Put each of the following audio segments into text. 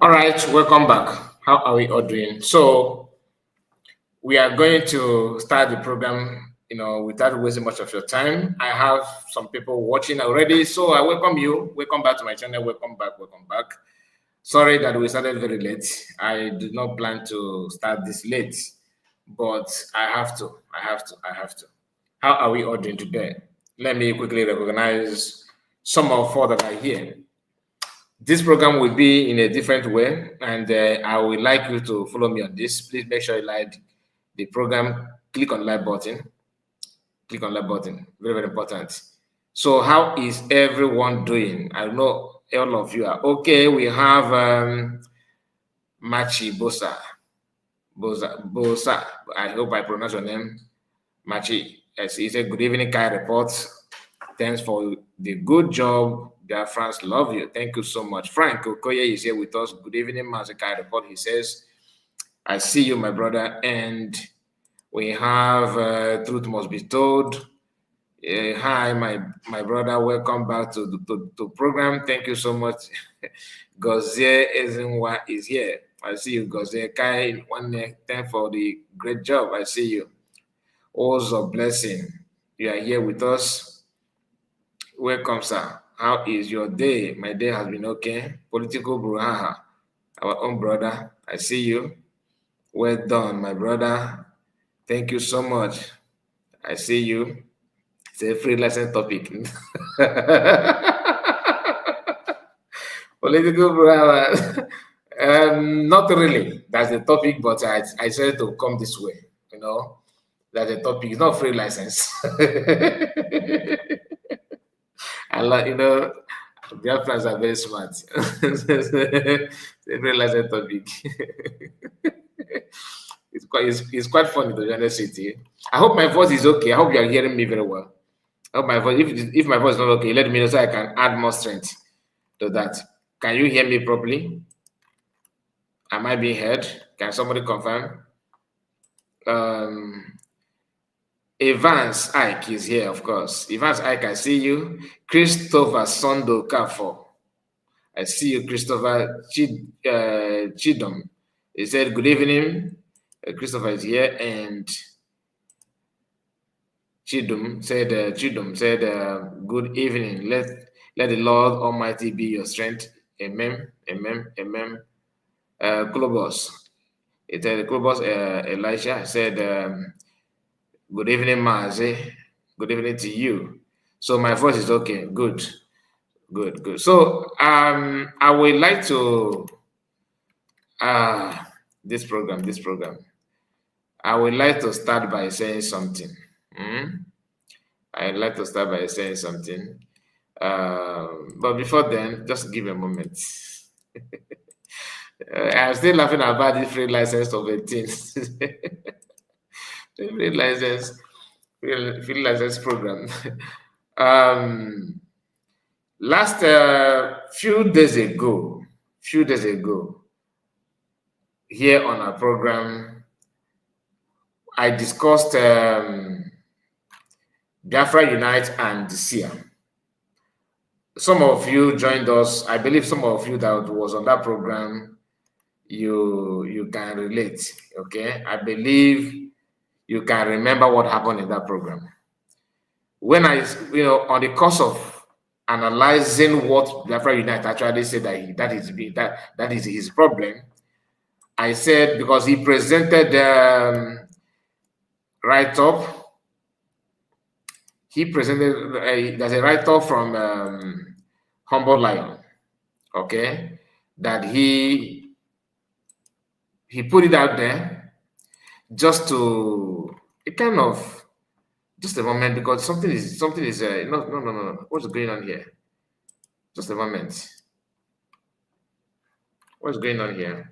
All right, welcome back. How are we all doing? So we are going to start the program, without wasting much of your time. I have some people watching already, so I welcome you. Welcome back to my channel. Welcome back. Welcome back. Sorry that we started very late. I did not plan to start this late, but I have to. How are we all doing today? Let me quickly recognize some of all that are here. This program will be in a different way, and I would like you to follow me on this. Please make sure you like the program. Click on the like button. Click on the like button. Very, very important. So how is everyone doing? I know all of you are okay. We have Machi Bosa. Bosa. I hope I pronounce your name. Machi. Yes, he said, good evening, Kai Report. Thanks for the good job. Biafrans love you. Thank you so much. Frank Okoye is here with us. Good evening, Mazikai Report. He says, I see you, my brother. And we have Truth Must Be Told. Hi, my brother. Welcome back to the program. Thank you so much. Gozie Ezenwa is here. I see you, Gozie. Kai, thanks for the great job. I see you. Also, blessing. You are here with us. Welcome, sir. How is your day? My day has been okay. Political Bruhaha, our own brother. I see you. Well done, my brother. Thank you so much. I see you. It's a free lesson topic. Political Bruhaha. Not really. That's the topic, but I said to come this way. That's the topic. It's not free license. I like, Biafrans are very smart. They realize that topic. It's quite funny, to be honest. I hope my voice is okay. I hope you are hearing me very well. I hope my voice, if my voice is not okay, let me know so I can add more strength to that. Can you hear me properly? Am I being heard? Can somebody confirm? Evans Ike is here, of course. Evans Ike, I see you. Christopher Sondo Kafo. I see you, Christopher Chidom. He said, good evening. Christopher is here, and Chidom said, good evening. Let the Lord Almighty be your strength. Amen. Amen. Amen. Globus. It said, Globus Elisha said, good evening, Mazi. Good evening to you. So my voice is okay. Good. So I would like to this program. I would like to start by saying something. I'd like to start by saying something. But before then, just give a moment. I'm still laughing about this free license of 18. Free license program. Last few days ago, here on our program, I discussed Biafra Unite and SIA. Some of you joined us. I believe some of you that was on that program, you can relate. Okay, I believe you can remember what happened in that program. When I, on the course of analyzing what Biafra Unite actually said that is his problem, I said, because he presented write-up. He presented there's a write-up from Humble Lion, okay, that he he put it out there just to it kind of just a moment, because something is no. What's going on here? Just a moment. What's going on here?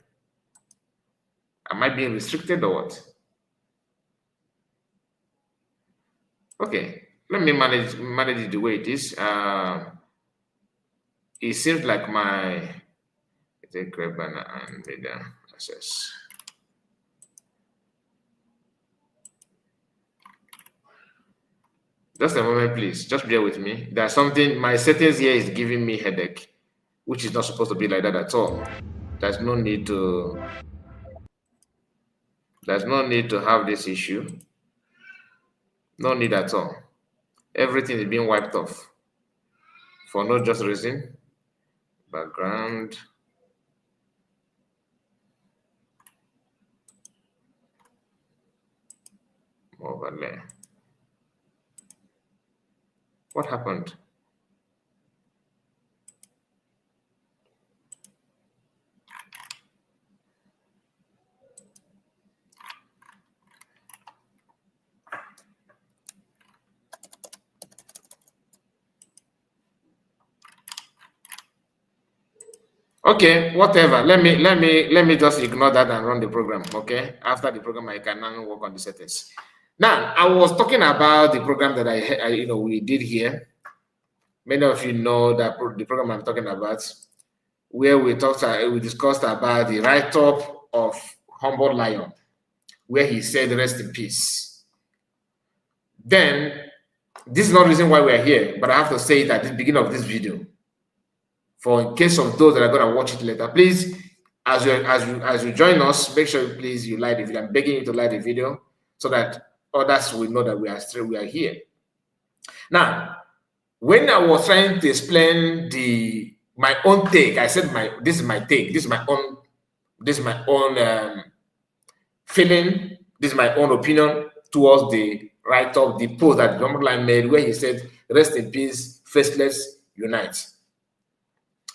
Am I being restricted or what? Okay, let me manage it the way it is. It seems like my take grab banner and media access. Just a moment, please. Just bear with me. There's something, my settings here is giving me headache, which is not supposed to be like that at all. There's no need to have this issue. No need at all. Everything is being wiped off for no just reason. Background. Overlay. What happened? Okay, whatever. Let me just ignore that and run the program. Okay. After the program, I can now work on the settings. Now, I was talking about the program that we did here. Many of you know that the program I'm talking about, where we discussed about the write-up of Humble Lion, where he said, "Rest in peace." Then, this is not the reason why we're here, but I have to say it at the beginning of this video. For in case of those that are going to watch it later, please, as you join us, make sure please you like the video. I'm begging you to like the video so that others will know that we are here. Now, when I was trying to explain my own take, I said this is my take, this is my own feeling, this is my own opinion towards the write-up, the post that Humble Lion made, where he said, "Rest in peace, faceless unite."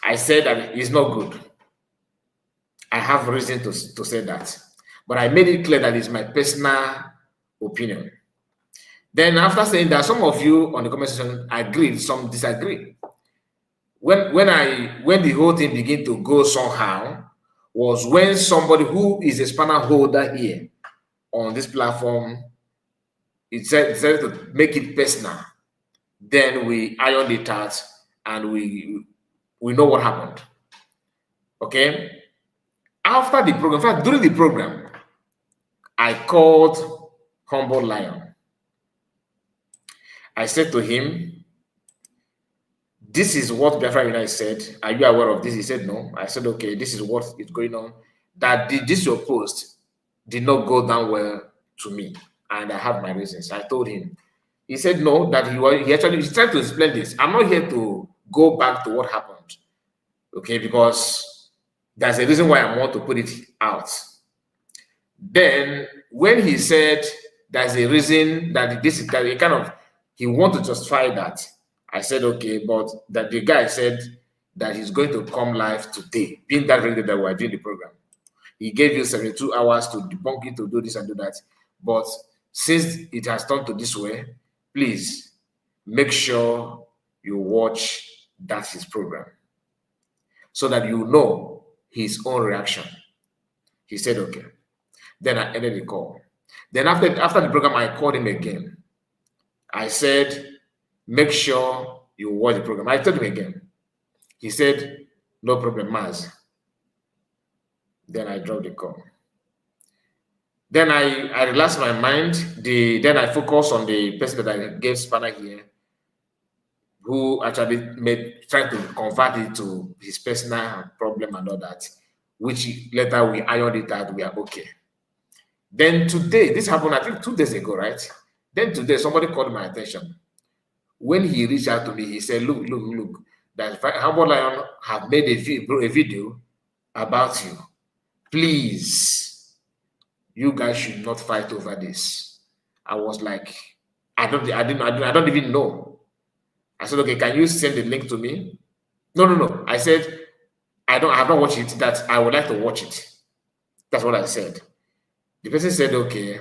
I said that it's not good. I have reason to say that. But I made it clear that it's my personal opinion. Then after saying that, some of you on the comment section agreed, some disagree. When the whole thing began to go somehow, was when somebody who is a spanner holder here on this platform decided to make it personal. Then we ironed it out and we know what happened. Okay? After the program, in fact, during the program, I called Humble Lion. I said to him, "This is what Biafra United said. Are you aware of this?" He said, "No." I said, "Okay, this is what is going on. That this your post did not go down well to me, and I have my reasons." I told him. He said, "No, that he's trying to explain this. I'm not here to go back to what happened, okay, because there's a reason why I want to put it out." Then when he said there's a reason that this is that he want to justify that, I said, "Okay," but that the guy said that he's going to come live today, being that ready that we're doing the program. He gave you 72 hours to debunk it, to do this and do that. But since it has turned to this way, please make sure you watch his program so that you know his own reaction. He said, "Okay." Then I ended the call. Then after the program, I called him again. I said, "Make sure you watch the program." I told him again. He said, "No problem, Maz." Then I dropped the call. Then I relaxed my mind. Then I focused on the person that I gave spanner here, who actually tried to convert it to his personal problem and all that, which later we ironed it out. We are okay. Then today, this happened, I think 2 days ago, right? Then today, somebody called my attention. When he reached out to me, he said, look, that Humble Lion have made a video about you. Please, you guys should not fight over this. I was like, I don't even know. I said, "Okay, can you send the link to me?" No. I said, I have not watched it, that I would like to watch it. That's what I said. The person said, okay,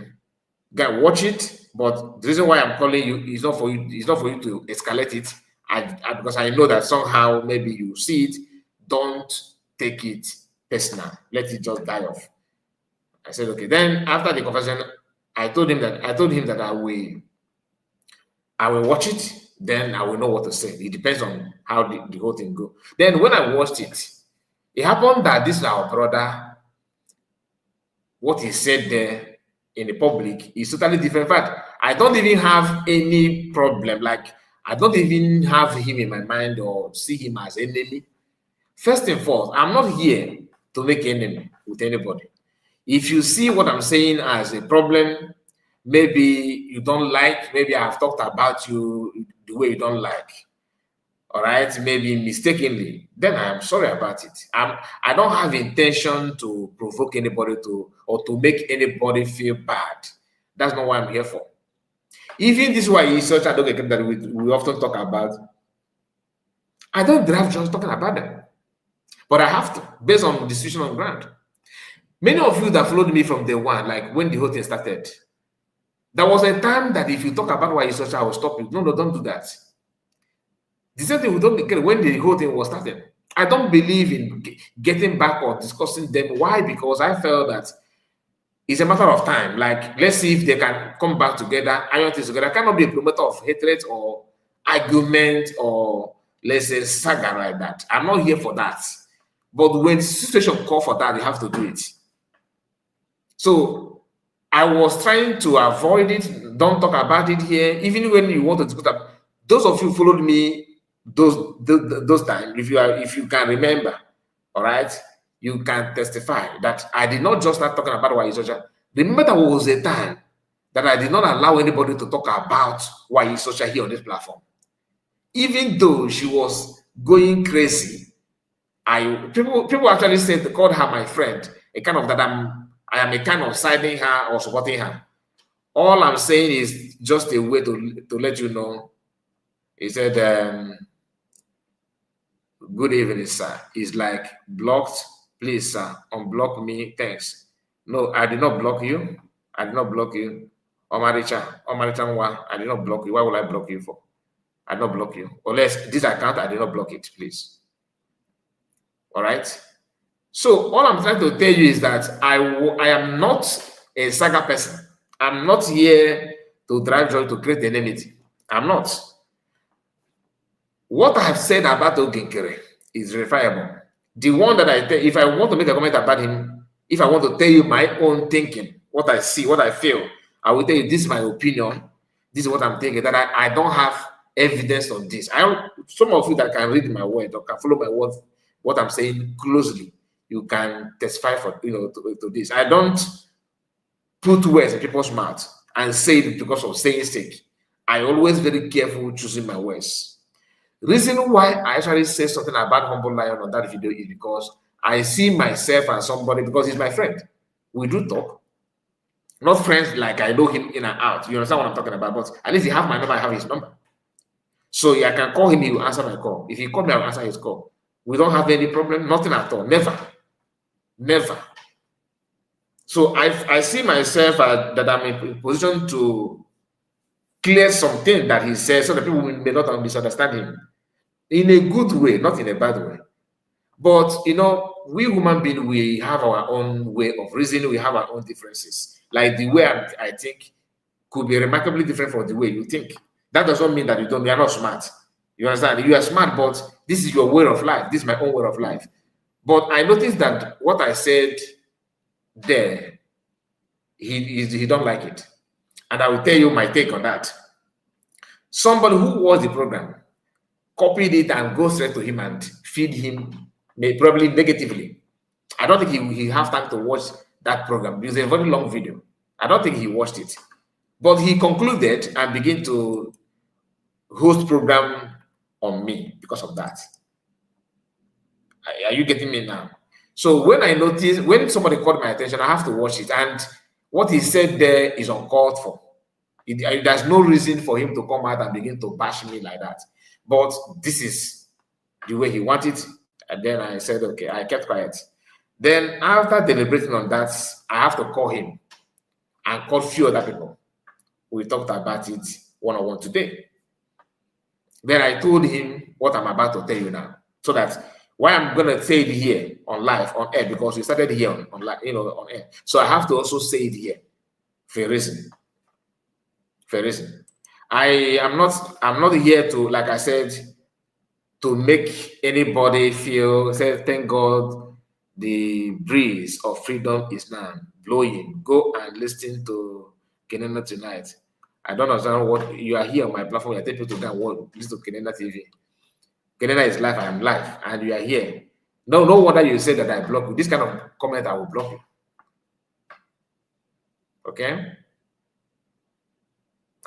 guy, watch it. But the reason why I'm calling you is not for you, it's not for you to escalate it. Because I know that somehow maybe you see it. Don't take it personal. Let it just die off. I said, okay. Then after the conversation, I told him that I will watch it, then I will know what to say. It depends on how the whole thing go. Then when I watched it, it happened that this is our brother. What he said there in the public is totally different. In fact, I don't even have any problem. Like, I don't even have him in my mind or see him as enemy. First and foremost, I'm not here to make enemy with anybody. If you see what I'm saying as a problem, maybe you don't like, maybe I've talked about you the way you don't like, all right, maybe mistakenly, then I am sorry about it. I don't have intention to provoke anybody or to make anybody feel bad. That's not what I'm here for. Even this why is such a dog that we often talk about. I don't drive just talking about them, but I have to, based on the decision on ground. Many of you that followed me from day one, like when the whole thing started, there was a time that if you talk about why you such, I will stop you. No, don't do that. The same thing we don't get when the whole thing was started. I don't believe in getting back or discussing them. Why? Because I felt that it's a matter of time. Like, let's see if they can come back together, iron things together. I cannot be a promoter of hatred or argument or, let's say, saga like that. I'm not here for that. But when the situation call for that, they have to do it. So I was trying to avoid it. Don't talk about it here. Even when you want to discuss that, those of you who followed me those times, if you can remember, all right, you can testify that I did not just start talking about why is social. Remember, there was a time that I did not allow anybody to talk about why is social here on this platform. Even though she was going crazy, people actually said, called her my friend, a kind of that I am a kind of siding her or supporting her. All I'm saying is just a way to let you know. He said, good evening, sir. He's like, blocked, please, sir, unblock me, thanks. No, I did not block you. I did not block you. Omaricha, I did not block you. Why would I block you for? I did not block you. Unless this account, I did not block it, please. All right? So all I'm trying to tell you is that I am not a saga person. I'm not here to drive joy to create enmity. I'm not. What I have said about Oginkere is verifiable. The one that if I want to make a comment about him, if I want to tell you my own thinking, what I see, what I feel, I will tell you this is my opinion. This is what I'm thinking. That I don't have evidence on this. Some of you that can read my word or can follow my words, what I'm saying closely, you can testify for to this. I don't put words in people's mouths and say it because of saying sake. I always very careful choosing my words. Reason why I actually say something about Humble Lion on that video is because I see myself as somebody, because he's my friend. We do talk. Not friends like I know him in and out. You understand what I'm talking about? But at least he have my number, I have his number. So I can call him, he will answer my call. If he call me, I will answer his call. We don't have any problem, nothing at all. Never. Never. So I see myself that I'm in position to clear something that he says so that people may not misunderstand him. In a good way, not in a bad way. But, we human beings, we have our own way of reasoning. We have our own differences. Like the way I think could be remarkably different from the way you think. That does not mean that you are not smart. You understand? You are smart, but this is your way of life. This is my own way of life. But I noticed that what I said there, he don't like it. And I will tell you my take on that. Somebody who watched the program copied it and go straight to him and feed him, probably negatively. I don't think he have time to watch that program. It's a very long video. I don't think he watched it. But he concluded and began to host program on me because of that. Are you getting me now? So when somebody called my attention, I have to watch it. And what he said there is uncalled for. There's no reason for him to come out and begin to bash me like that. But this is the way he wanted. And then I said, okay, I kept quiet. Then after deliberating on that, I have to call him and call few other people. We talked about it one-on-one today. Then I told him what I'm about to tell you now, so that why I'm gonna say it here on live, on air, because we started here on live, on air. So I have to also say it here for a reason. For a reason. I'm not here to, like I said, to make anybody feel, say, thank God the breeze of freedom is now blowing. Go and listen to Kenena tonight. I don't understand what you are here on my platform. I tell people to go and listen to Kenena TV. Kenena is live, I am live, and you are here. No wonder you say that I block you. This kind of comment, I will block you. Okay?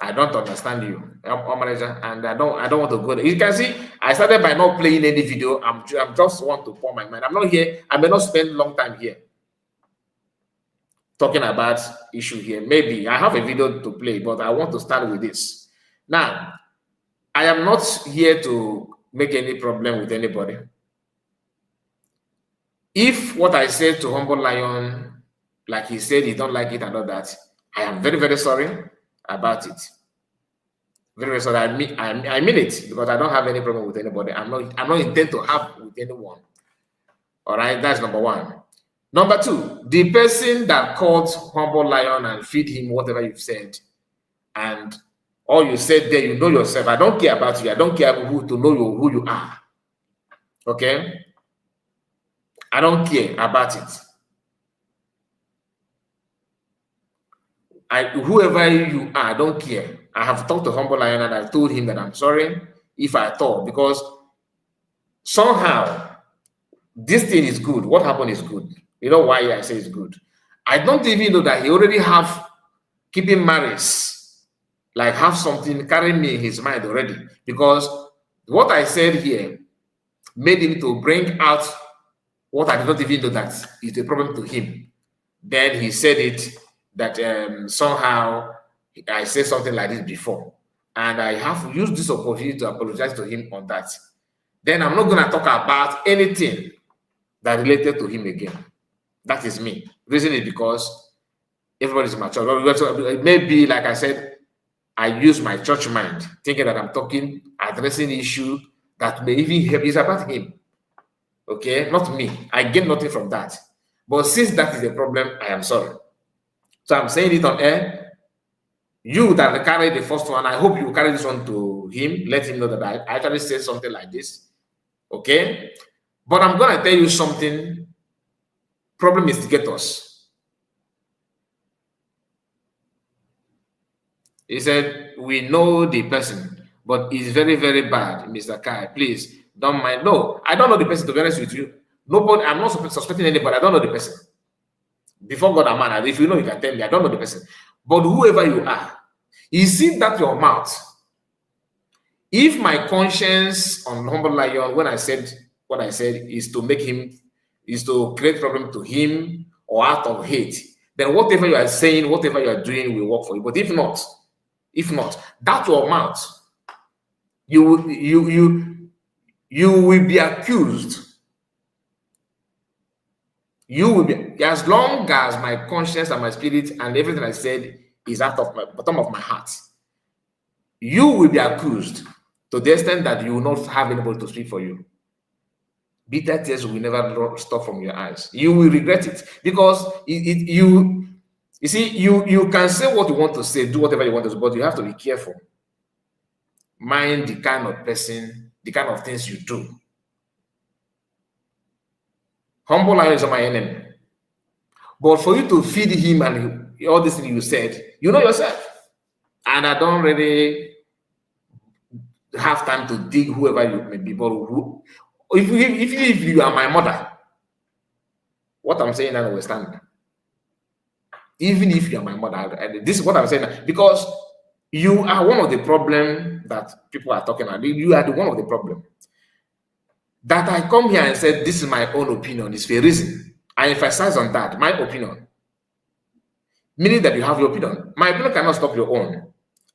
I don't understand you, and I don't want to go there. You can see I started by not playing any video. I'm just want to pour my mind. I'm not here. I may not spend long time here talking about issue here. Maybe I have a video to play, but I want to start with this. Now, I am not here to make any problem with anybody. If what I said to Humble Lion, like he said he don't like it and all that, I am very, very sorry about it. Very, very sorry. I mean it, because I don't have any problem with anybody. I'm not intent to have with anyone. All right, that's number one. Number two, the person that called Humble Lion and feed him whatever you've said, and all you said there, you know yourself. I don't care about you. I don't care who to know who you are. Okay? I don't care about it. Whoever you are, I don't care. I have talked to Humble Lion and I told him that I'm sorry if I thought, because somehow this thing is good. What happened is good. You know why I say it's good? I don't even know that he already have keeping marriage, like have something carrying me in his mind already, because what I said here made him to bring out what I did not even know that is a problem to him. Then he said it that somehow I said something like this before, and I have used this opportunity to apologize to him on that. Then I'm not going to talk about anything that related to him again. That is me. Reason is because everybody's mature. Maybe, like I said, I use my church mind, thinking that I'm addressing issue that may even help. Is about him. Okay, not me. I get nothing from that. But since that is a problem, I am sorry. So I'm saying it on air. You that carry the first one, I hope you carry this one to him. Let him know that I actually said something like this. Okay? But I'm going to tell you something. Problem instigators. He said, we know the person, but it's very, very bad, Mr. Kai. Please, don't mind. No, I don't know the person, to be honest with you. Nobody, I'm not suspecting anybody. I don't know the person. Before God and man, if you know, you can tell me. I don't know the person. But whoever you are, you see that your mouth. If my conscience on Humble Lion, when I said what I said, is to make him, is to create problem to him or out of hate, then whatever you are saying, whatever you are doing will work for you. But if not, that your mouth, you will be accused. You will be, as long as my conscience and my spirit and everything I said is out of my bottom of my heart, you will be accused to the extent that you will not have anybody to speak for you. Bitter tears will never stop from your eyes. You will regret it, because you see, you can say what you want to say, do whatever you want to do, but you have to be careful. Mind the kind of person, the kind of things you do. Humble Lion is my enemy. But for you to feed him and all this thing you said, you know yourself. And I don't really have time to dig whoever you may be. But if you are my mother, what I'm saying, I will stand. Even if you are my mother, this is what I'm saying. Because you are one of the problems that people are talking about. You are the one of the problems. That I come here and said, this is my own opinion, is for a reason. I emphasize on that, my opinion. Meaning that you have your opinion. My opinion cannot stop your own.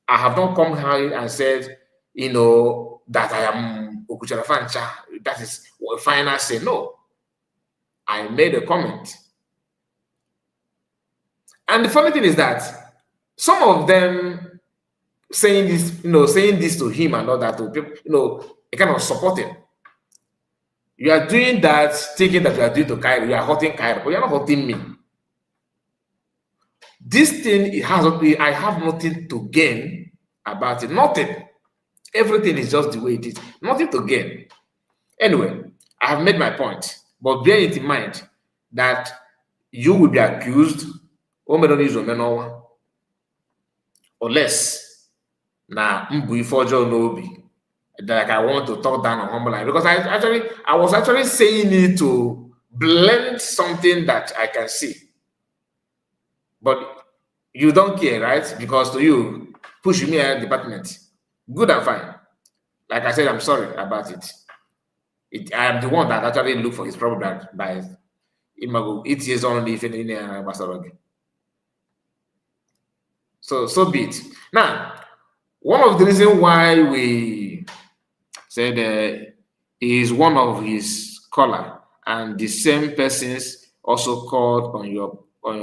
I have not come here and said, that I am Okuchara Fancha. That is what final say. No. I made a comment. And the funny thing is that some of them saying this to him and all that to people, kind of supporting. You are doing that, thinking that you are doing to Cairo, you are hurting Cairo, but you're not hurting me. This thing, I have nothing to gain about it. Nothing. Everything is just the way it is. Nothing to gain. Anyway, I have made my point. But bear it in mind that you will be accused unless like I want to talk down on humble line, because I was actually saying it to blend something that I can see. But you don't care, right? Because to you, push me at department. Good and fine. Like I said, I'm sorry about it. I am the one that actually look for his problem by Imago. It is only if in Basarog. So be it. Now, one of the reasons why we said is one of his caller, and the same persons also called on your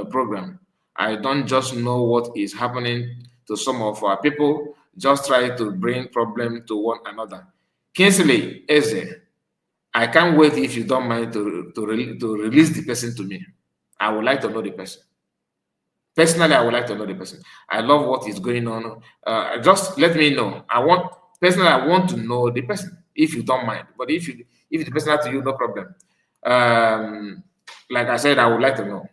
program. I don't just know what is happening to some of our people, just try to bring problem to one another. Kingsley Eze, I can't wait if you don't mind to release the person to me. I would like to know the person. Personally, I would like to know the person. I love what is going on. Just let me know. I want to know the person, if you don't mind. But if the person has to you, no problem. Like I said, I would like to know.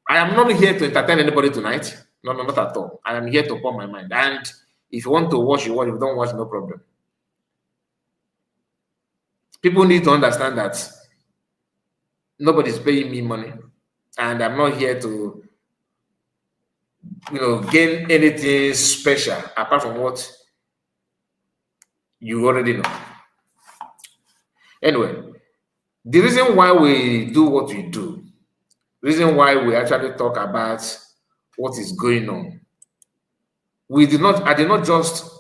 I am not here to entertain anybody tonight. No, not at all. I am here to pour my mind. And if you want to watch, you watch. If you don't watch, no problem. People need to understand that nobody's paying me money, and I'm not here to, gain anything special apart from what you already know. Anyway, the reason why we do what we do, reason why we actually talk about what is going on, I did not just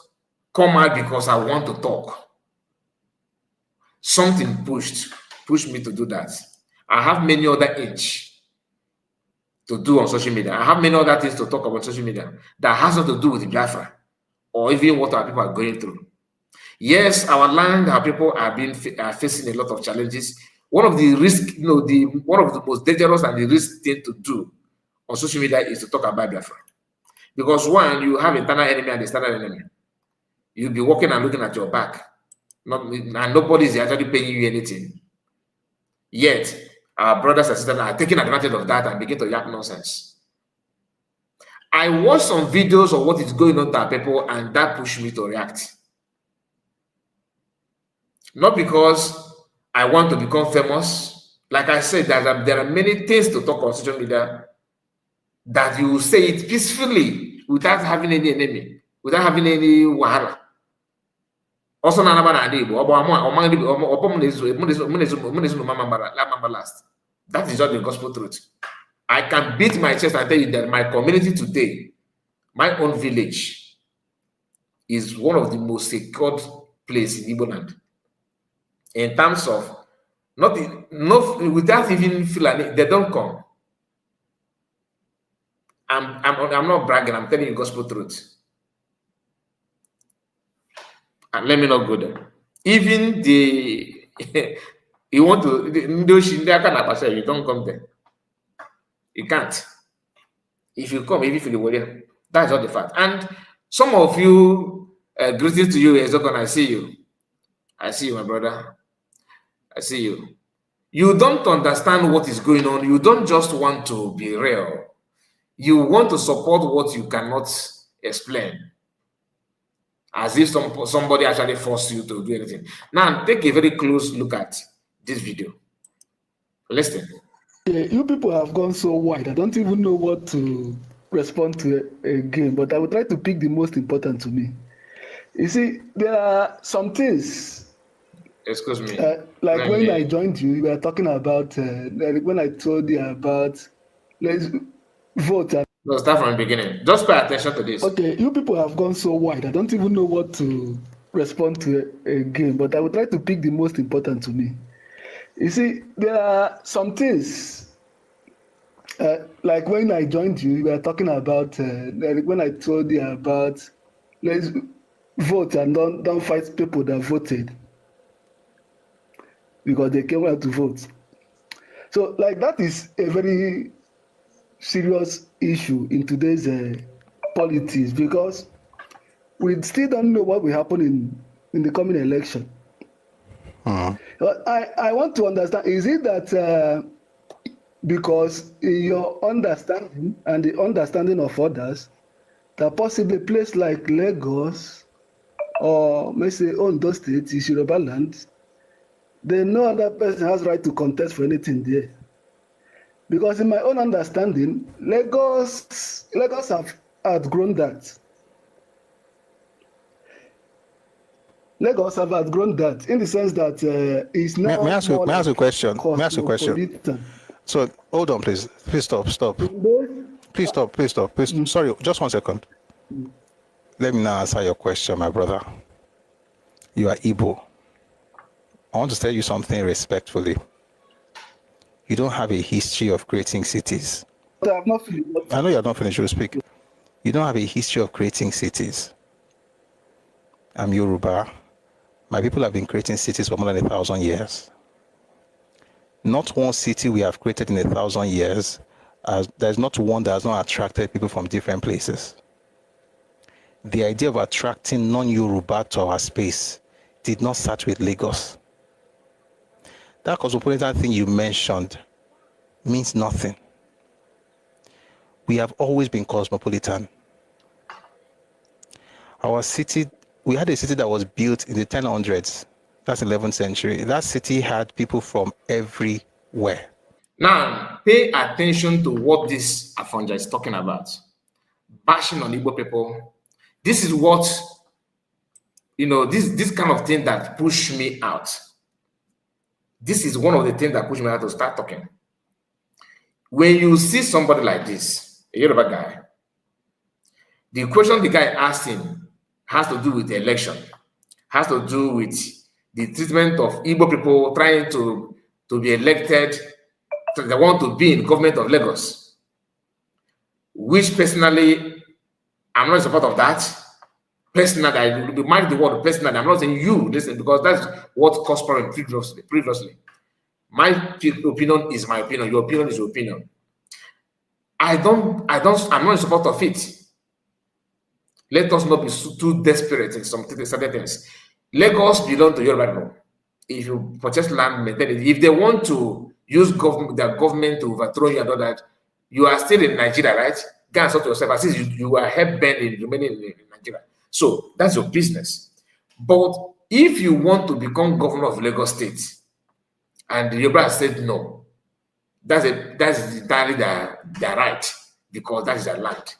come out because I want to talk. Something pushed me to do that. I have many other itch to do on social media. I have many other things to talk about social media that has nothing to do with Biafra or even what our people are going through. Yes, our land, our people are facing a lot of challenges. One of the risks, one of the most dangerous and the risk thing to do on social media is to talk about Biafra. Because one, you have internal enemy and external enemy. You'll be walking and looking at your back. And nobody is actually paying you anything. Yet, our brothers and sisters are taking advantage of that and begin to yap nonsense. I watched some videos of what is going on to our people, and that pushed me to react. Not because I want to become famous. Like I said, there are many things to talk on social media that you will say it peacefully without having any enemy, without having any wahala. Also, that is just the gospel truth. I can beat my chest and tell you that my community today, my own village, is one of the most secured places in Igbo land. In terms of without even feeling, they don't come. I'm not bragging. I'm telling you gospel truth. And let me not go there. Even you want to, you don't come there. You can't. If you come, even if you worry, that's not the fact. And some of you, greetings to you, Ezokon, I see you. I see you, my brother. I see you. You don't understand what is going on. You don't just want to be real. You want to support what you cannot explain. As if somebody actually forced you to do anything. Now, take a very close look at this video. Listen. Yeah, you people have gone so wide. I don't even know what to respond to again, but I would try to pick the most important to me. You see, there are some things. Excuse me. Like when I joined you, we were talking about, when I told you about, let's vote. No, start from the beginning. Just pay attention to this. Okay, you people have gone so wide. I don't even know what to respond to again, but I would try to pick the most important to me. You see, there are some things, like when I joined you, we were talking about, like when I told you about, let's vote and don't fight people that voted because they came out to vote. So, like, that is a very serious issue in today's politics, because we still don't know what will happen in the coming election. But I want to understand, is it that because in your understanding and the understanding of others, that possibly a place like Lagos or let's say Ondo State is Yoruba land, then no other person has right to contest for anything there? Because in my own understanding, Lagos have outgrown that. Lagos have outgrown that in the sense that it's now. May I ask you a question? May I ask you a question? Cosmopolitan. So hold on, please. Please stop. Please stop. Please. Sorry, just 1 second. Let me now answer your question, my brother. You are Igbo. I want to tell you something respectfully. You don't have a history of creating cities. I have not finished. I know you are not finished. You speak. You don't have a history of creating cities. I'm Yoruba. My people have been creating cities for more than 1,000 years. Not one city we have created in 1,000 years, there's not one that has not attracted people from different places. The idea of attracting non-Yoruba to our space did not start with Lagos. That cosmopolitan thing you mentioned means nothing. We have always been cosmopolitan. Our city, we had a city that was built in the 1000s. That's 11th century. That city had people from everywhere. Now, pay attention to what this Afonja is talking about. Bashing on Igbo people. This is what, this kind of thing that pushed me out. This is one of the things that pushed me out to start talking. When you see somebody like this, a Yoruba guy, the question the guy asked him has to do with the election, has to do with the treatment of Igbo people trying to be elected. So they want to be in government of Lagos, which personally, I'm not in support of that. Personally, I will mind the word personally. I'm not saying you listen, because that's what caused problem previously. My opinion is my opinion. Your opinion is your opinion. I'm not in support of it. Let us not be too desperate in some certain things. Lagos belongs to Yoruba people. If you purchase land, maintain it. If they want to use their government to overthrow you and all that, you are still in Nigeria, right? Go and sort yourself. As if you are hell-bent in remaining in Nigeria. So that's your business. But if you want to become governor of Lagos State, and the Yoruba said no, that's entirely their right, because that is their land.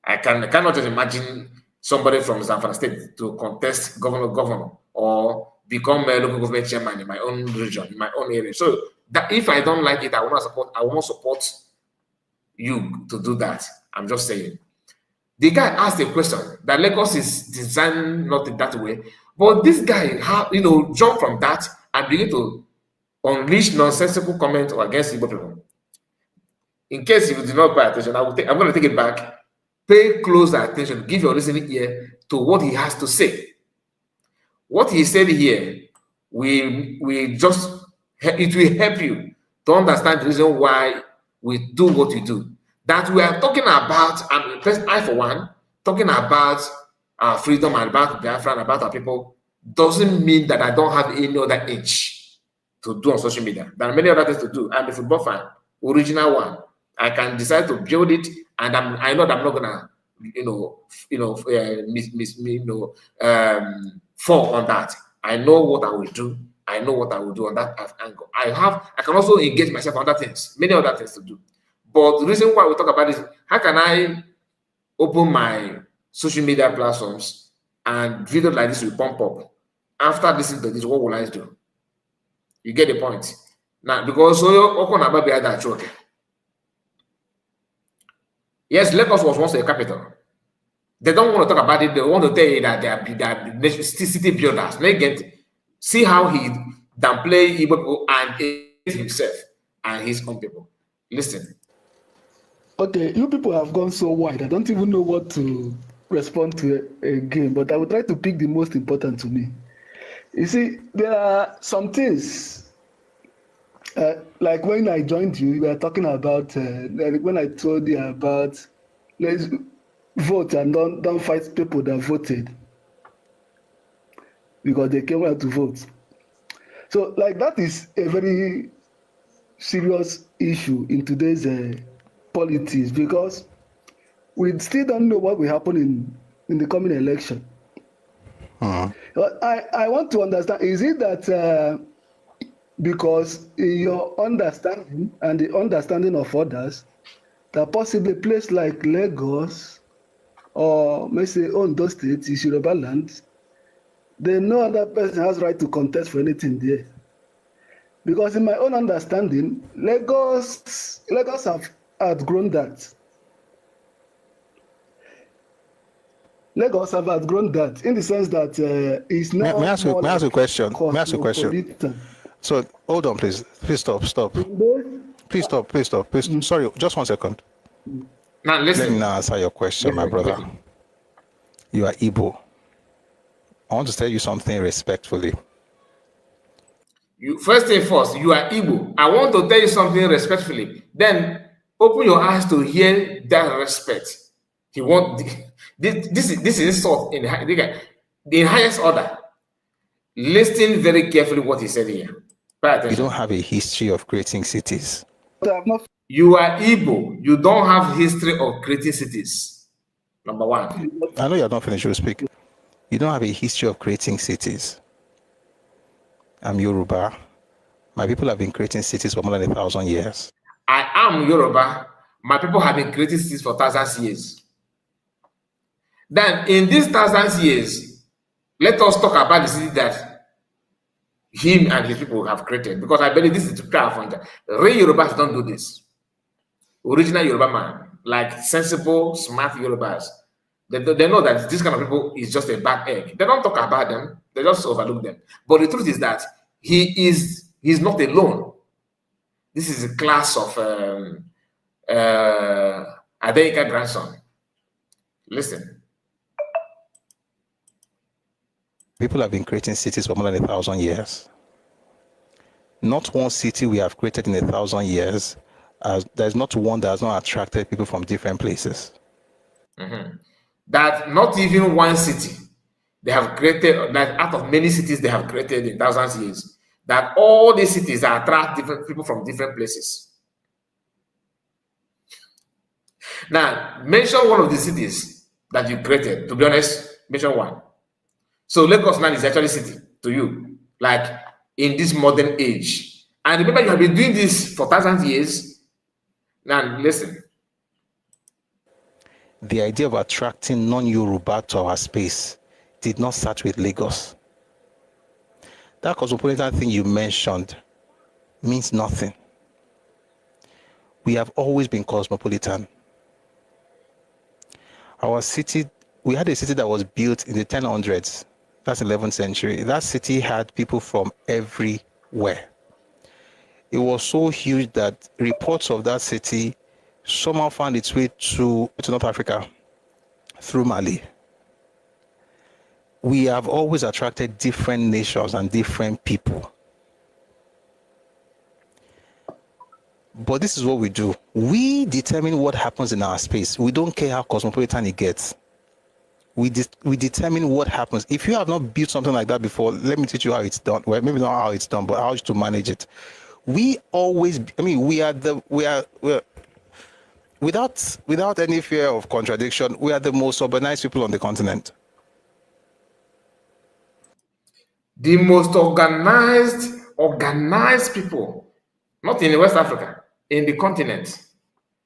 I cannot just imagine somebody from Zamfara State to contest governor or become a local government chairman in my own region, in my own area. So that if I don't like it, I will not support you to do that. I'm just saying. The guy asked a question that Lagos is designed not in that way, but this guy, jump from that and begin to unleash nonsensical comments against Igbo people. In case you did not pay attention, I'm going to take it back. Pay close attention. Give your listening ear to what he has to say. What he said here, it will help you to understand the reason why we do what we do. That we are talking about, and I for one, talking about our freedom and about Biafra and about our people, doesn't mean that I don't have any other itch to do on social media. There are many other things to do. I'm a football fan, original one. I can decide to build it, and I know that I'm not gonna, fall on that. I know what I will do. I know what I will do on that angle. I can also engage myself on other things, many other things to do. But the reason why we talk about this, how can I open my social media platforms and videos like this will pump up? After listening to this, what will I do? You get the point. Now, because yes, Lagos was once a capital. They don't want to talk about it. They want to tell you that they are city builders. See how downplay Igbo people and hate himself and his own people. Listen. Okay, you people have gone so wide. I don't even know what to respond to again, but I will try to pick the most important to me. You see, there are some things, like when I joined you, we were talking about, like when I told you about, let's vote and don't fight people that voted because they came out to vote. So, like, that is a very serious issue in today's politics, because we still don't know what will happen in the coming election. But I want to understand, is it that because your understanding and the understanding of others, that possibly a place like Lagos or maybe say Ondo State is Yoruba land, then no other person has right to contest for anything there? Because in my own understanding, Lagos have outgrown that. Lagos have outgrown that in the sense that it's now. May I ask you a question? May I ask you a question? Cosmopolitan. So hold on, please. Please stop. Please stop. Sorry, just 1 second. Now listen. Let me now answer your question, my brother. You are Igbo. I want to tell you something respectfully. You first thing first, you are Igbo. I want to tell you something respectfully. Then open your eyes to hear that respect. He want this is insult in the highest order. Listen very carefully what he said here. You don't have a history of creating cities. You are Igbo. You don't have history of creating cities. Number one. I know you're not finished. You speak. You don't have a history of creating cities. I'm Yoruba. My people have been creating cities for more than 1,000 years. I am Yoruba. My people have been creating cities for thousands of years. Then, in these thousands of years, let us talk about the city that him and his people have created. Because I believe this is the prayer. Real Yorubas don't do this. Original Yoruba man, like sensible, smart Yorubas, they know that this kind of people is just a bad egg. They don't talk about them. They just overlook them. But the truth is that he's not alone. This is a class of Adeika grandson. Listen. People have been creating cities for more than 1,000 years. Not one city we have created in 1,000 years. There's not one that has not attracted people from different places. That not even one city they have created, that out of many cities they have created in thousands of years, that all these cities attract different people from different places. Now, mention one of the cities that you created. To be honest, mention one. So Lagos now is actually a city to you, like in this modern age. And remember, you have been doing this for thousands of years. Now, listen. The idea of attracting non-Yoruba to our space did not start with Lagos. That cosmopolitan thing you mentioned means nothing. We have always been cosmopolitan. Our city, we had a city that was built in the 1000s. That's 11th century. That city had people from everywhere. It was so huge that reports of that city somehow found its way to North Africa through Mali. We have always attracted different nations and different people. But this is what we do. We determine what happens in our space. We don't care how cosmopolitan it gets. We determine what happens. If you have not built something like that before, let me teach you how it's done. Well, maybe not how it's done, but how to manage it. We always, without any fear of contradiction, we are the most urbanized people on the continent. The most organized people, not in West Africa, in the continent.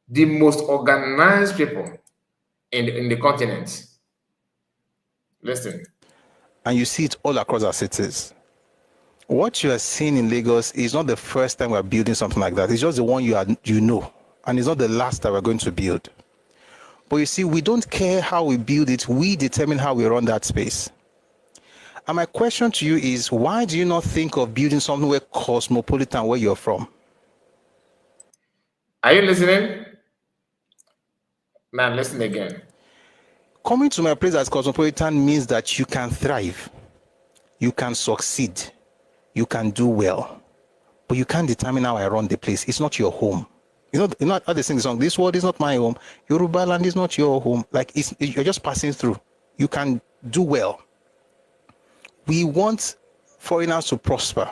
The most organized people in the continent. Listen. And you see it all across our cities. What you are seeing in Lagos is not the first time we're building something like that. It's just the one you know. And it's not the last that we're going to build. But you see, we don't care how we build it. We determine how we run that space. And my question to you is, why do you not think of building somewhere cosmopolitan where you're from? Are you listening? Man, listen again. Coming to my place as cosmopolitan means that you can thrive, you can succeed, you can do well, but you can't determine how I run the place. It's not your home. You know how they sing the song, this world is not my home, Yoruba land is not your home. Like, you're just passing through. You can do well. We want foreigners to prosper.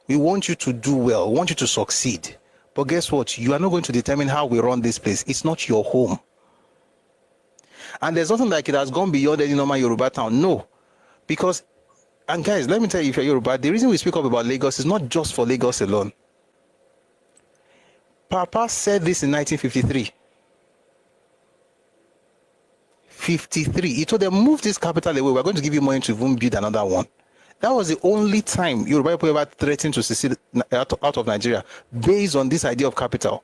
We want you to do well. We want you to succeed. But guess what? You are not going to determine how we run this place. It's not your home. And there's nothing like it has gone beyond any normal Yoruba town. No. Because, and guys, let me tell you, if you're Yoruba, the reason we speak up about Lagos is not just for Lagos alone. Papa said this in 1953. 53. He told them, move this capital away. We're going to give you money to even build another one. That was the only time Yoruba people ever threatened to secede out of Nigeria based on this idea of capital.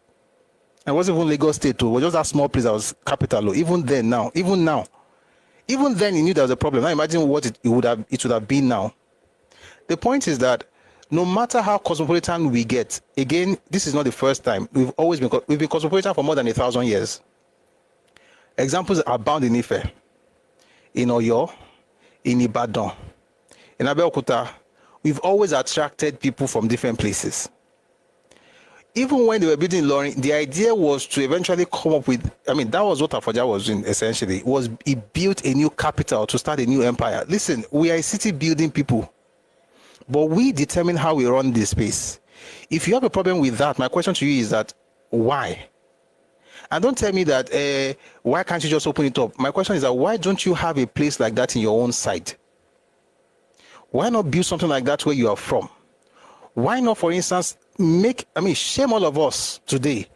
It wasn't even Lagos State, too. It was just that small place that was capital. Even then, now, even then, he knew there was a problem. Now imagine what it would have been now. The point is that no matter how cosmopolitan we get, again, this is not the first time. We've been cosmopolitan for more than 1,000 years. Examples are bound in Ife, in Oyo, in Ibadan, in Abeokuta. We've always attracted people from different places. Even when they were building Ilorin, the idea was to eventually come up with, that was what Afoja was doing essentially, was he built a new capital to start a new empire. Listen, we are a city building people, but we determine how we run this space. If you have a problem with that, my question to you is that, why? And don't tell me that, why can't you just open it up? My question is that, why don't you have a place like that in your own site? Why not build something like that where you are from? Why not, for instance, shame all of us today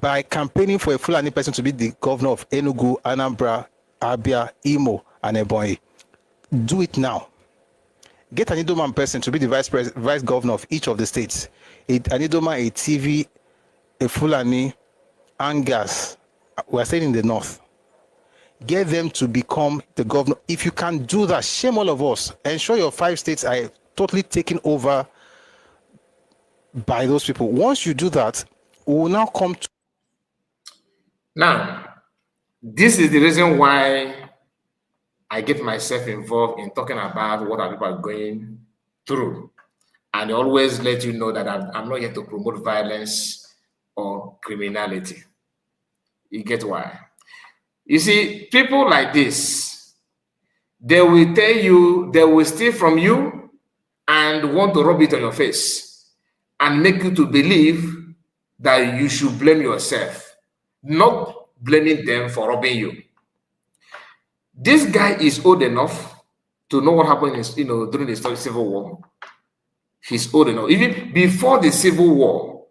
by campaigning for a Fulani person to be the governor of Enugu, Anambra, Abia, Imo, and Ebonyi. Do it now. Get an Idoman person to be the vice governor of each of the states. An Idoma, a TV, a Fulani, Angas. We're staying in the north. Get them to become the governor. If you can do that, shame all of us. Ensure your 5 states are totally taken over by those people. Once you do that, we will now come to. Now, this is the reason why I get myself involved in talking about what our people are going through. And I always let you know that I'm not here to promote violence or criminality. You get why? You see, people like this, they will tell you, they will steal from you and want to rub it on your face and make you to believe that you should blame yourself, not blaming them for robbing you. This guy is old enough to know what happened during the Civil War. He's old enough. Even before the Civil War,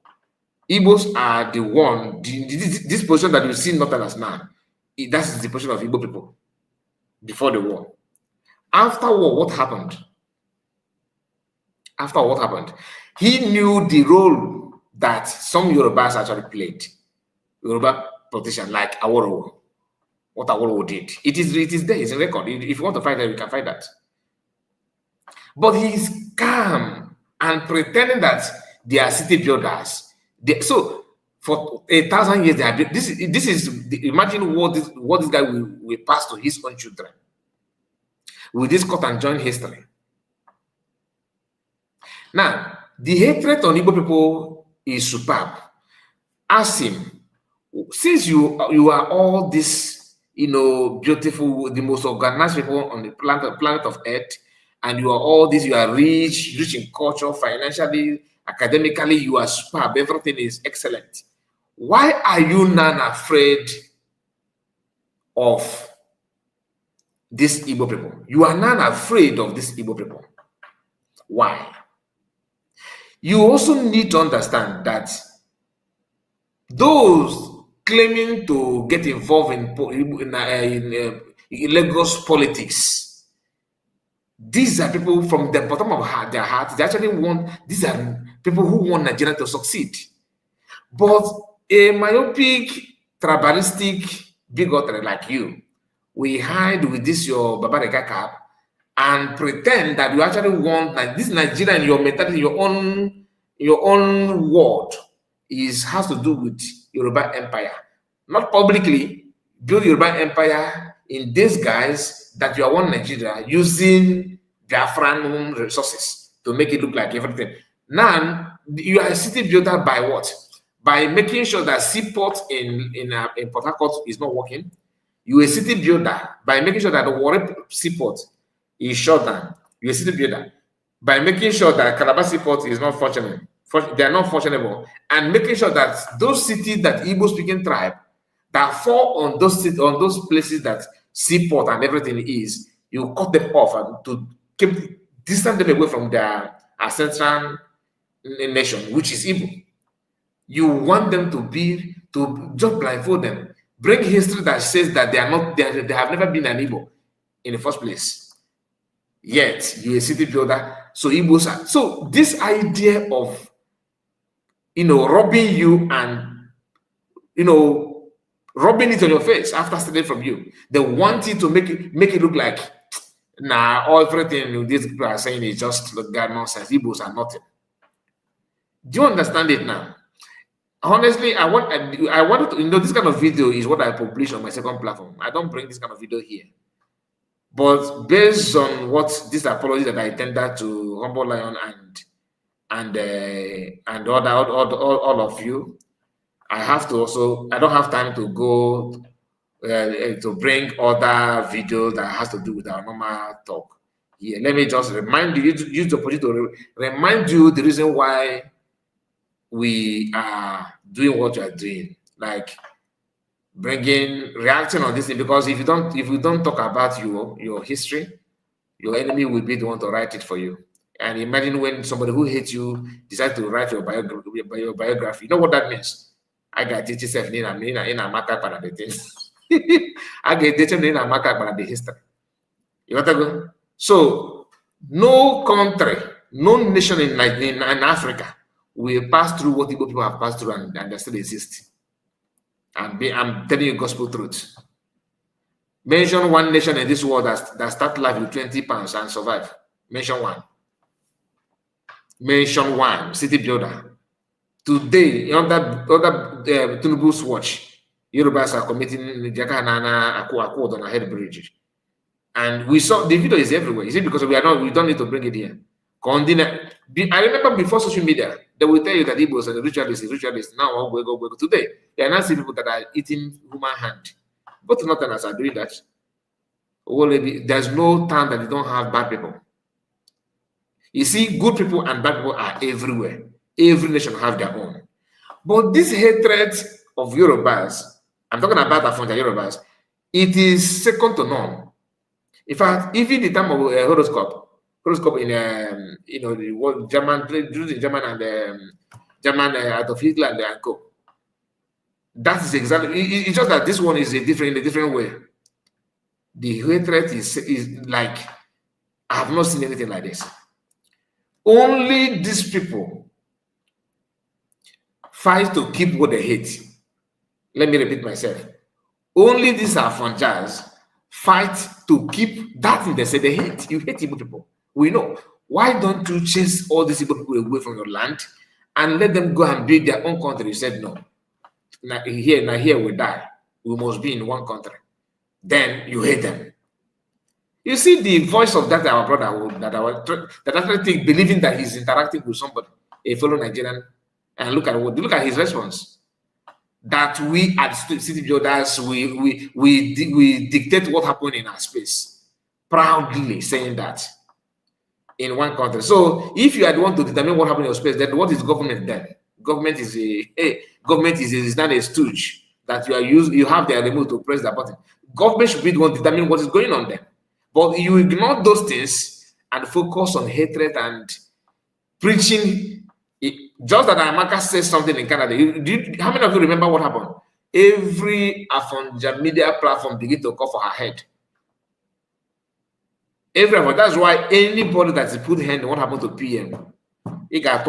Igbos are the one, this position that you see Northerners now, that's the position of Igbo people before the war. After war, what happened? He knew the role that some Yorubas actually played. Yoruba politicians like Awolowo. What Awolowo did. It is there, it's a record. If you want to find that, you can find that. But he's calm and pretending that they are city builders. So for 1,000 years, they have been, this is imagine what this guy will pass to his own children with this cut and join history. Now, the hatred on Igbo people is superb. Ask him, since you are all this, beautiful, the most organized people on the planet of Earth, and you are all this, you are rich in culture, financially, academically, you are superb, everything is excellent. Why are you not afraid of these Igbo people? You are not afraid of these Igbo people. Why? You also need to understand that those claiming to get involved in Lagos politics, these are people from the bottom of their heart. These are people who want Nigeria to succeed. But a myopic, tribalistic bigotry like you, we hide with this your Babarega cap and pretend that you actually want like this Nigeria and your mentality, your own world has to do with Yoruba Empire. Not publicly build Yoruba Empire in disguise that you are one Nigeria using Biafran resources to make it look like everything. Now you are a city builder by what? By making sure that seaport in Port Harcourt is not working. You are a city builder by making sure that the Warri seaport is shut down. You're a city builder by making sure that Calabar seaport is not functioning. They are not functionable, and making sure that those cities that Igbo speaking tribe that fall on those places that seaport and everything is, you cut them off and to keep distance them away from their ancestral nation, which is Igbo. You want them to just blindfold them, bring history that says that they have never been an Igbo in the first place. Yet you're a city builder, so Igbos are. So this idea of robbing you and rubbing it on your face after stealing from you, they want you to make it look like everything these people are saying is just nonsense. Igbos are nothing. Do you understand it now? Honestly, I wanted to this kind of video is what I publish on my second platform. I don't bring this kind of video here. But based on what this apology that I tendered to Humble Lion and all of you, I don't have time to go to bring other videos that has to do with our normal talk here. Let me just remind you, use the opportunity to remind you the reason why we are doing what we are doing, like reacting on this thing, because if you don't talk about your history, your enemy will be the one to write it for you. And imagine when somebody who hates you decides to write your biography. You know what that means? I got teach yourself in a marker para the things. I get teaching in a marker para the history. You want to go? So no country, no nation in Africa will pass through what Igbo people have passed through and they still exist. I'm telling you gospel truth. Mention one nation in this world that start life with 20 pounds and survive. Mention one. Mention one. City builder. Today, under Tinubu's watch, Yorubas are committing Jakahanana Akko on a head bridge. And we saw the video is everywhere. Is it because we don't need to bring it here? I remember before social media, they will tell you that Igbos are the ritualists. Now we go. Today, they are not seeing people that are eating human hand. Both Northerners are doing that. There's no town that they don't have bad people. You see, good people and bad people are everywhere. Every nation have their own. But this hatred of Yorubas, I'm talking about Afonja Yorubas, it is second to none. In fact, even the time of horoscope in the world, German and German Adolf Hitler and co. That is exactly. It's just that this one is in a different way. The hatred is like, I have not seen anything like this. Only these people fight to keep what they hate. Let me repeat myself. Only these Afonjas fight to keep that thing they say they hate. You hate Igbo people. We know. Why don't you chase all these Igbo people away from your land and let them go and build their own country? You said no. Now here we die. We must be in one country. Then you hate them. You see the voice of that our brother that actually think, believing that he's interacting with somebody, a fellow Nigerian, and look at his response. That we at city builders, we dictate what happened in our space, proudly saying that in one country. So if you are the one to determine what happened in your space, then what is government then? Government is not a stooge that you have the remote to press the button. Government should be the one determining what is going on there. But you ignore those things and focus on hatred and preaching. Just that Amaka says something in Canada. How many of you remember what happened? Every Afonja media platform began to call for her head. That's why anybody that is put hand in what happened to PM, that's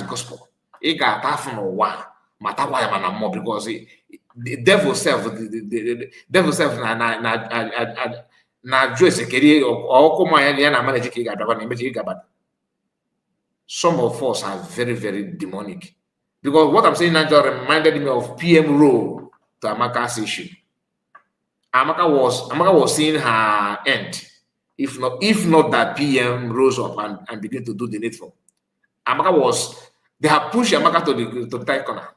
gospel. Because the devil self, the devil self na address or some of us are very, very demonic. Because what I'm saying now just reminded me of PM role to Amaka's issue. Amaka was seeing her end. If not that PM rose up and began to do the needful. They have pushed Amaka to the tight corner.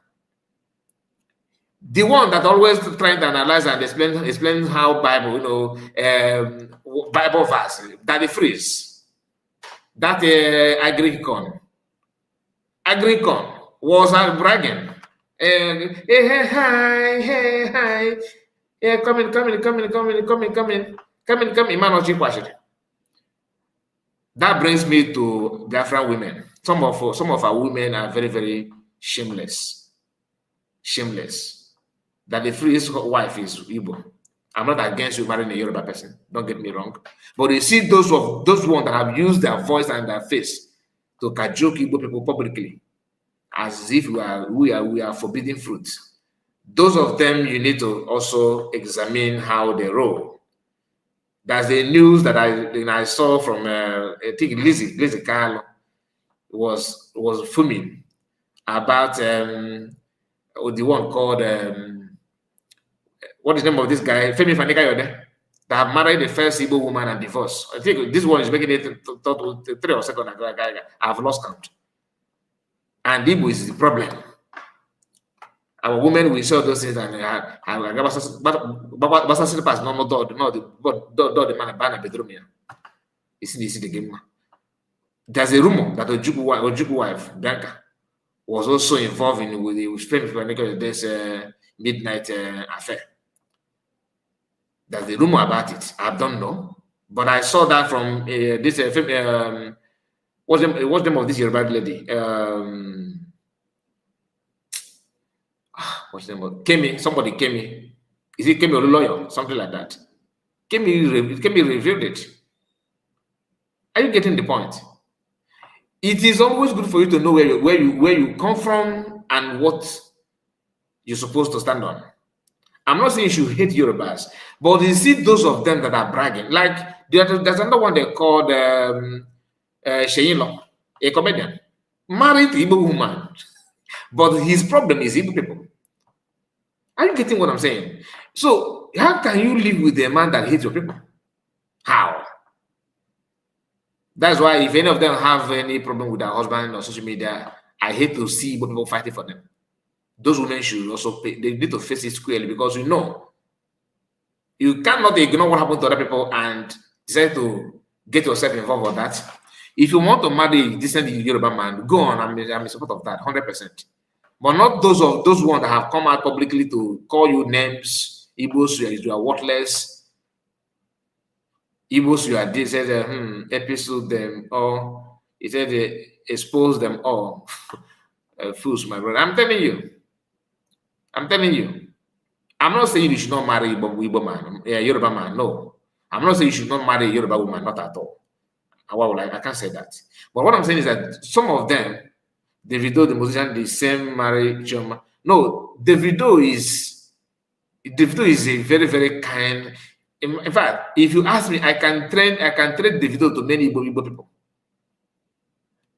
The one that always trying to analyze and explain how Bible, Bible verse, that the phrase, that agricon was bragging. Hey, hi. Yeah, come in. That brings me to Biafra women. Some of our women are very, very shameless. That the freest wife is Igbo. I'm not against you marrying a Yoruba person. Don't get me wrong. But you see those ones that have used their voice and their face to cajole Igbo people publicly, as if we are forbidden fruit. Those of them, you need to also examine how they roll. That's the news that I saw from I think Lizzie Carlo was filming about the one called what is the name of this guy? Femi Fanikayode, that have married the first Igbo woman and divorced. I think this one is making it 3 or 2. I've lost count. And Igbo is the problem. Our women will show those things and the man bedroom here. You see the game. There's a rumor that Ojukwu wife, Bianca, was also involved with this midnight affair. There's the rumor about it. I don't know, but I saw that from this what's the name of this Yoruba lady? What's the name of Kemi? Somebody Kemi. Is it Kemi or lawyer? Something like that. Kemi revealed it. Are you getting the point? It is always good for you to know where you come from and what you're supposed to stand on. I'm not saying you should hate Yorubas, but you see those of them that are bragging. Like there's another one they called Sheyinlo, a comedian, married to Igbo woman, but his problem is Igbo people. Are you getting what I'm saying? So how can you live with a man that hates your people? How? That's why if any of them have any problem with their husband on social media, I hate to see people fighting for them. Those women should also pay. They need to face it squarely because you cannot ignore what happened to other people and decide to get yourself involved with that. If you want to marry a decent Yoruba man, go on. I'm in support of that, 100%. But not those ones that have come out publicly to call you names. Igbos, you are worthless. Igbos, you are this. Episode them all. He said expose them all. Fools, my brother. I'm telling you. I'm not saying you should not marry Igbo man, Yoruba man. No. I'm not saying you should not marry a Yoruba woman. Not at all. I can't say that. But what I'm saying is that some of them, Davido, the musician, the same marriage. No, Davido is a very, very kind. In fact, if you ask me, I can trade Davido to many Igbo people.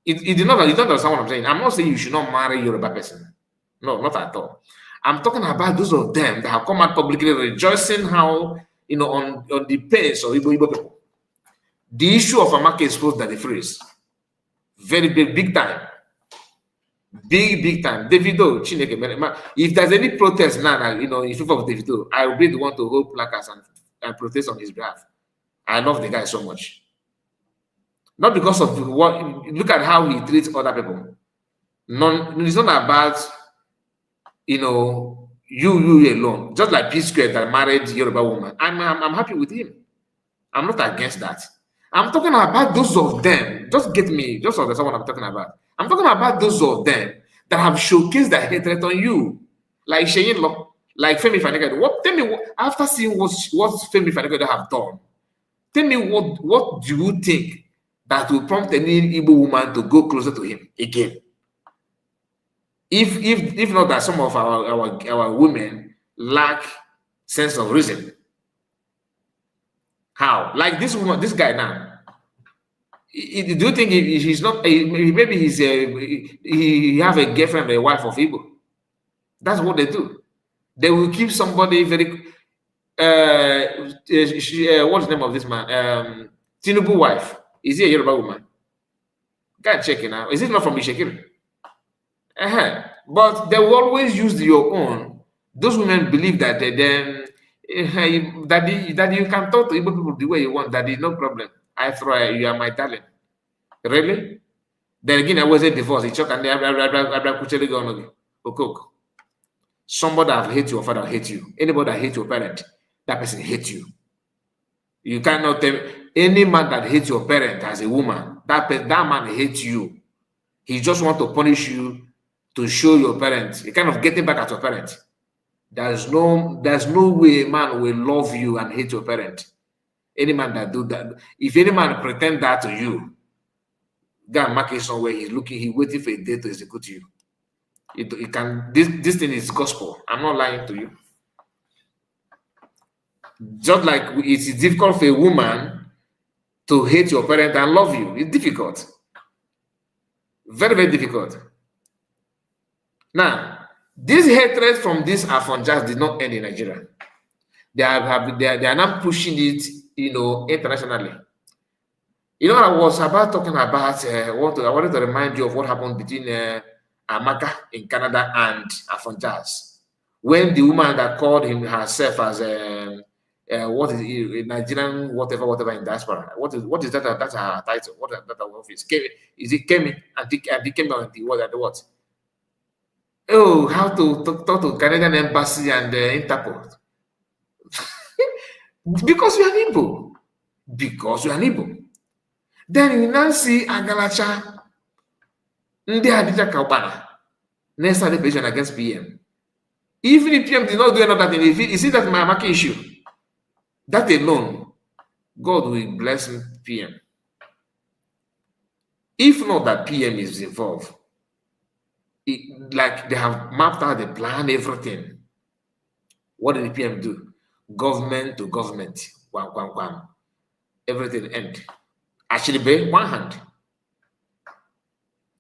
You don't understand what I'm saying. I'm not saying you should not marry a Yoruba person. No, not at all. I'm talking about those of them that have come out publicly rejoicing how, on the pace of Igbo people. The issue of Amaka exposed that the phrase. Very big time. Big time. Davido, Chineke. If there's any protest now, in favor of Davido, I will be the one to hold placards and protest on his behalf. I love the guy so much. Not because of look at how he treats other people. It's not about, you alone. Just like P Square that married Yoruba woman. I'm happy with him. I'm not against that. I'm talking about those of them. Just get me. Just understand what I'm talking about. I'm talking about those of them that have showcased their hatred on you. Like Sheyinlo, like Femi Fanikayode. Tell me, after seeing what Femi Fanikayode have done, tell me what do you think that will prompt any Igbo woman to go closer to him again? If not that some of our women, lack sense of reason. How? Like this woman, this guy now. Do you think he's not? Maybe he have a girlfriend or a wife of Igbo. That's what they do. They will keep somebody very. What's the name of this man? Tinubu wife. Is he a Yoruba woman? Go and check it now. Is it not from Ishekiri? But they will always use your own. Those women believe that that you can talk to Igbo people the way you want. That is no problem. I throw you are my darling. Really? Then again, I was a divorce. Somebody that hates your father hates you. Anybody that hates your parent, that person hates you. You cannot tell any man that hates your parent as a woman, that man hates you. He just wants to punish you to show your parents. You kind of getting back at your parent. There's no way a man will love you and hate your parent. Any man that do that, if any man pretend that to you, go and mark it somewhere. He's waiting for a day to execute you. It can. This thing is gospel. I'm not lying to you. Just like it's difficult for a woman to hate your parent and love you. It's difficult. Very, very difficult. Now, this hatred from these Afonjas did not end in Nigeria. They are now pushing it, internationally. I was about talking about I wanted to remind you of what happened between Amaka in Canada and Afonjas. When the woman that called herself as what is it, Nigerian whatever in diaspora. What is that? That's her title. What is that office? Is it Kemi? And the Kemi on the what? Oh, how to talk to Canadian embassy and Interpol. Because you are an Igbo. Because you are an Igbo. Then you now see Agalacha. Ndị Adija Kaubana. Next celebration against PM. Even if PM did not do another thing, you see that my market issue. That alone, God will bless PM. If not that PM is involved, like they have mapped out the plan, everything. What did the PM do? Government to government. Wham. Everything end. Actually, by one hand.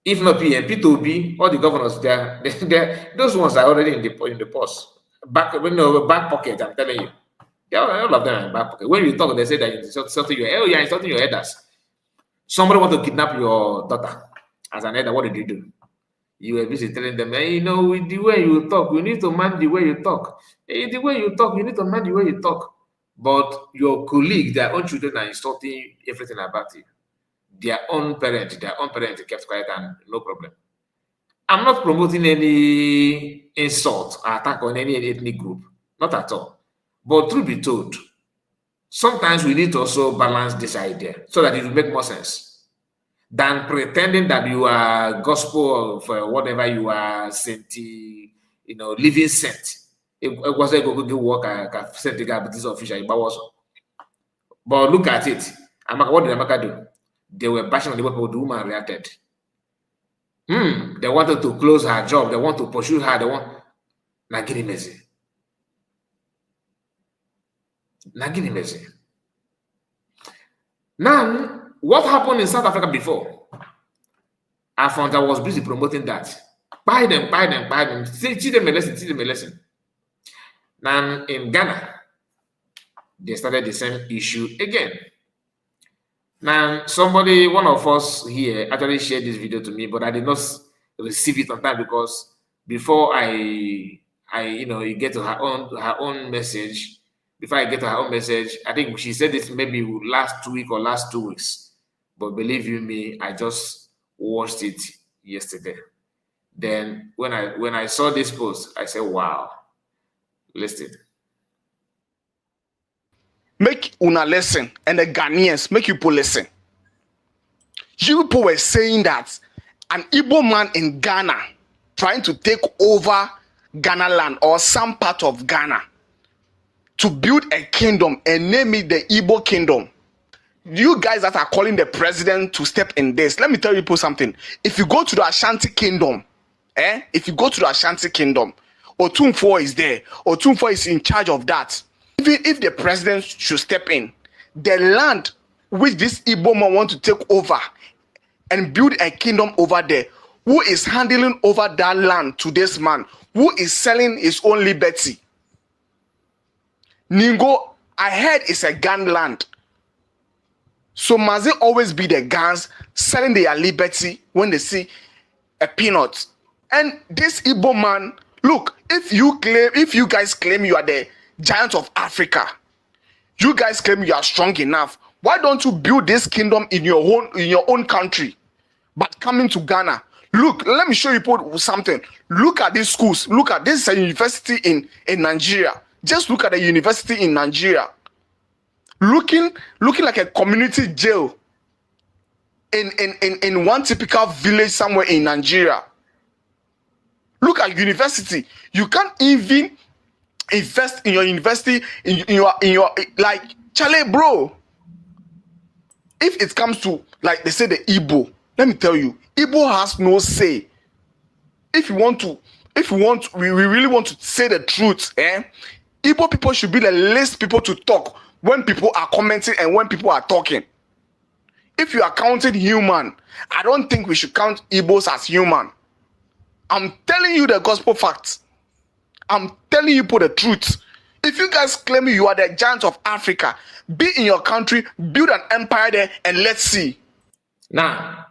If not PM, P2B, all the governors there, those ones are already in the post. Back pocket, I'm telling you. Yeah, all of them are in back pocket. When you talk, they say that you're insulting you're insulting your elders. Somebody want to kidnap your daughter as an elder. What did you do? You were busy telling them, with the way you talk, you need to mind the way you talk. The way you talk, you need to mind the way you talk. But your colleague, their own children are insulting everything about you. Their own parent kept quiet and no problem. I'm not promoting any insult or attack on any ethnic group. Not at all. But truth be told, sometimes we need to also balance this idea so that it will make more sense than pretending that you are gospel for whatever you are sent, living sent. It was a good work. I sent the guy, but this official. But look at it. What did Amaka do? They were bashing on the way the woman reacted. They wanted to close her job. They want to pursue her. They want Nagini Mezi. Now, what happened in South Africa before? Afonja was busy promoting that. Buy them. Teach them a lesson. Now, in Ghana, they started the same issue again. Now, one of us here actually shared this video to me, but I did not receive it on time because before you get to her own message. Before I get to her own message, I think she said this maybe last week or last 2 weeks. But believe you me, I just watched it yesterday. Then when I saw this post, I said, wow. Listen. Make una listen, and the Ghanaians make you people listen. You people were saying that an Igbo man in Ghana trying to take over Ghana land or some part of Ghana to build a kingdom and name it the Igbo kingdom. You guys that are calling the president to step in this, let me tell you people something. If you go to the Ashanti kingdom, Otunfo is there. Otunfo is in charge of that. Even if the president should step in, the land which this Igbo man want to take over and build a kingdom over there, who is handling over that land to this man? Who is selling his own liberty? Ningo, I heard it's a gun land. So must it always be the guns selling their liberty when they see a peanut? And this Igbo man, look, if you guys claim you are the giant of Africa, you guys claim you are strong enough, why don't you build this kingdom in your own country? But coming to Ghana, look, let me show you something. Look at these schools. Look at this is a university in Nigeria. Just look at the university in Nigeria. Looking like a community jail in one typical village somewhere in Nigeria. Look at university. You can't even invest in your university in your like Charlie, bro. If it comes to, like they say, the Igbo, let me tell you, Igbo has no say. If we really want to say the truth, Igbo people should be the least people to talk when people are commenting and when people are talking. If you are counting human, I don't think we should count Igbos as human. I'm telling you the gospel facts. I'm telling you the truth. If you guys claim you are the giants of Africa, be in your country, build an empire there, and let's see. Now,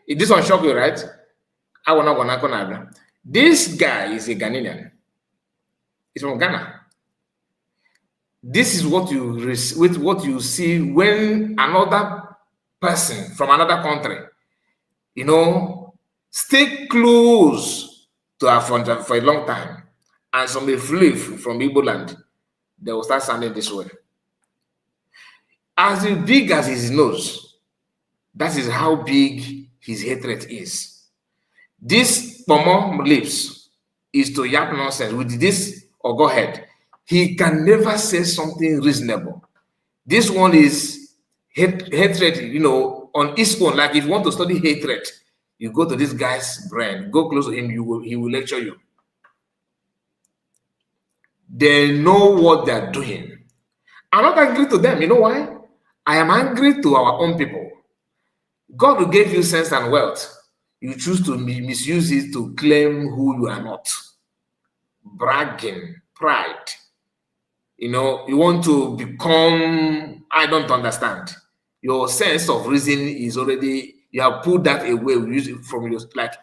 this one shock you, right? I will not gonna. This guy is a Ghanaian. He's from Ghana. This is what you see when another person from another country, stay close to our front for a long time, and somebody flee from Igbo land, they will start sounding this way. As big as his nose, that is how big his hatred is. This Pomo lips is to yap nonsense with this or go ahead. He can never say something reasonable. This one is hatred, on his own. Like if you want to study hatred, you go to this guy's brain, go close to him, he will lecture you. They know what they're doing. I'm not angry to them. You know why? I am angry to our own people. God who gave you sense and wealth, you choose to misuse it to claim who you are not. Bragging, pride. You want to become, I don't understand. Your sense of reason is already, you have put that away from your, like,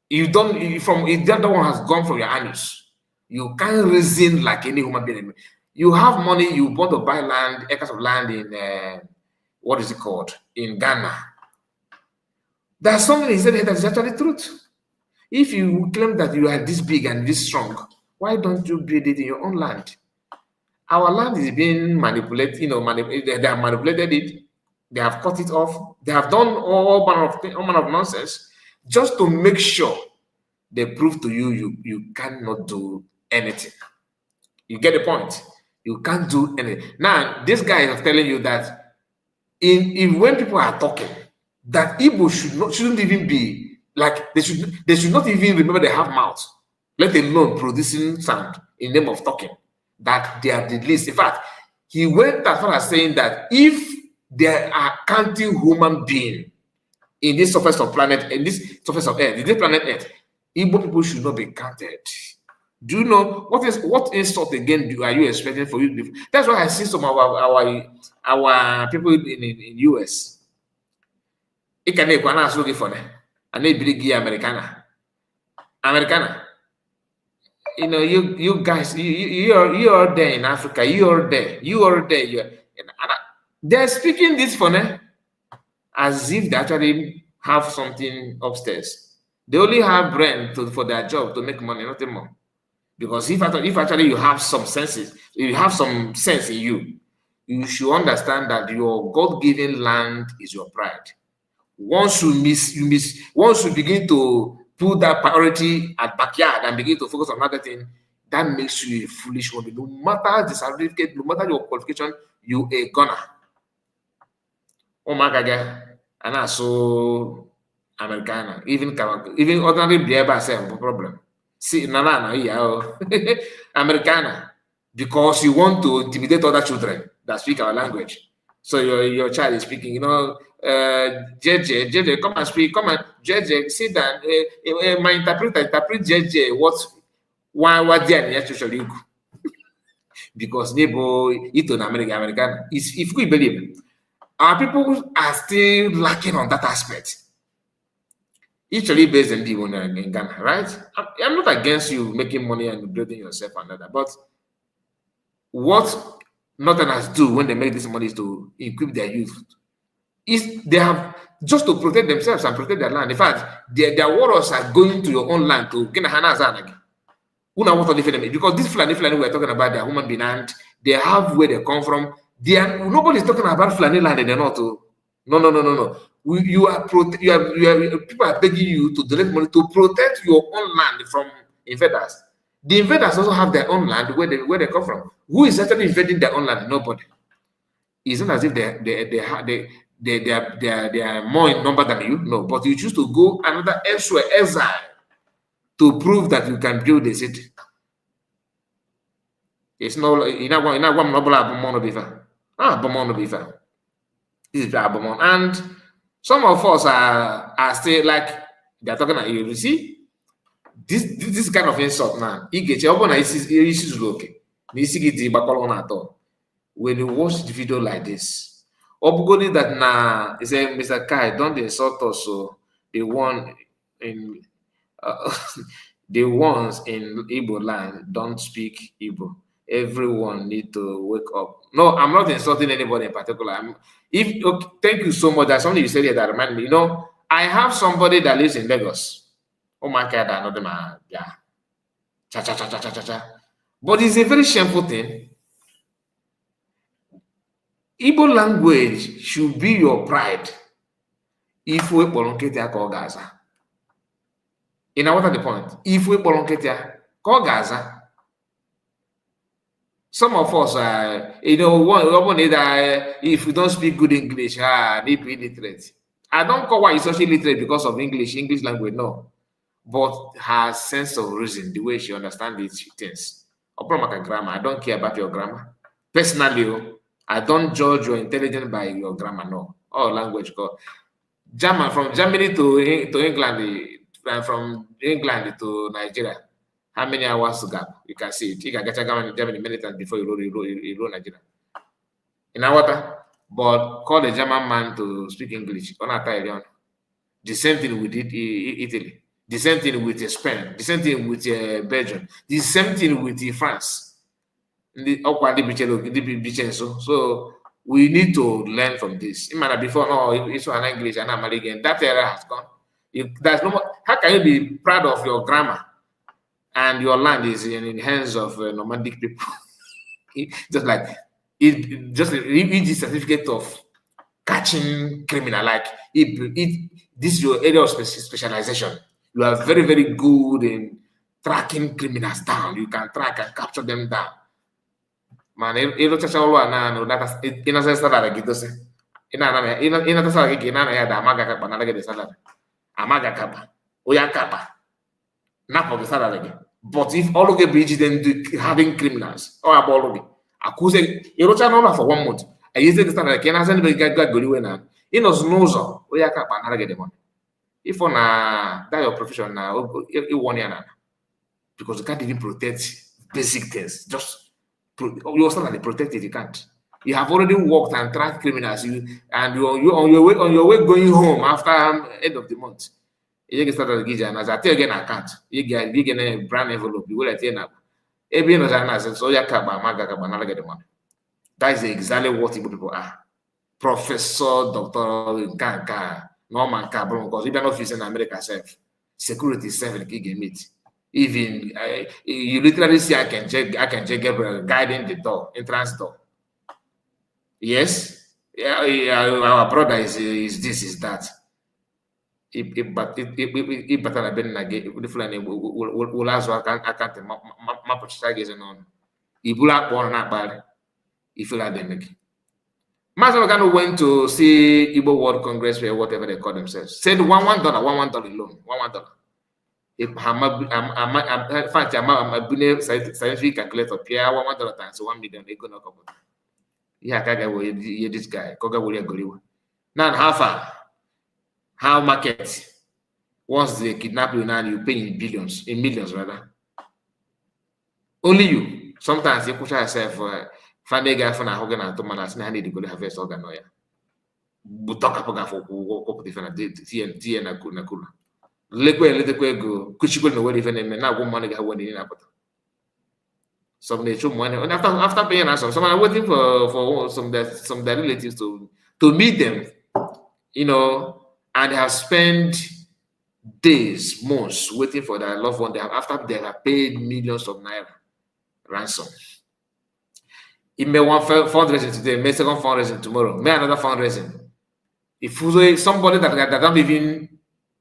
you don't, the other one has gone from your anus. You can't reason like any human being. You have money, you want to buy land, acres of land in, what is it called? In Ghana. There's something he said that is actually truth. If you claim that you are this big and this strong, why don't you build it in your own land? Our land is being manipulated, they have manipulated it, they have cut it off, they have done all manner of nonsense just to make sure they prove to you cannot do anything. You get the point? You can't do anything. Now, this guy is telling you that when people are talking, that Igbo shouldn't even be like they should not even remember they have mouth, let alone producing sound in the name of talking. That they are the least. In fact, he went as far as saying that if there are counting human being in this surface of planet, in this surface of Earth, in this planet Earth, Igbo people should not be counted. Do you know what insult again are you expecting for you? That's why I see some of our people in US. It can be Americana. You guys, you are there in Africa. You are there. They're speaking this funny as if they actually have something upstairs. They only have brain for their job to make money, nothing more. Because if actually you have some senses, you have some sense in you, you should understand that your God-given land is your pride. Once you begin to put that priority at backyard and begin to focus on another thing, that makes you a foolish one. No matter the certificate, no matter your qualification, you a gunner. Oh my God, and also Americana, even ordinary behavior self, no problem. See, no, yeah, Americana, because you want to intimidate other children that speak our language. So your child is speaking, JJ, come and speak, come and JJ, sit down. My interpreter interpret JJ what they are actually because nebo ito in American. If we believe our people are still lacking on that aspect. Actually based in in Ghana, right? I'm not against you making money and building yourself and that, but what Northerners do when they make this money is to equip their youth. Is they have just to protect themselves and protect their land. In fact, their warriors are going to your own land to get a hanazanagi. Because this Fulani we're talking about, they are human being and they have where they come from. Nobody's talking about Fulani land in the north. No. People are begging you to donate money to protect your own land from invaders. The invaders also have their own land where they come from. Who is actually invading their own land? Nobody. It's not as if they are more in number than you. No, but you choose to go another elsewhere, exile, to prove that you can build a city. It's no, and some of us are still like they're talking at you. You see, this kind of insult now. When you watch the video like this, that now is a Mr. Kai, don't insult us. So the one in the ones in Igbo land don't speak Igbo. Everyone need to wake up. No, I'm not insulting anybody in particular. Thank you so much. That's something you said here that remind me. I have somebody that lives in Lagos. Oh my God, I know them. Yeah. Cha. But it's a very shameful thing. Igbo language should be your pride. If we polonketia call Gaza. What are the point? If we polonketia call Gaza. Some of us, if we don't speak good English, need to be illiterate. I don't call why you're social illiterate because of English language, no. But her sense of reason, the way she understands these things. Grammar, I don't care about your grammar. Personally, I don't judge your intelligence by your grammar, no. Or language. German, from Germany to England, from England to Nigeria. How many hours to gap? You can see it. You can get a German in Germany many times before you roll Nigeria. In water, but call the German man to speak English. The same thing with Italy. The same thing with Spain. The same thing with Belgium. The same thing with France. So we need to learn from this. Before, it's an English and I'm again. That era has gone. There's no more. How can you be proud of your grammar? And your land is in the hands of nomadic people. Just like the certificate of catching criminal. Like this is your area of specialization. You are very, very good in tracking criminals down. You can track and capture them down. Man, but if all of the bridges then having criminals or accuse for 1 month, I used to start like if on that your profession now, you 1 year now, because you can't even protect basic things. Just you're starting protect it, you can't. You have already worked and tracked criminals, and you're on your way going home after end of the month. You get started again, as I tell again, I can't. You get a brand envelope, you will let you know. So you get the money. That is exactly what people are. Professor, doctor, Norman Cabron, because even office in America self, security self, meet. Even you literally see I can check Gabriel guiding the door, entrance door. Yes, our brother is this, is that. But it better have been like the Fulani will also account my purchase on. If you are born not bad, if you are them. Master went to see Igbo World Congress or whatever they call themselves. Said $1 loan, $1. if I'm in fact, I'm a scientific calculator, Pierre, $1 times 1 million, they go knock up. Yeah, this guy, Koga will go. Now, how far? How market? Once they kidnap you now, you pay in millions rather. Only you. Sometimes you push yourself, find a guy from a Hogan and Thomas, and I need to go to harvest organ. But talk about for different TN and Nakuna. Lekwe go, Kuchiko no way even now one money got one in Apple. Some they show money. And after paying us, someone are waiting for some their relatives to meet them, and they have spent days, months waiting for their loved one. After they have paid millions of naira ransom. It may one fundraising today, may second fundraising tomorrow, may another fundraising. If somebody that don't even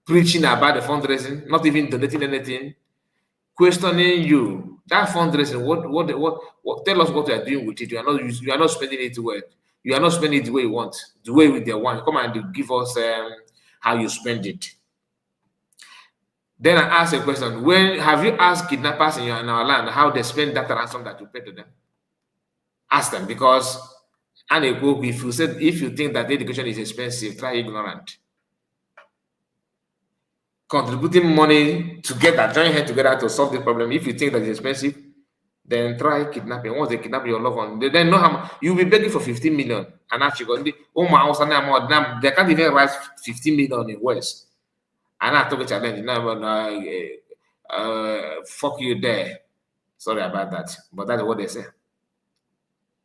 preaching about the fundraising, not even donating anything, questioning you, that fundraising, what tell us what you are doing with it. You are not spending it well. You are not spending it the way you want, the way they want. Come and give us how you spend it. Then I ask a question: when have you asked kidnappers in our land how they spend that ransom that you pay to them? Ask them, because if you think that education is expensive, try ignorant. Contributing money together, join hands together to solve the problem. If you think that it's expensive, then try kidnapping. Once they kidnap your loved one, they know how you'll be begging for 15 million. And actually, they can't even raise 15 million in West. And I took a challenge. Fuck you there. Sorry about that. But that's what they say.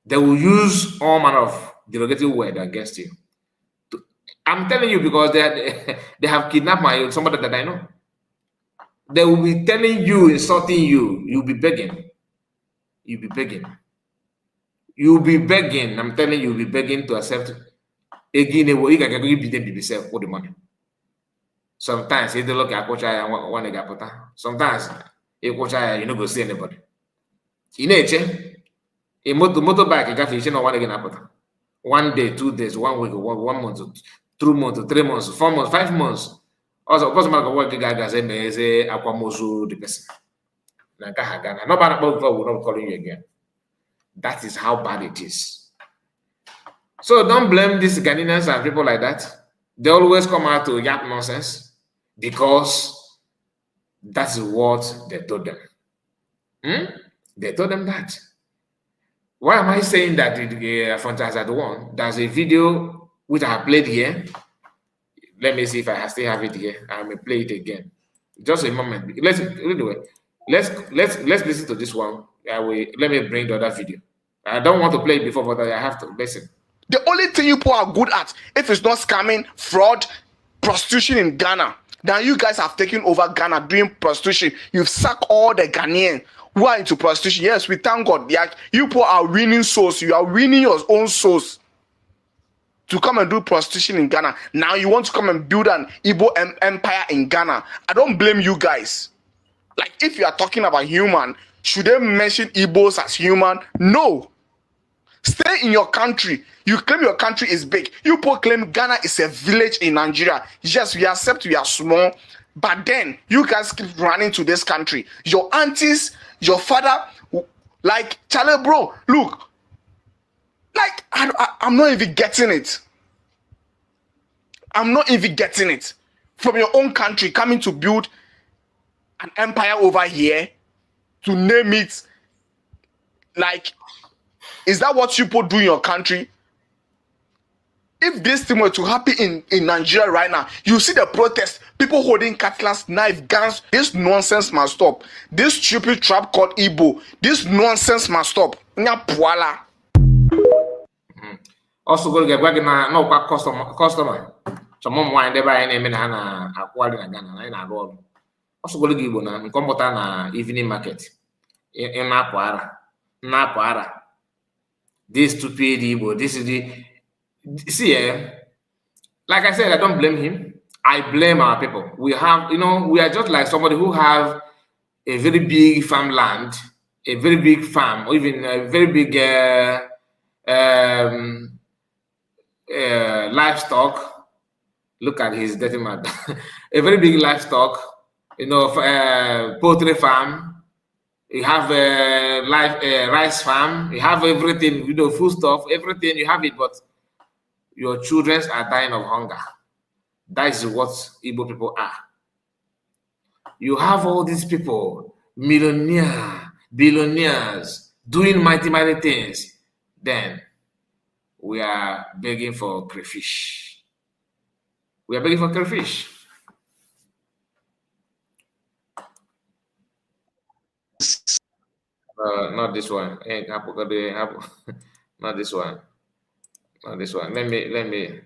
They will use all manner of derogatory word against you. I'm telling you, because they have kidnapped somebody that I know. They will be telling you, insulting you. You'll be begging. You'll be begging. You'll be begging. I'm telling you, you'll be begging to accept. Again, you can give them yourself for the money. Sometimes if they look at coach, I want to get sometimes if coach, you don't go see anybody. In nature, a motorbike, you got to know what again happen. 1 day, 2 days, 1 week, 1 month, 2 months, 3 months, 4 months, 5 months. Also, possible to work guys say Aquamosu the person. Nobody will not calling you again. That is how bad it is. So don't blame these Ghanaians and people like that. They always come out to yap nonsense because that's what they told them. They told them that. Why am I saying that Fantasy the one? There's a video which I have played here. Let me see if I still have it here. I may play it again. Just a moment. Let's listen to this one. Let me bring the other video. I don't want to play it before, but I have to listen. The only thing you people are good at, if it's not scamming, fraud, prostitution in Ghana. Now you guys have taken over Ghana doing prostitution. You've sacked all the Ghanaians who are into prostitution. Yes, we thank God. You people are winning souls. You are winning your own souls to come and do prostitution in Ghana. Now you want to come and build an Igbo empire in Ghana. I don't blame you guys. Like, if you are talking about human, should they mention Igbos as human? No. Stay in your country. You claim your country is big. You people claim Ghana is a village in Nigeria. Yes, we accept we are small, but then you guys keep running to this country. Your aunties, your father, like, Charlie, bro, look, like, I'm not even getting it. I'm not even getting it. From your own country, coming to build an empire over here, to name it, like, is that what you people do in your country? If this thing were to happen in Nigeria right now, you see the protest, people holding cutlass, knife, guns. This nonsense must stop. This stupid trap called Igbo, this nonsense must stop. Also, go get back no customer. Some mom wine they buy any na akwali na Ghana na go. Also go give Igbo na computer na evening market. In na para. This stupid Igbo, this is the see, like I said, I don't blame him. I blame our people. We have, we are just like somebody who have a very big farmland, a very big farm, or even a very big livestock. Look at his dirty man. A very big livestock, poultry farm, you have a rice farm, you have everything, food stuff, everything, you have it, but your children are dying of hunger. That is what Igbo people are. You have all these people, billionaires, doing mighty things. Then we are begging for crayfish. We are begging for crayfish. Not this one. Not this one. Not this one. Let me.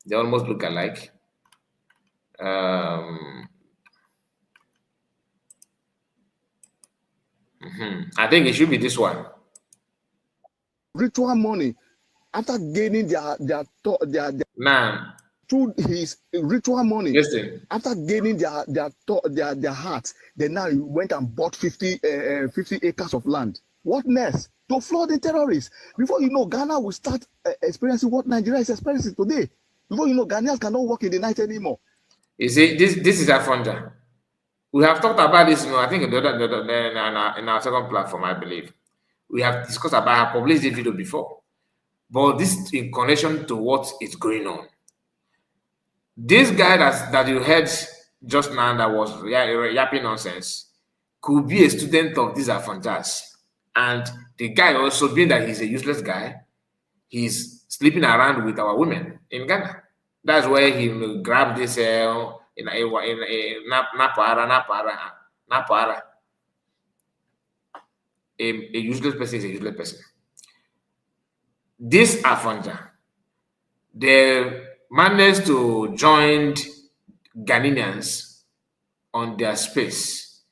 They almost look alike. I think it should be this one. Ritual money after gaining their through his ritual money. Listen. After gaining their hearts, then now he went and bought 50 acres of land. What next? To flood the terrorists. Before you know, Ghana will start experiencing what Nigeria is experiencing today. Before you know, Ghanaians cannot walk in the night anymore. You see, this is Afonja. We have talked about this, I think in our second platform, I believe. We have discussed about, I published this video before. But this in connection to what is going on. This guy that you heard just now that was yapping nonsense could be a student of these Afonjas. And the guy also, being that he's a useless guy, he's sleeping around with our women in Ghana. That's where he grabbed this Napara. A useless person is a useless person. This Afonja, they managed to join Ghanaians on their space.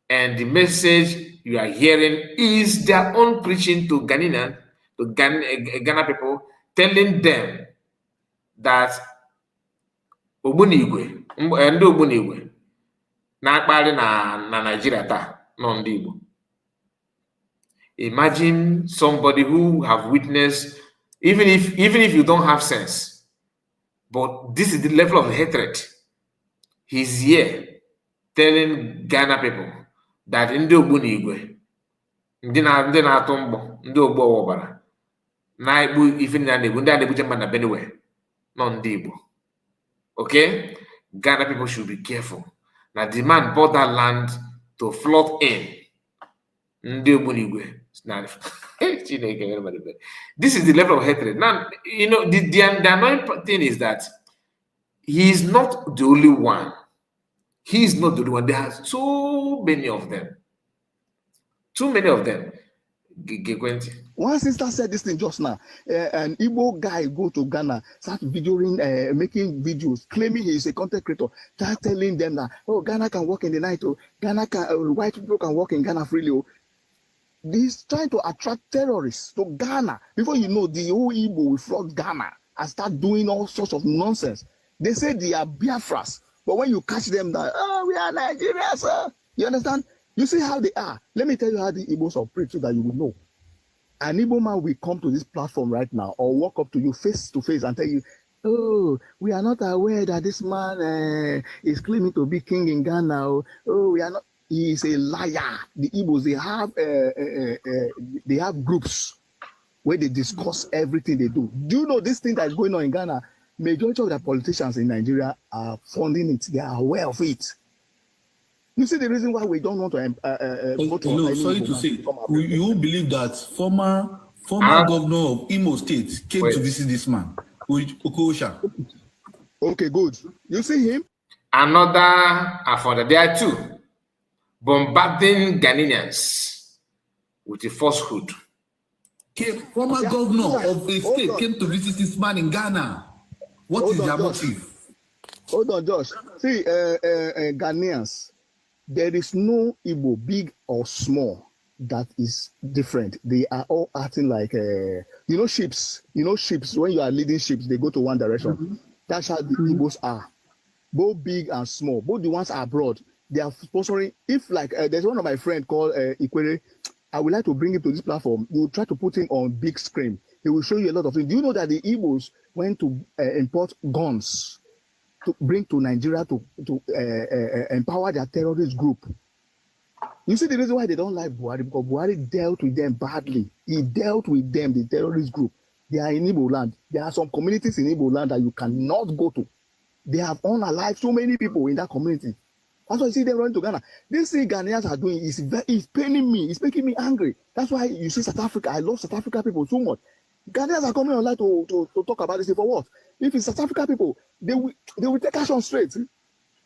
And the message you are hearing is their own preaching to Ghanaian, to Ghana people, telling them that Ogbunigwe, ndị Ogbunigwe, na-akpali na Nigeria taa, nọ ndị Igbo. Imagine somebody who have witnessed, even if you don't have sense, but this is the level of hatred. He's here telling Ghana people that ndị Ogbunigwe, ndị na-atụ mgbọ, ndị ogbu ọwọbara, na-egbu ife na na-egbu ndị a na-egbuche mmadụ na Benue, nọ ndị Igbo. Okay? Ghana people should be careful. Now the man bought that land to flood in. Ndị Ogbunigwe. This is the level of hatred. Now, the annoying thing is that he is not the only one. He is not the only one. There are so many of them. Too many of them. One sister said this thing just now. An Igbo guy go to Ghana, start videoing, making videos, claiming he is a content creator, start telling them that, oh, Ghana can work in the night, oh, Ghana can, white people can work in Ghana freely. Oh. This trying to attract terrorists to Ghana. Before you know, the whole Igbo will flood Ghana and start doing all sorts of nonsense. They say they are Biafras, but when you catch them, that we are Nigerians, sir. You understand? You see how they are. Let me tell you how the Igbos operate so that you will know. An Igbo man will come to this platform right now or walk up to you face to face and tell you, oh, we are not aware that this man is claiming to be king in Ghana. Oh, we are not. He is a liar. The Igbos, they have groups where they discuss everything they do. Do you know this thing that is going on in Ghana? Majority of the politicians in Nigeria are funding it. They are aware of it. You see the reason why we don't want to vote for sorry to say, you believe that former governor of Imo State came to visit this man, Okosha. Okay, good. You see him? Another Afonja. There are two bombarding Ghanaians with a falsehood. Former governor of a state came to visit this man in Ghana. What is their motive? Hold on, Josh. See, Ghanaians. There is no Igbo, big or small, that is different. They are all acting like, ships. Ships, when you are leading ships, they go to one direction. Mm-hmm. That's how the Igbos are. Both big and small. Both the ones abroad, they are sponsoring. If, there's one of my friends called Ikwere, I would like to bring him to this platform. You will try to put him on big screen. He will show you a lot of things. Do you know that the Igbos went to import guns to bring to Nigeria to empower their terrorist group. You see the reason why they don't like Buhari, because Buhari dealt with them badly. He dealt with them, the terrorist group. They are in Igbo land. There are some communities in Igbo land that you cannot go to. They have unalived so many people in that community. That's why you see them running to Ghana. This thing Ghanaians are doing is paining me. It's making me angry. That's why you see South Africa. I love South Africa people so much. Ghanaians are coming online to talk about this for what? If it's South Africa people, they will take action straight.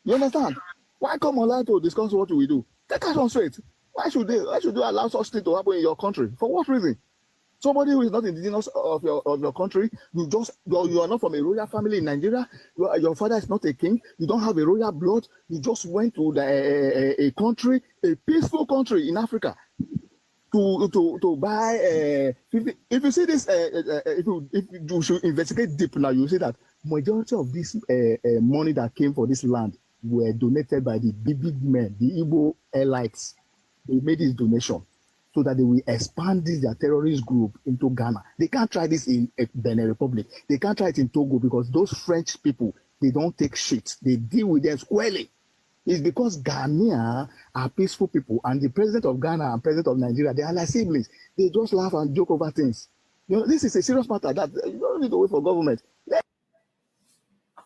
You understand? Why come online to discuss what we do? Take action straight. Why should they allow such thing to happen in your country? For what reason? Somebody who is not indigenous of your country, you are not from a royal family in Nigeria. Your father is not a king. You don't have a royal blood. You just went to a country, a peaceful country in Africa, to buy. If you see this, if you should investigate deep now, you see that majority of this money that came for this land were donated by the big men, the Igbo elites. They made this donation so that they will expand their terrorist group into Ghana. They can't try this in Benin Republic. They can't try it in Togo because those French people, they don't take shit. They deal with them squarely. It's because Ghanaians are peaceful people, and the president of Ghana and president of Nigeria, they are like siblings. They just laugh and joke over things. You know, this is a serious matter that you don't need to wait for government. Let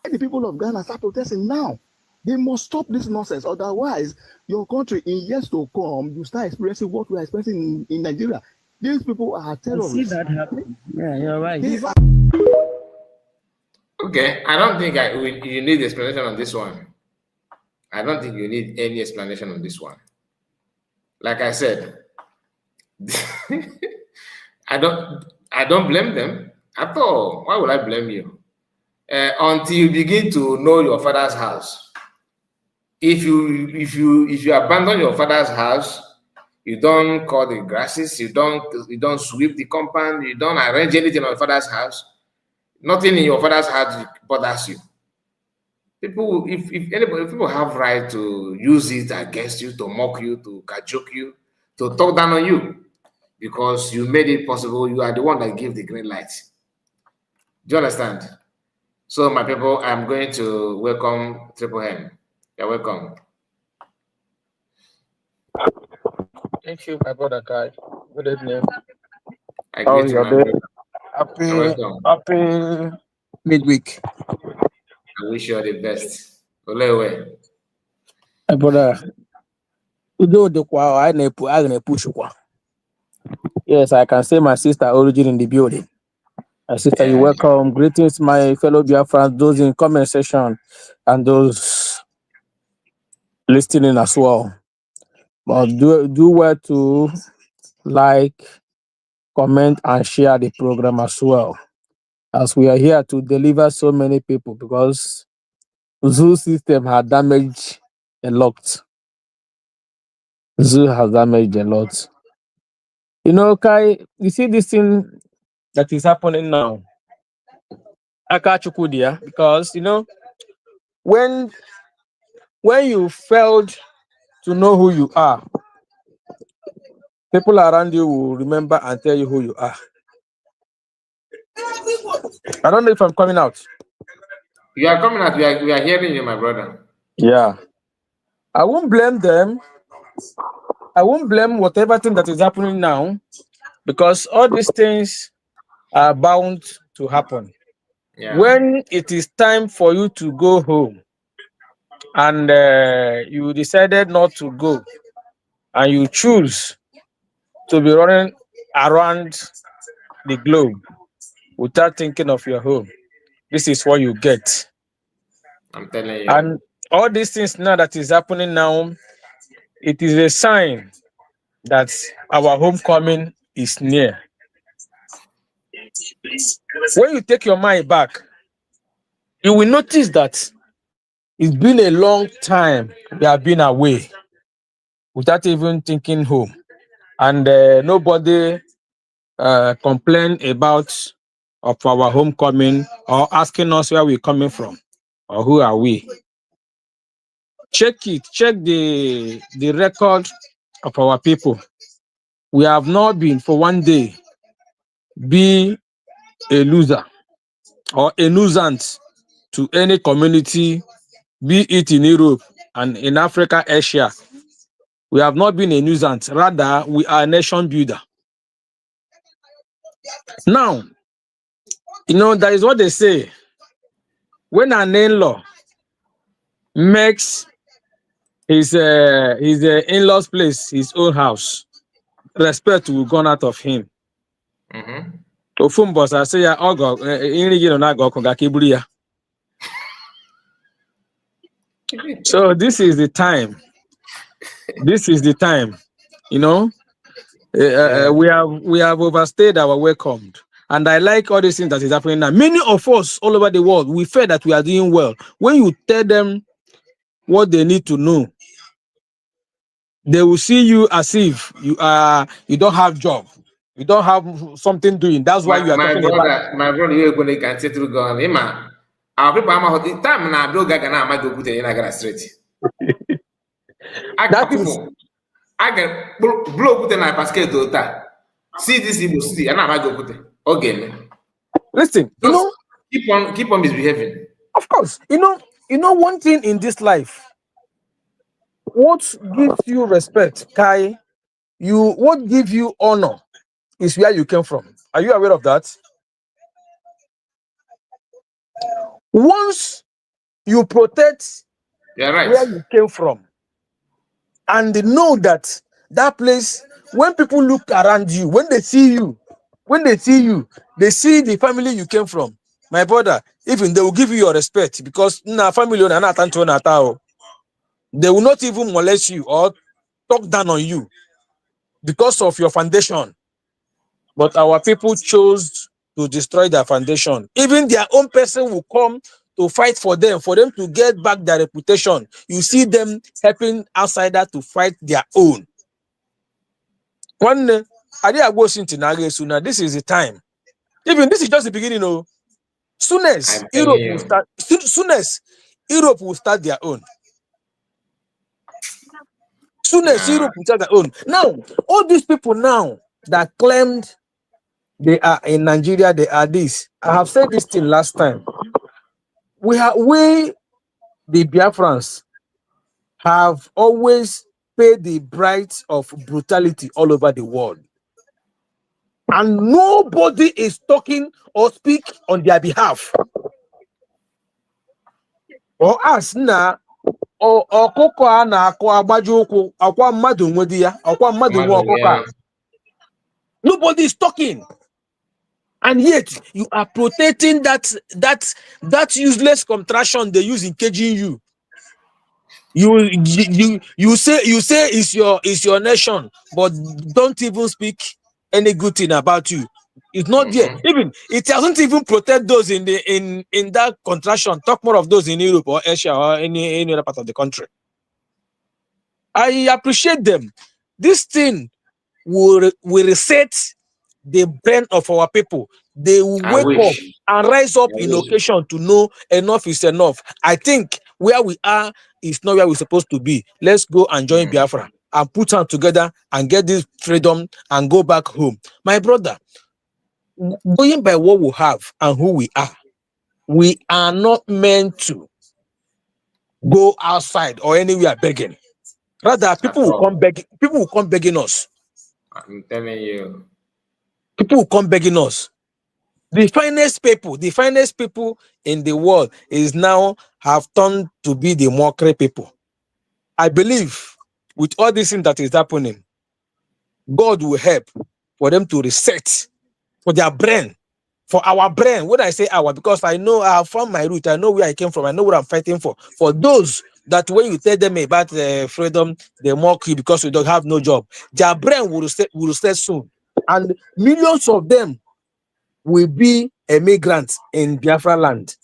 the people of Ghana start protesting now. They must stop this nonsense. Otherwise, your country, in years to come, you start experiencing what we are experiencing in Nigeria. These people are terrorists. I see that happen. Yeah, you're right. Okay, I don't think you need explanation on this one. I don't think you need any explanation on this one. Like I said, I don't blame them at all. Why would I blame you? Until you begin to know your father's house. If you abandon your father's house, you don't cut the grasses, you don't sweep the compound, you don't arrange anything on your father's house, nothing in your father's house bothers you. People, if people have right to use it against you, to mock you, to cajoke you, to talk down on you, because you made it possible, you are the one that gave the green light. Do you understand? So, my people, I'm going to welcome Triple M. You're welcome. Thank you, my brother Kai. Good evening. I greet you, my brother. Happy midweek. I wish you all the best. Olewe. My brother. Yes, I can say my sister origin in the building. My sister, you welcome. Greetings, my fellow Biafrans, those in comment section and those listening as well. But do well to like, comment, and share the program as well, as we are here to deliver so many people, because Zoo system had damaged a lot. Zoo has damaged a lot. You know, Kai, you see this thing that is happening now. Akachukudia, because you know, when you failed to know who you are, people around you will remember and tell you who you are. I don't know if I'm coming out. You are coming out. We are hearing you, my brother. Yeah. I won't blame them. I won't blame whatever thing that is happening now, because all these things are bound to happen. Yeah. When it is time for you to go home and you decided not to go, and you choose to be running around the globe without thinking of your home, this is what you get. I'm telling you. And all these things now that is happening now, it is a sign that our homecoming is near. When you take your mind back, you will notice that it's been a long time we have been away without even thinking home. And nobody complained about of our homecoming or asking us where we're coming from or who are we. Check the record of our people. We have not been for one day be a loser or a nuisance to any community, be it in Europe and in Africa, Asia. We have not been a nuisance. Rather, we are a nation builder. Now, that is what they say. When an in-law makes his in-law's place his own house, respect will gone out of him. Ofumbo say ya ogo iri gị nọ na ọkụ ga kiburu ya. So this is the time. This is the time. We have overstayed our welcome. And I like all these things that is happening now. Many of us all over the world, we feel that we are doing well. When you tell them what they need to know, they will see you as if you don't have job, you don't have something doing. That's why you are talking about. My brother, you're going to continue to go on. Our people are the time now. Blow gaga na amago put in a straight. I can blow put in a basket to see this Igbo city and amago put it. Okay. Listen, keep on misbehaving. Of course, one thing in this life. What gives you respect, Kai? What gives you honor is where you came from. Are you aware of that? Once you protect where you came from and know that place, when people look around you, when they see you, they see the family you came from. My brother, even they will give you your respect because family they will not even molest you or talk down on you because of your foundation. But our people chose to destroy their foundation. Even their own person will come to fight for them to get back their reputation. You see them helping outsiders to fight their own. One this is the time. Even this is just the beginning. Soonest Europe will start their own. Europe will start their own. Now, all these people now that claimed they are in Nigeria, they are this. I have said this thing last time. We, the Biafrans, have always paid the price of brutality all over the world. And nobody is talking or speak on their behalf. Or us now, nobody is talking. And yet you are protecting that useless contraction they use in caging you. You say it's your nation, but don't even speak any good thing about you. It's not there. Even it doesn't even protect those in that contraction. Talk more of those in Europe or Asia or any other part of the country. I appreciate them. This thing will reset the brain of our people. They will wake up and rise up in occasion to know enough is enough. I think where we are is not where we're supposed to be. Let's go and join Biafra and put hands together and get this freedom and go back home. My brother, going by what we have and who we are not meant to go outside or anywhere begging. Rather, people will come begging us. I'm telling you. People will come begging us. The finest people in the world is now have turned to be the mockery people. I believe with all this thing that is happening, God will help for them to reset for their brain, for our brain. When I say our, because I know I have found my root, I know where I came from, I know what I'm fighting for. For those that when you tell them about freedom, they mock you because you don't have no job. Their brain will reset soon. And millions of them will be immigrants in Biafra land.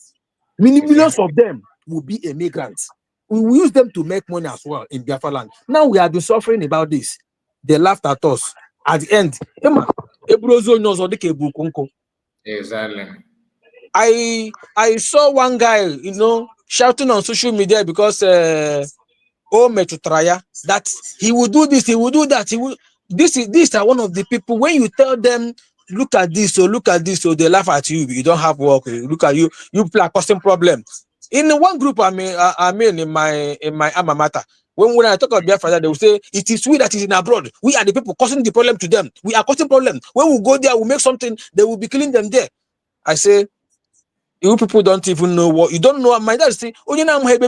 Millions of them will be immigrants. We will use them to make money as well in Biafra land. Now we have been suffering about this. They laughed at us. At the end, exactly. I saw one guy, shouting on social media because that he will do this, he will do that. These are one of the people when you tell them look at this, so look at this, so they laugh at you. You don't have work. Look at you. You people are causing problem. In one group, I mean, in my alma mater, when I talk about Biafra, they will say it is we that is in abroad. We are the people causing the problem to them. We are causing problem. When we go there, we make something. They will be killing them there. I say, you people don't even know what you don't know. My dad say, oh, you know, you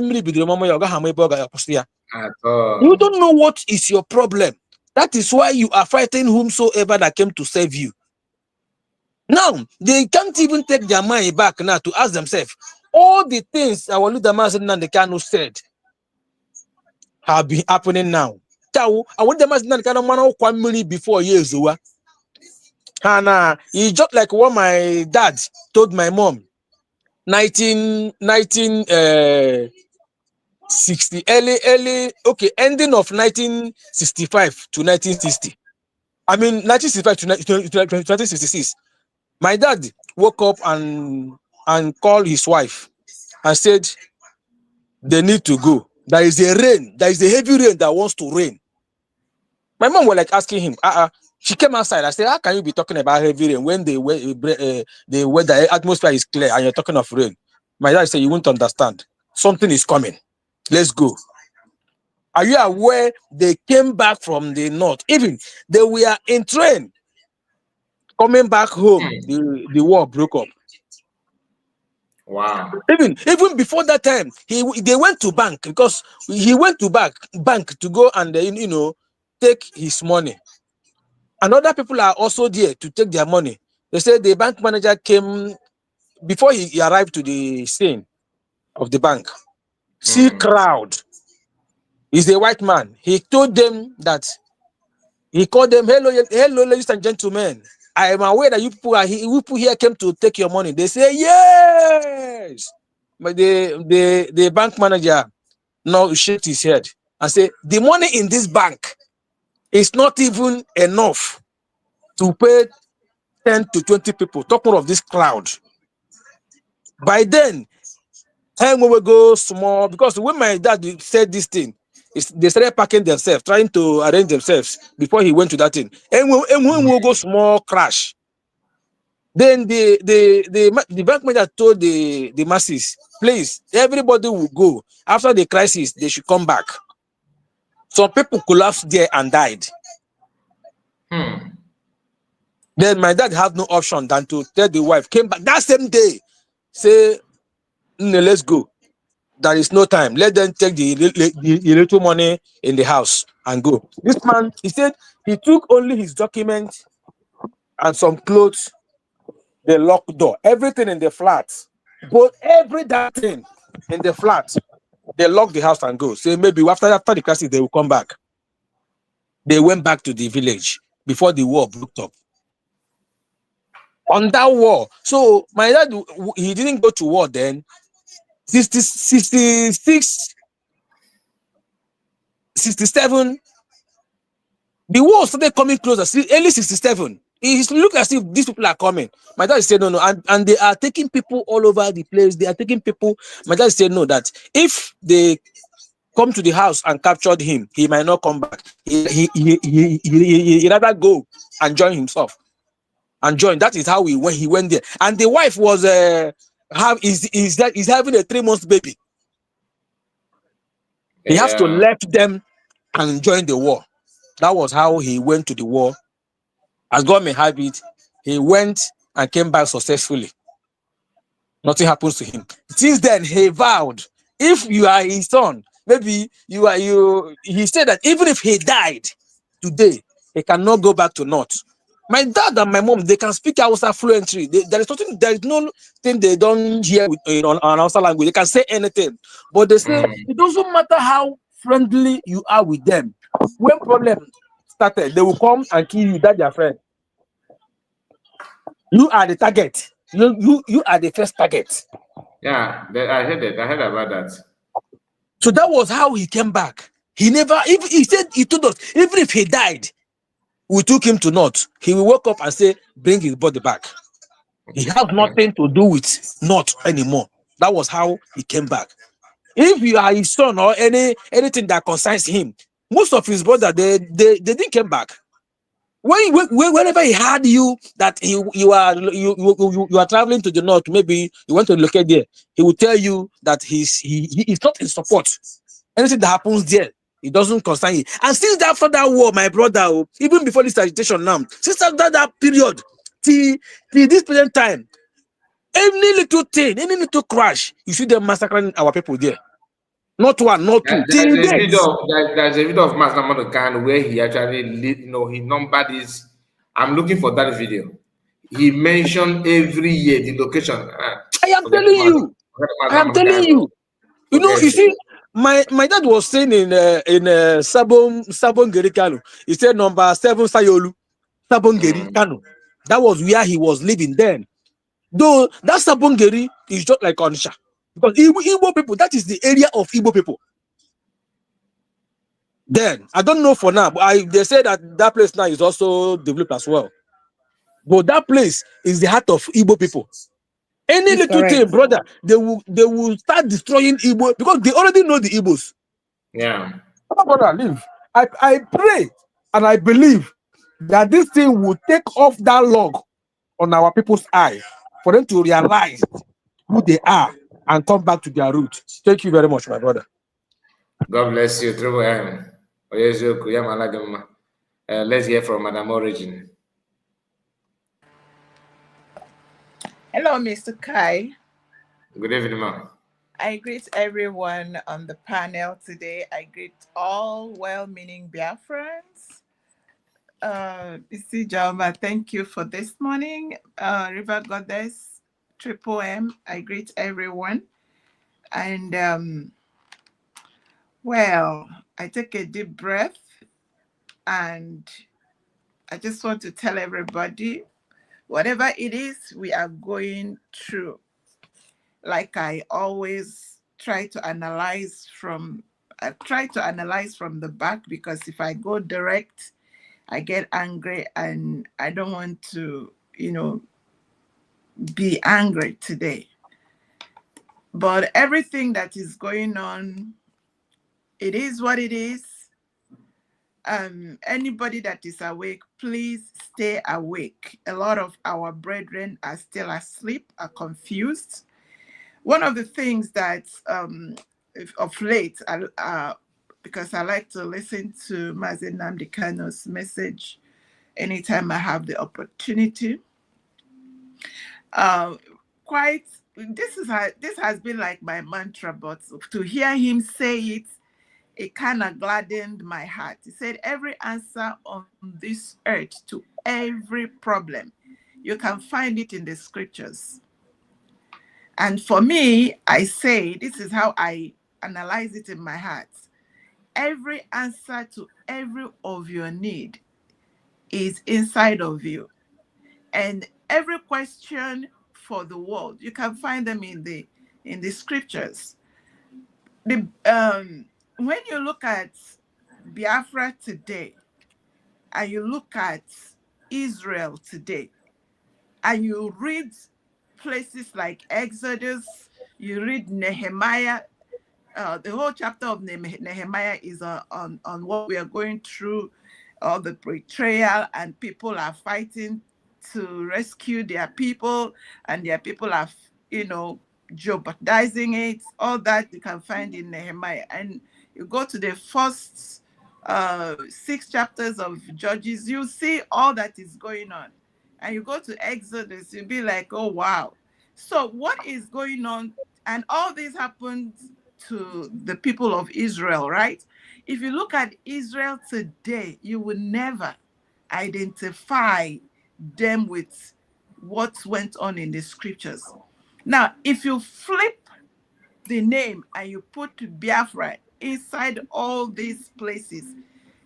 don't know what is your problem. That is why you are fighting whomsoever that came to save you. Now they can't even take their money back now to ask themselves all the things our leader Mazen and the Kanu said have been happening now. I want the Mazen and the Kanu before years over. And it's just like what my dad told my mom. 1960 early ending of 1965 to 1960. I mean 1965 to 1966. My dad woke up and called his wife and said they need to go. There is a rain, there is a heavy rain that wants to rain. My mom was like asking him, she came outside. I said, how can you be talking about heavy rain when the weather atmosphere is clear and you're talking of rain? My dad said, you won't understand. Something is coming. Let's go. Are you aware they came back from the north? Even they were in train coming back home. The war broke up. Wow. Even before that time, they went to bank because he went to bank to go and take his money. And other people are also there to take their money. They said the bank manager came before he arrived to the scene of the bank. See crowd. He's a white man. He told them that he called them, hello, ladies and gentlemen. I am aware that you people here came to take your money. They say yes. But the bank manager now shakes his head and say the money in this bank is not even enough to pay 10 to 20 people, talking of this crowd. By then, time will go small because when my dad said this thing, they started packing themselves, trying to arrange themselves before he went to that thing. And when we go small crash, then the bank manager told the masses, please, everybody will go. After the crisis, they should come back. Some people collapsed there and died. Then my dad had no option than to tell the wife, came back that same day, say, let's go. There is no time. Let them take the little money in the house and go. This man, he said he took only his documents and some clothes, the locked door, everything in the flat, but every damn thing in the flat, they locked the house and go. Say maybe after the crisis, they will come back. They went back to the village before the war broke up. On that war, so my dad, he didn't go to war then. 66, 67, the war started coming closer. Early 67, it looked as if these people are coming. My dad said no, and they are taking people all over the place. They are taking people. My dad said no, that if they come to the house and captured him, he might not come back. He rather go and join himself. And join. That is how he went there. And the wife was is having a 3 months baby. He has to left them and join the war. That was how he went to the war. As God may have it, he went and came back successfully. Nothing happens to him. Since then, he vowed, if you are his son, maybe you are you. He said that even if he died today, he cannot go back to North. My dad and my mom, they can speak Hausa fluently. There is no thing they don't hear on Hausa language. They can say anything, but they say it doesn't matter how friendly you are with them. When problem started, they will come and kill you. That's their friend. You are the target. You are the first target. Yeah, I heard it. I heard about that. So that was how he came back. He never. If he said he told us, even if he died, we took him to North. He will wake up and say, bring his body back. He has nothing to do with North anymore. That was how he came back. If you are his son or anything that concerns him, most of his brothers, they didn't come back. Whenever he had you that you are traveling to the north, maybe you want to locate there, he will tell you that he is not in support. Anything that happens there, it doesn't concern you. And since after that war, my brother, even before this agitation now, since after that period, till this present time, any little thing, any little crash, you see them massacring our people there. Not one, not two. There's a video of Master Khan where he actually, he numbered this. I'm looking for that video. He mentioned every year the location. I am telling you. You see, my dad was saying in Sabon Geri Kano, he said number 7 Sayolu, Sabon Geri Kano. That was where he was living then. Though that Sabon Geri is just like Onisha. Because Igbo people, that is the area of Igbo people. Then, I don't know for now, but they say that place now is also developed as well. But that place is the heart of Igbo people. Any It's little thing, brother, they will start destroying Igbo because they already know the Igbos. Yeah. Brother, live. I pray and I believe that this thing will take off that log on our people's eye for them to realize who they are and come back to their roots. Thank you very much, my brother. God bless you. Let's hear from Madam Origin. Hello, Mr. Kai. Good evening, ma'am. I greet everyone on the panel today. I greet all well-meaning Biafrans. Isi Jama, thank you for this morning. River Goddess, Triple M, I greet everyone. And well, I take a deep breath and I just want to tell everybody, whatever it is we are going through, like I always try to analyze from the back, because if I go direct, I get angry and I don't want to, be angry today. But everything that is going on, it is what it is. Anybody that is awake, please stay awake. A lot of our brethren are still asleep, are confused. One of the things that of late, because I like to listen to Mazen Nnamdi Kano's message anytime I have the opportunity. This has been like my mantra, but to hear him say it kind of gladdened my heart. He said, every answer on this earth to every problem, you can find it in the scriptures. And for me, I say, this is how I analyze it in my heart. Every answer to every of your need is inside of you. And every question for the world, you can find them in the scriptures. When you look at Biafra today, and you look at Israel today, and you read places like Exodus, you read Nehemiah, the whole chapter of Nehemiah is on what we are going through, all the betrayal, and people are fighting to rescue their people, and their people are, jeopardizing it. All that you can find in Nehemiah. And you go to the first 6 chapters of Judges, you see all that is going on. And you go to Exodus, you'll be like, oh, wow. So what is going on? And all this happened to the people of Israel, right? If you look at Israel today, you will never identify them with what went on in the scriptures. Now, if you flip the name and you put Biafra inside all these places,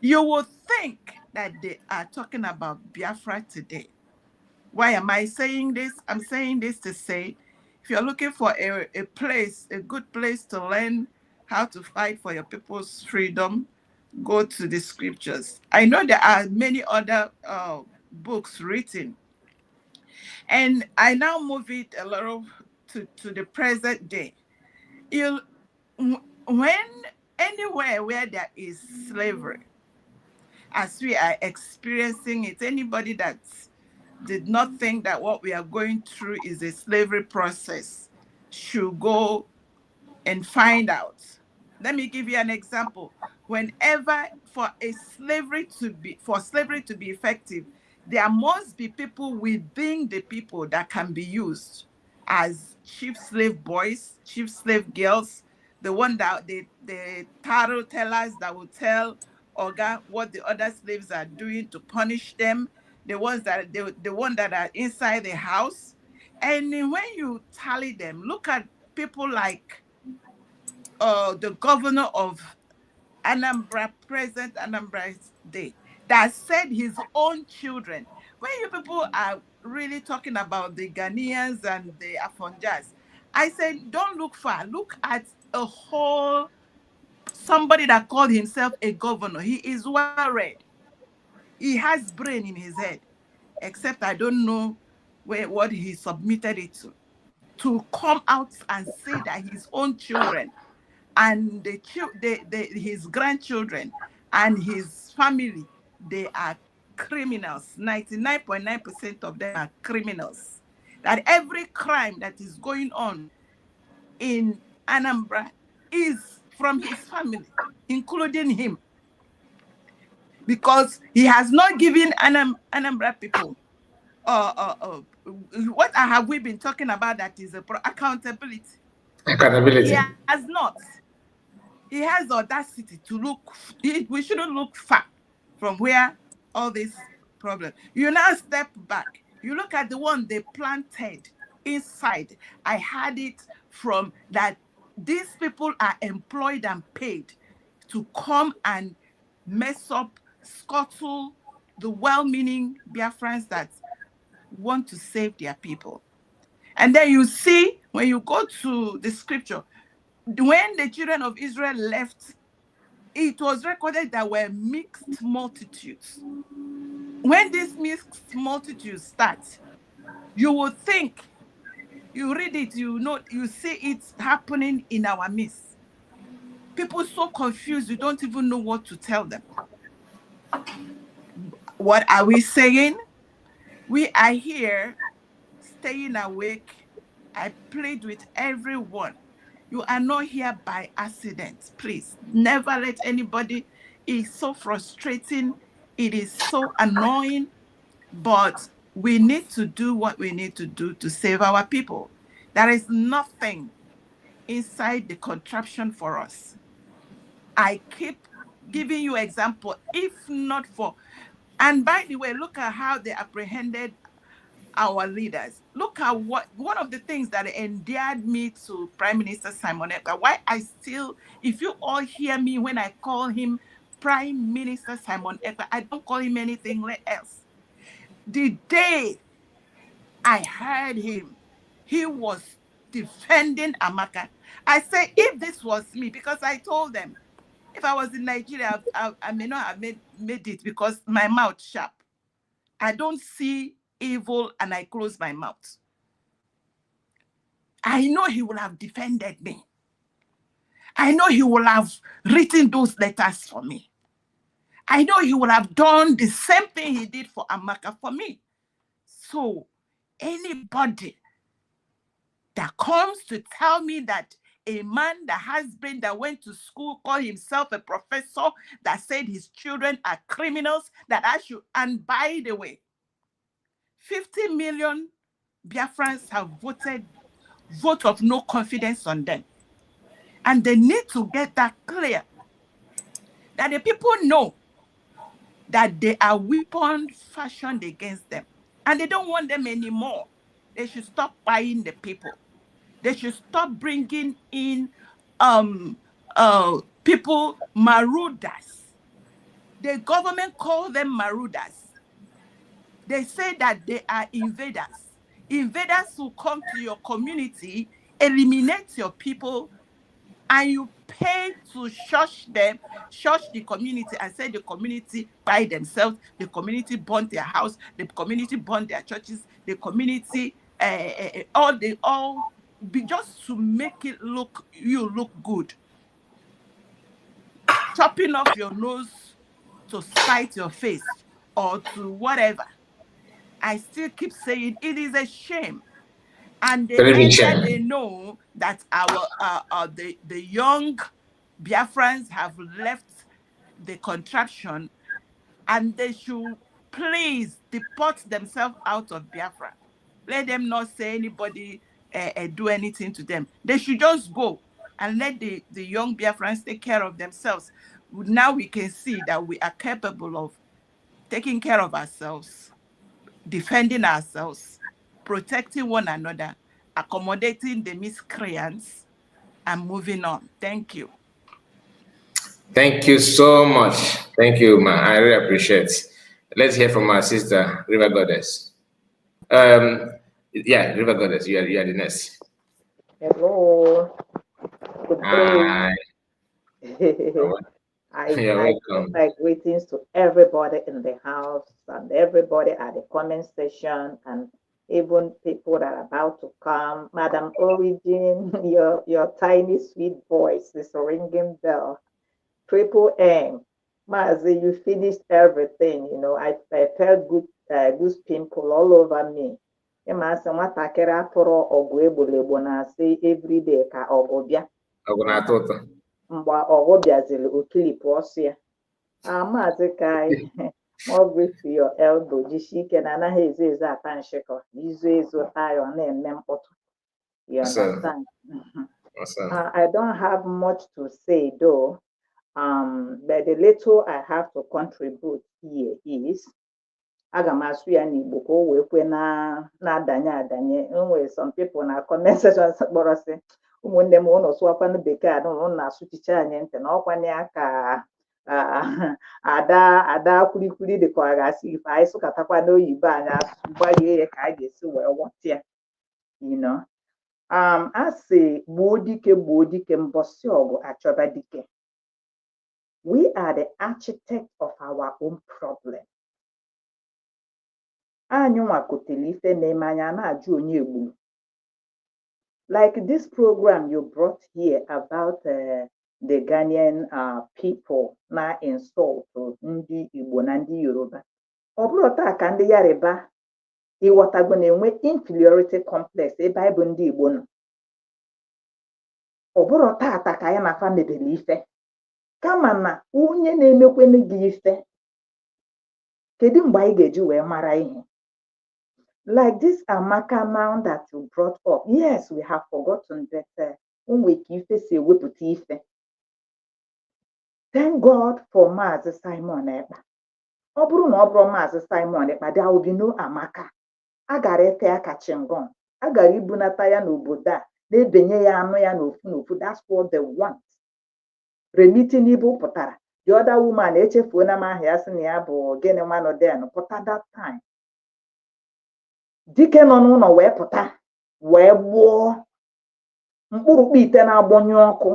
you will think that they are talking about Biafra today. Why am I saying this? I'm saying this to say, if you're looking for a good place to learn how to fight for your people's freedom, go to the scriptures. I know there are many other books written. And I now move it a little to the present day. When anywhere where there is slavery, as we are experiencing it. Anybody that did not think that what we are going through is a slavery process should go and find out. Let me give you an example. Whenever for slavery to be effective, there must be people within the people that can be used as chief slave boys, chief slave girls, the one that the tarot tellers that will tell Oga what the other slaves are doing to punish them, the ones that the one that are inside the house. And when you tally them, look at people like the governor of Anambra, present Anambra State, that said his own children. When you people are really talking about the Ghanaians and the Afonjas, I said, don't look far. Look at a whole, somebody that called himself a governor. He is well read. He has brain in his head, except I don't know what he submitted it to come out and say that his own children and his grandchildren and his family, they are criminals. 99.9% of them are criminals. That every crime that is going on in Anambra is from his family, including him, because he has not given Anambra people what have we been talking about, that is accountability. Accountability. He has not. He has the audacity to look. We shouldn't look far from where all this problem. You now step back. You look at the one they planted inside. I had it from that these people are employed and paid to come and mess up, scuttle the well-meaning Biafrans that want to save their people. And then you see, when you go to the scripture, when the children of Israel left, it was recorded that were mixed multitudes. When these mixed multitudes start, you will think, you read it, you see it happening in our midst. People so confused, you don't even know what to tell them. What are we saying? We are here, staying awake. I plead with everyone. You are not here by accident. Please, never let anybody. It's so frustrating. It is so annoying. But we need to do what we need to do to save our people. There is nothing inside the contraption for us. I keep giving you example, if not for, and by the way, look at how they apprehended our leaders. Look at one of the things that endeared me to Prime Minister Simon Ekpa. Why I still, if you all hear me when I call him Prime Minister Simon Ekpa, I don't call him anything else. The day I heard him, he was defending Amaka. I say, if this was me, because I told them, if I was in Nigeria, I may not have made it, because my mouth sharp. I don't see evil and I close my mouth. I know he will have defended me. I know he will have written those letters for me. I know he will have done the same thing he did for Amaka for me. So anybody that comes to tell me that a man that has brain, that went to school, call himself a professor, that said his children are criminals, that I should, and by the way, 50 million Biafrans have vote of no confidence on them. And they need to get that clear, that the people know that they are weapons fashioned against them, and they don't want them anymore. They should stop buying the people. They should stop bringing in people, marauders. The government call them marauders. They say that they are invaders. Invaders who come to your community, eliminate your people, and you pay to shush them, shush the community, and say the community by themselves, the community burn their house, the community burn their churches, the community, all be just to make it you look good. Chopping off your nose to spite your face or to whatever. I still keep saying it is a shame. And they know that the young Biafrans have left the contraption, and they should please deport themselves out of Biafra. Let them not say anybody do anything to them. They should just go and let the young Biafrans take care of themselves. Now we can see that we are capable of taking care of ourselves, defending ourselves, protecting one another, accommodating the miscreants, and moving on. Thank you. Thank you so much. Thank you, ma. I really appreciate it. Let's hear from our sister, River Goddess. Yeah, River Goddess, you are the next. Hello. Good Hi. I give my greetings to everybody in the house and everybody at the comment section and even people that are about to come. Madam Origin, your tiny sweet voice is a ringing bell. Triple M. Mazi, you finished everything. You know, I felt good pimple all over me. Ịmasị nwatakịrị atụrụ ọgụ egbologbo na-asị everyday ka ọgụ bịa mgbe ọgụ bịaziri okilipụ ọsọ ya maazị ka ọgwụ your elbow jisie ike na anaghị ezo ezo ata nshịkọ izu ezo tayo na-eme mkpọtụ. You understand? I don't have much to say though, but the little I have to contribute here is aga m asụ ya n'Igbo ka o wee kwe na-adanye. Enwere some people na comment section kpọrọ sị ụmụnne m ụnụ sụwakwanụ bekee ụnụ na-asụchicha anyị ntị na ọkwanye ya ka ada kwurikwuri dị ka ọ ga-asị ife anyị sụkatakwa n'oyibo anyị gbalie ya ka a ga-esi wee ghọta ya. You know, a sị gbuo dike mbọsị ọgụ achọba dike. We are the architect of our own problem. Anyị nwakotere ife na-eme anya na-ajụ onye egburu. Like this program you brought here about the Ghanaian people na insult ndị Igbo na ndị Yoruba. Ọ bụrụ taa ka ndị Yoruba ịghọtago na-enwe inferiority complex ebe anyị bụ ndị Igbo nọ. Ọ bụrụ taa ka anyị na-afa mebere ife. Kama na onye na-emekwenu gị ife. Kedu mgbe anyị ga-eji wee mara ihe? Like this Amaka now that you brought up, yes, we have forgotten that ife. Thank God for Maazị Simon Ekpa. Ọ bụrụ na ọ bụrụ Maazị Simon Ekpa, there will be no Amaka. A gara ete ya ka chingon. A gara ibunata ya n'obodo a, na-ebenye ya anụ ya n'ofu. That's what they want. Remitting Igbo pụtara. The other woman echefuona m aha ya sị na ya bụ gịnị nwanụ den pụta that time. Dike nọ n'ụlọ wee pụta wee gbuo mkpụrụkpụ ite na-agbọnyụ ọkụ.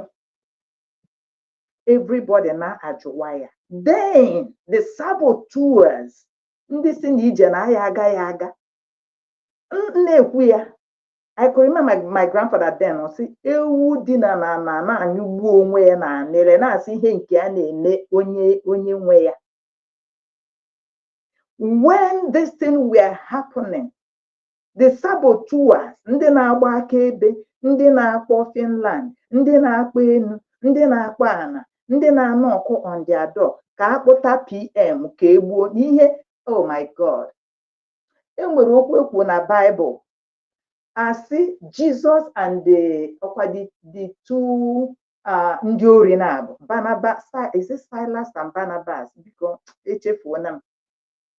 Everybody na-ajụwa ya. Then the saboteurs ndị si na ije na ya agaghị aga. Na-ekwu ya. I could remember my grandfather then sị ewu dị na-anyụgbu onwe ya na nere na-asị ihe nke a na-eme onye nwe ya. When this thing were happening, the saboteurs, ndị na-agba akaebe, ndị na-akpọ Finland, ndị na-akpọ enu, ndị na-akpọ ana, ndị na-anụ ọkụ on their door, ka akpụta PM ka egbuo n'ihe. Oh my God. Enwere okwu ekwu na Bible. Asị Jesus and the two ndị ori na-abụ Barnabas, is it Silas and Barnabas? Biko echefuona m.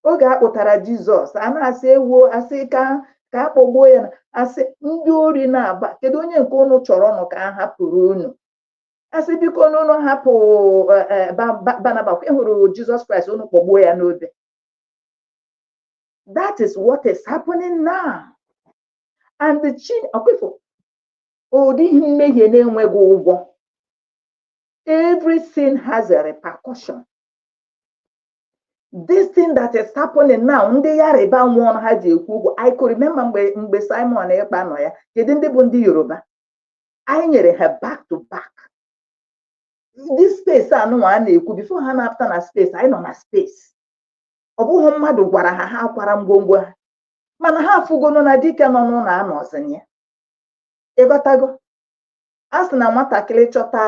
Oge akpụtara Jizọs, a na-asị ewo asị ka akpọgbuo ya, asị ndị ori na-aba kedu onye nke unu chọrọ ọnụ ka a hapụrụ unu? Asị biko unu hapụ Barnabas, ịhụrụ Jizọs Kraịst unu kpọgbuo ya n'obe. That is what is happening now. And the every sin has a repercussion. This thing that is happening now, I could remember mgbe Simon Ekpa nọ ya, kedu ndị bụ ndị Yoruba? Anyị nyere ha back to back. this space before ha na-apụta na space, anyị nọ na space. Ọ bụghị mmadụ gwara ha kwara ngwongwo ha, mana ha afụgono na dike nọ n'ụlọ anọzi ya. Ịghọtago? A sị na nwatakịrị chọta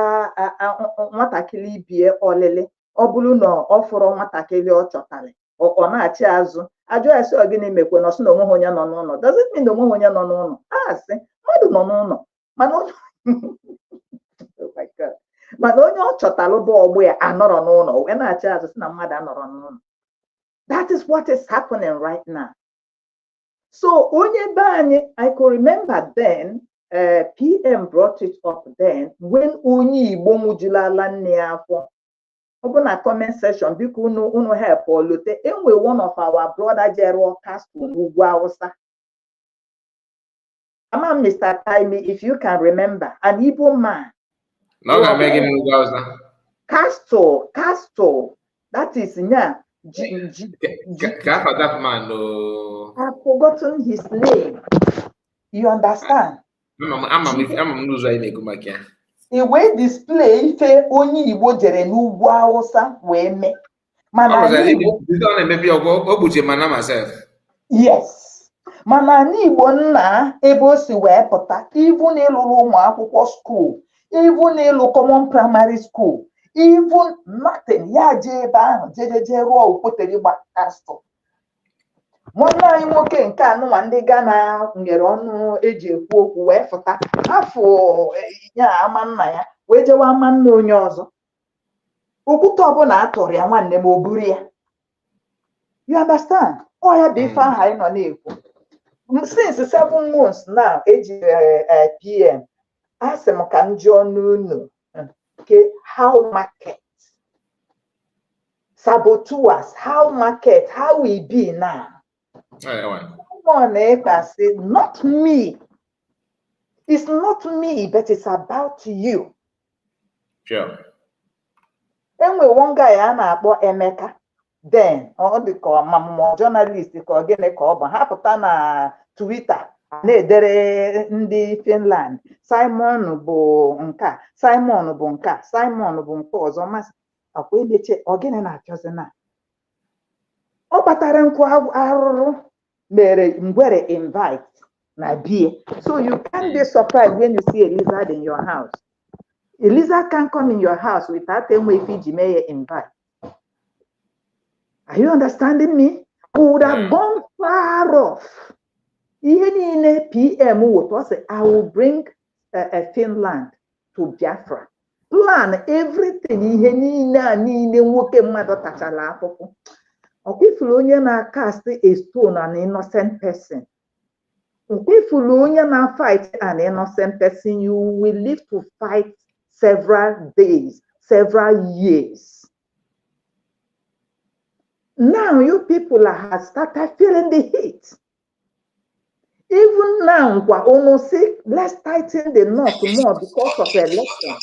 nwatakịrị ibie ọlịlị, ọ bụrụ na ọ fụrụ nwatakịrị ọ chọtara, ọ na-achị azụ, ajụ ya sị ọ gịnị mekwe na ọ sị na onweghị onye nọ n'ụlọ. Doesn't mean na onweghị onye nọ n'ụlọ. Asị mmadụ nọ n'ụlọ, mana oh my God. Mana onye ọ chọtara bụ ọgbọ ya anọrọ n'ụlọ, wee na-achị azụ sị na mmadụ anọrọ n'ụlọ. That is what is happening right now. So onye be anyị, I could remember then, PM brought it up then when onye Igbo nwụjulala nne ya afọ. Ọ bụ na comment section, biko unu help olote. Enwe one of our brother jere Castro n'ugwu Hausa. Ama Mr. Taimi, if you can remember, an Igbo man. No, I'm making n'ugwu Hausa. Castro. That is nya. That man, no. I've forgotten his name. You understand? He will display ife onye Igbo jere n'ugwu Hausa wee mee. Yes. Mana n'Igbo nna ebe o si wee pụta, even ịlụrụ ụmụ akwụkwọ school, even ịlụ common primary school, even nothing, ya je ebe ahụ jeje rụọ okpotere gba Castro. Nwanne anyị nwoke nke anụnwa ndị Ghana nyere ọnụ eji ekwu okwu wee fụta afọ ya ama nna ya wee jewe ama nna onye ọzọ. Okwute ọbụla atụrụ ya nwanne m o buru ya. You understand? Ọ ya bụ ife ahụ anyị nọ na-ekwu. Since 7 months now, eji PM, asị m ka m jụọ n'unu nke how market, saboteurs, how market, how we be now. Someone say, not me. It's not me, but it's about you. Sure. Anyway, one guy I na-akpọ Emeka, then ọ dị ka ọmụmụ journalist ka ọ gịnị ka ọ bụ, ha pụta na Twitter na-edere ndị Finland, Simon bụ nka, Simon bụ nka, Simon bụ nke ọzọ, masị akwa emeche ọ gịnị na-achọzi na ọ kpatara nkụ arụrụ mere ngwere invite na bie. So you can't be surprised when you see a lizard in your house. A lizard can come in your house without any way Fiji may invite. Are you understanding me? We would have gone far off. Even in a PM would say, I will bring Finland to Biafra. Plan everything. Ihe niile nwoke mmadụ tachala afụfụ. Okwifuru onye na cast a stone an innocent person. Okwifuru onye na fight an innocent person, you will live to fight several days, several years. Now you people have started feeling the heat. Even now, we're almost sick. Let's tighten the knot more because of the election.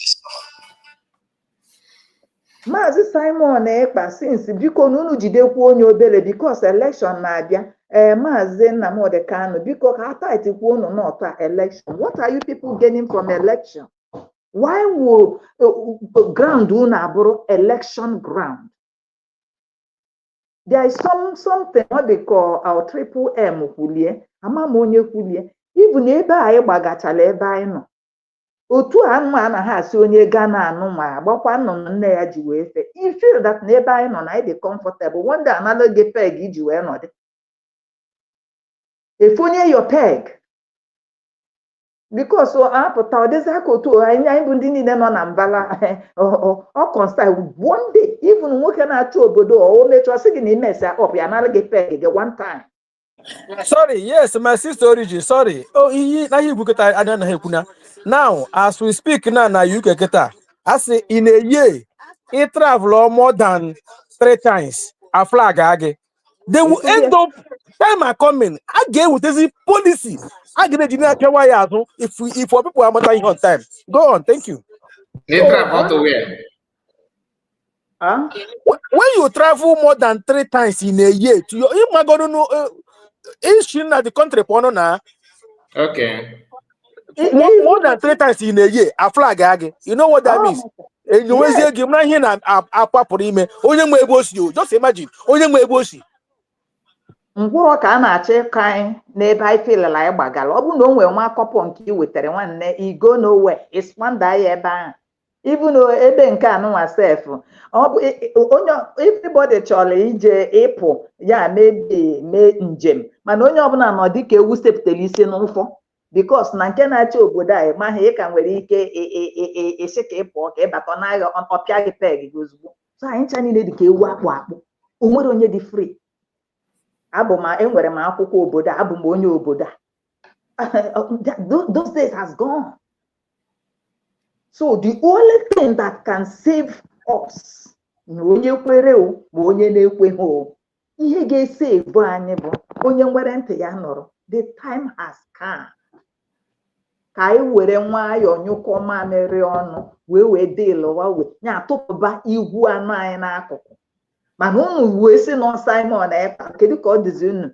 Mazi Simon Ekpa since biko nunu jidekwu onye obele because election na-abịa. Mazi Nnamdi Kanu biko ka tight kwu unu not election. What are you people gaining from election? Why will ground unu abụrụ election ground? There is something what they call our triple M kwulie, ama m onye kwulie, even ebe anyị gbagachala ebe anyị nọ. Otu anụ anaghị asị onye Ghana anụ ma agbakwa nnụnụ nne ya ji wee fe. You feel that n'ebe anyị nọ na anyị dị comfortable. One day another gị peg iji wee nọdị. Efonye your peg. Because so apụta ọ dịzị aka otu anyị bụ ndị niile nọ na mbala ọ constant one day even nwoke na-achọ obodo o mechọọ sị gị na imesi up ya nara gị peg gị one time. Sorry, yes, my sister Origin, sorry. Oh, I don't know. Now, as we speak now, you can get that. I say in a year, he travel more than 3 times. A flag again. They will end up time are coming. Again with this policy. I get the if for people are not on time. Go on, thank you. They travel to where? Huh? When you travel more than 3 times in a year, to your is at the country now. Okay. more than 3 times in a year, a flag again. You know what that means? And you always give me here and up for him. Only my boss you. Just imagine. Only my boss. Ngwụrọ ka a na-achọ ịkọ anyị n'ebe anyị filala anyị gbagara. Ọ bụrụ na o nwere nwa akọpọ nke i wetara nwanne igo nowhere ịskwanda ya ebe ahụ. Even though ebe nke anụnwa sef, everybody chọrọ ije ịpụ ya mee njem, mana onye ọbụla nọ dịka ewu sepụtara isi n'ụfọ, because na nke na-achị obodo a maghị ị ka nwere ike esi ka ịpụ ka ịbata n'agha ọpịa gị peg gị ozugbo. So anyị ncha niile dịka ewu akpụ akpụ, o nwere onye dị free. Enwere m akwụkwọ obodo a, abụ m onye obodo a. Those days has gone. So the only thing that can save us, onye kwere o ma onye na-ekweghị o, ihe ga-esave anyị bụ onye nwere ntị ya nụrụ. The time has come. Ka anyị were nwayọọ nyụkọ mamịrị ọnụ wee deelụwa wee na-atụpụba igwu anụ anyị n'akụkụ. Mana unu wee si nọ Simon Ekpa, kedu ka ọ dịzi unu?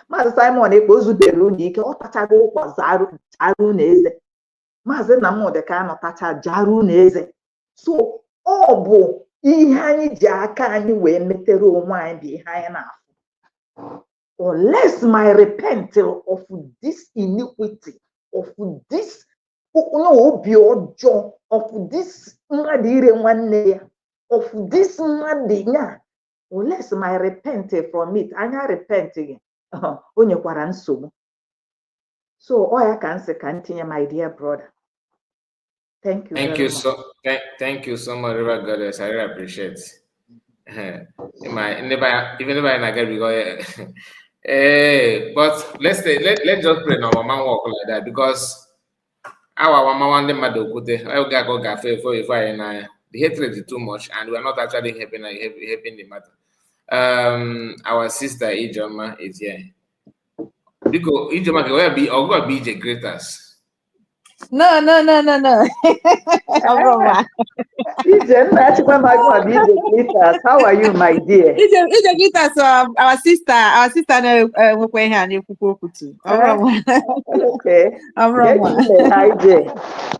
Maazị Simon Ekpa o zubere unu ike, ọ tachago ụkwa zarụ unu eze. Maazị Nnamdị Kanụ tacha jarụ unu eze. So ọ bụ ihe anyị ji aka anyị wee metere onwe anyị bụ ihe anyị na-afụ. Unless my repent of this iniquity, of this obi ọjọọ, of this mmadụ ire nwanne ya, of this mmadụ ya, unless my repent from it, anya repent gị, o nyekwara nsogbu. So ọ ya ka nsị ka ntinye, my dear brother. Thank you. Thank you so much, River Goddess. I really appreciate. Even if I not get because, but let's just pray now. Mama walk like that because our mama want them to go there. I go if I the hatred is too much, and we are not actually helping the matter. Our sister Ijoma is here. Because Ijoma can be or go be the greatest. No. How are you, my dear? Our sister okay.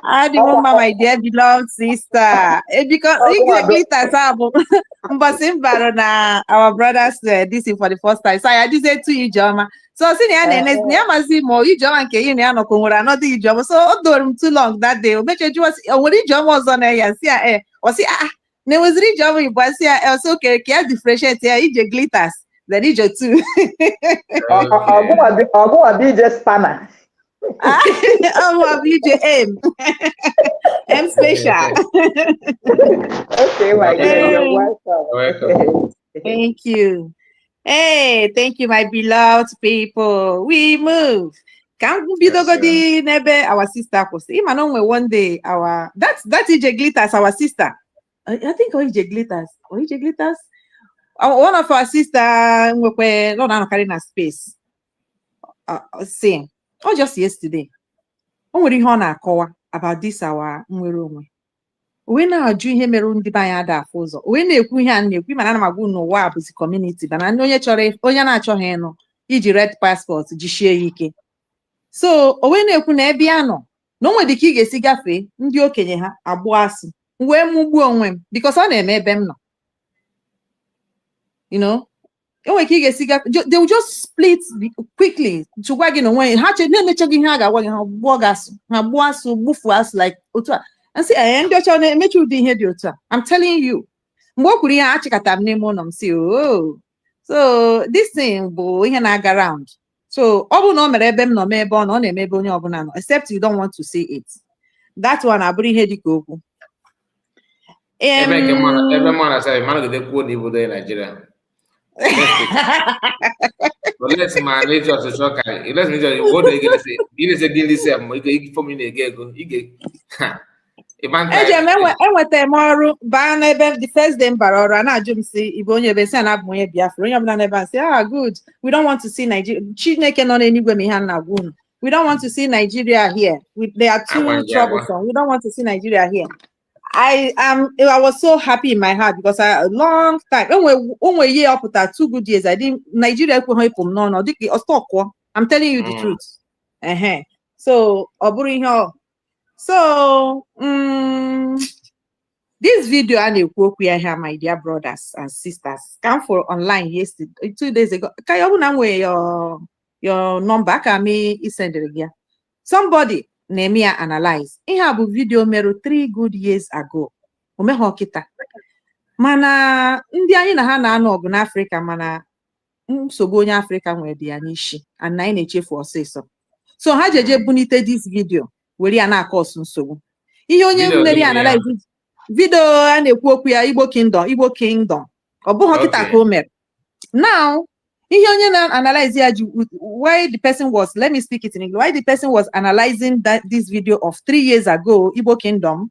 I remember my dear beloved sister. Because our brothers this is for the first time. So I just said to you, Joma. So since more you Joma and another Joma. So too long that day. Bet you was Joma was on a see or see there was rich Joma, but see also okay, differentiate here, each glitters, then each too. I'll go a DJ spanner. I'm M special. Okay, my dear, you're welcome. Thank you. Hey, thank you, my beloved people. We move. Can't be the nebe our sister was. Even on one day that's EJ Glitters, our sister. I think EJ Glitters. One of our sister we not carrying a space. Same. Or just yesterday. Onwere ihe ọ na-akọwa about this our nwere onwe. We na-ajụ ihe mere ndị be anyị ada afụ ụzọ. We na-ekwu ihe a na-ekwu mana ana m agwa n'ụwa abụzi community bana onye na-achọghị ịnụ iji red passport jisie ya ike. So we na-ekwu na ebe ya nọ na onwe dịka ị ga-esi gafee ndị okenye ha agbụ asị wee mụgbuo onwe m because ọ na-eme ebe m nọ. You know? They will just split quickly to wagging away. Like and see, I end I'm telling you. So this thing boy around. So except you don't want to see it. That one I bring headache. Every man I say, man, they quote people there in Nigeria. But let's manage to shock. Let's make sure what they get say. You say deal this same. You for me again go. You get. The first day Barora na ajum si ibonye be say na abonye Biafra. Onye obuna never say good. We don't want to see Nigeria. Chineke no anywhere me hand na gun. We don't want to see Nigeria here. They are too troublesome. We don't want to see Nigeria here. I was so happy in my heart because a long time when we year up at 2 good years I didn't Nigeria no I'm telling you the truth. So, so this video and here, my dear brothers and sisters, come for online yesterday, 2 days ago. Can you your number? Can me send it again? Somebody name me analyze. I have a video made 3 good years ago. Mana ndị anyị na ha na-anọ ọgụ n'Africa, mana nsogbu onye Africa nwere dị ya n'isi, and na anyị na-echefu ọsịsọ. So ha jeje bunite this video were ya na-akọsụ nsogbu. Ihe onye mmeri analyze video a na-ekwu okwu ya Igbo Kingdom. Ọ bụghị kịta ka o mere. Now, ihe onye na-analyze ya why the person was, let me speak it in English, why the person was analyzing this video of 3 years ago, Igbo Kingdom,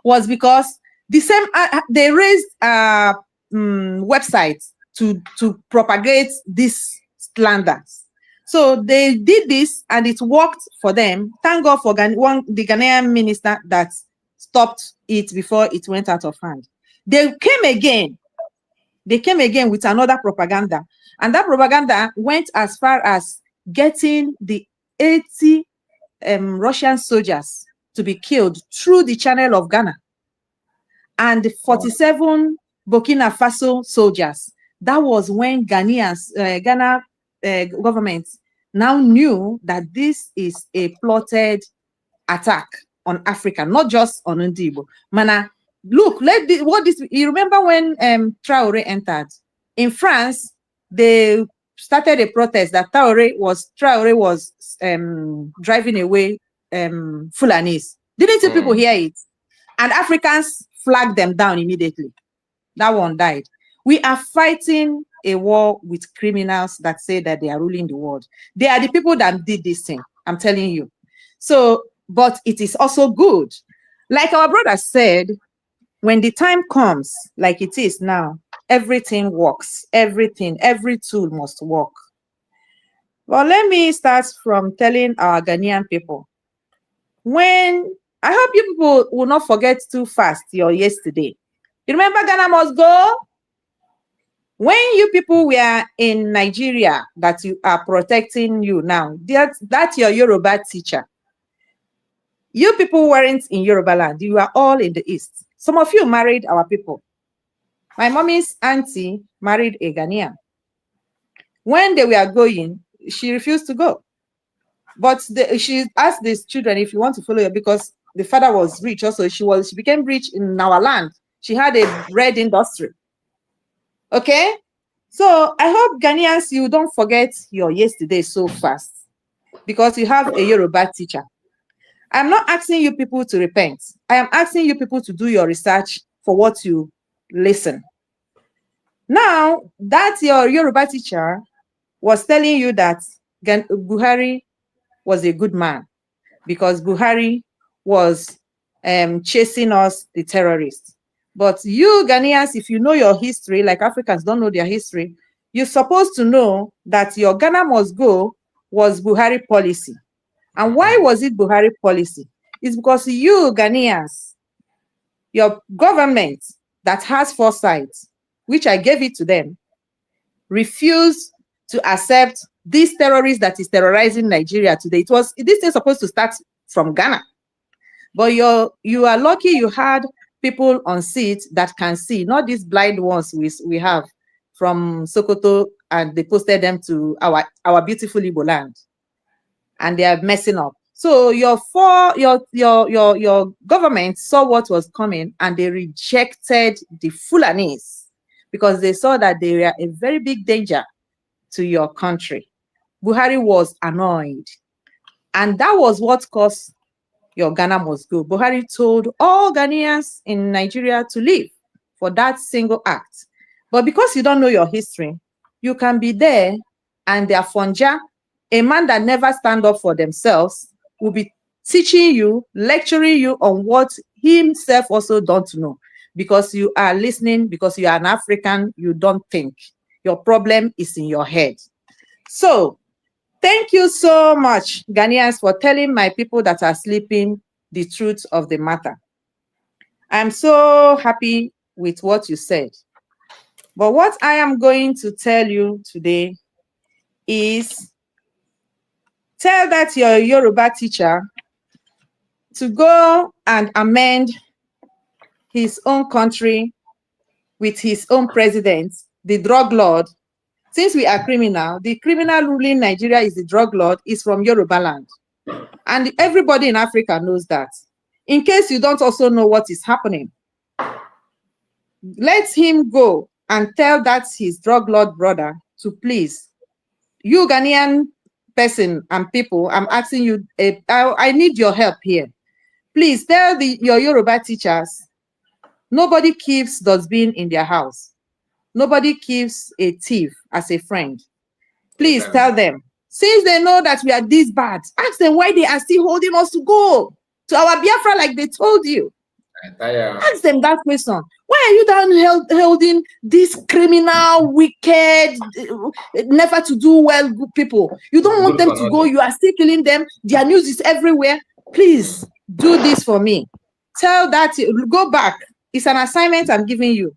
was because the same they raised websites to propagate these slanders. So they did this and it worked for them. Thank God for the Ghanaian minister that stopped it before it went out of hand. They came again with another propaganda, and that propaganda went as far as getting the 80 Russian soldiers to be killed through the channel of Ghana, and 47 Burkina Faso soldiers. That was when Ghana government now knew that this is a plotted attack on Africa, not just on Ndibo. Mana, look, you remember when Traoré entered in France? They started a protest that Traoré was driving away Fulanis. Didn't you people hear it? And Africans flagged them down immediately. That one died. We are fighting a war with criminals that say that they are ruling the world. They are the people that did this thing, I'm telling you. So, but it is also good. Like our brother said, when the time comes, like it is now, everything works. Every tool must work. Well, let me start from telling our Ghanaian people. I hope you people will not forget too fast your yesterday. You remember Ghana must go? When you people were in Nigeria that you are protecting you now, that's your Yoruba teacher. You people weren't in Yoruba land. You are all in the East. Some of you married our people. My mommy's auntie married a Ghanaian. When they were going, she refused to go. But she asked these children, if you want to follow her, because the father was rich also. She became rich in our land. She had a bread industry. Okay? So I hope Ghanaians, you don't forget your yesterday so fast, because you have a Yoruba teacher. I'm not asking you people to repent. I am asking you people to do your research for what you listen. Now, that your Yoruba teacher was telling you that Buhari was a good man because Buhari was chasing us, the terrorists. But you Ghanaians, if you know your history, like Africans don't know their history, you're supposed to know that your Ghana must go was Buhari policy. And why was it Buhari policy? It's because you Ghanaians, your government that has foresight, which I gave it to them, refused to accept this terrorist that is terrorizing Nigeria today. This is supposed to start from Ghana. But you are lucky you had people on seats that can see, not these blind ones we have from Sokoto, and they posted them to our beautiful Igbo land. And they are messing up. So your government saw what was coming and they rejected the Fulanis because they saw that they were a very big danger to your country. Buhari was annoyed. And that was what caused your Ghana must go. Buhari told all Ghanaians in Nigeria to leave for that single act. But because you don't know your history, you can be there and their Fonja, a man that never stand up for themselves, will be teaching you, lecturing you on what he himself also don't know. Because you are listening, because you are an African, you don't think. Your problem is in your head. So, thank you so much, Ghanaians, for telling my people that are sleeping the truth of the matter. I'm so happy with what you said. But what I am going to tell you today is tell that your Yoruba teacher to go and amend his own country with his own president, the drug lord. Since we are criminal, the criminal ruling Nigeria is the drug lord is from Yoruba land. And everybody in Africa knows that. In case you don't also know what is happening, let him go and tell that his drug lord brother to please, you Ghanaian person and people, I'm asking you, I need your help here. Please tell your Yoruba teachers, nobody keeps dustbin in their house. Nobody keeps a thief as a friend. Please tell them. Since they know that we are this bad, ask them why they are still holding us to go to our Biafra like they told you. Ask them that question. Why are you down holding these criminal, wicked, never to do well good people? You don't want them to go. You are still killing them. Their news is everywhere. Please do this for me. Tell that, go back. It's an assignment I'm giving you.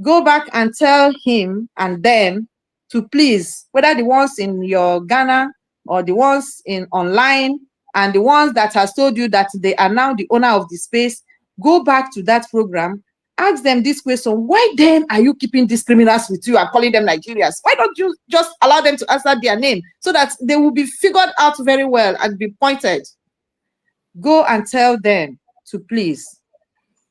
Go back and tell him and them to please, whether the ones in your Ghana or the ones in online and the ones that has told you that they are now the owner of the space, go back to that program, ask them this question: why then are you keeping these criminals with you and calling them Nigerians? Why don't you just allow them to answer their name so that they will be figured out very well and be pointed? Go and tell them to please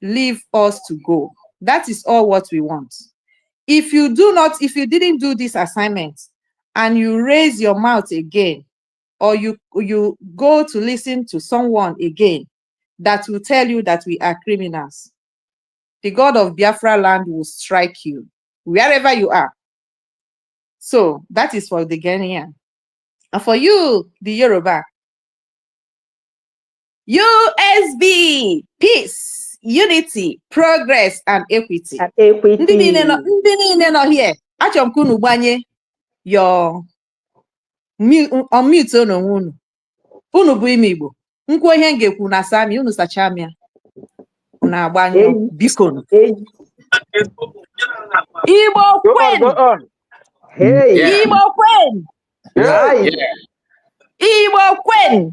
leave us to go. That is all what we want. If you didn't do this assignment and you raise your mouth again, or you go to listen to someone again that will tell you that we are criminals, the God of Biafra land will strike you wherever you are. So that is for the Ghanaian. And for you, the Yoruba, USB, peace, unity, progress, and equity. Ndị niile nọ here, achọrọ m ka unu gbanye your unmute onwe unu. Unu bụ ime Igbo. Nkwu ihe m ga-ekwu na Sami, unu sacha m ya. Unu agbanyụ biko. Igbo kwen. Igbo kwen. Igbo kwen.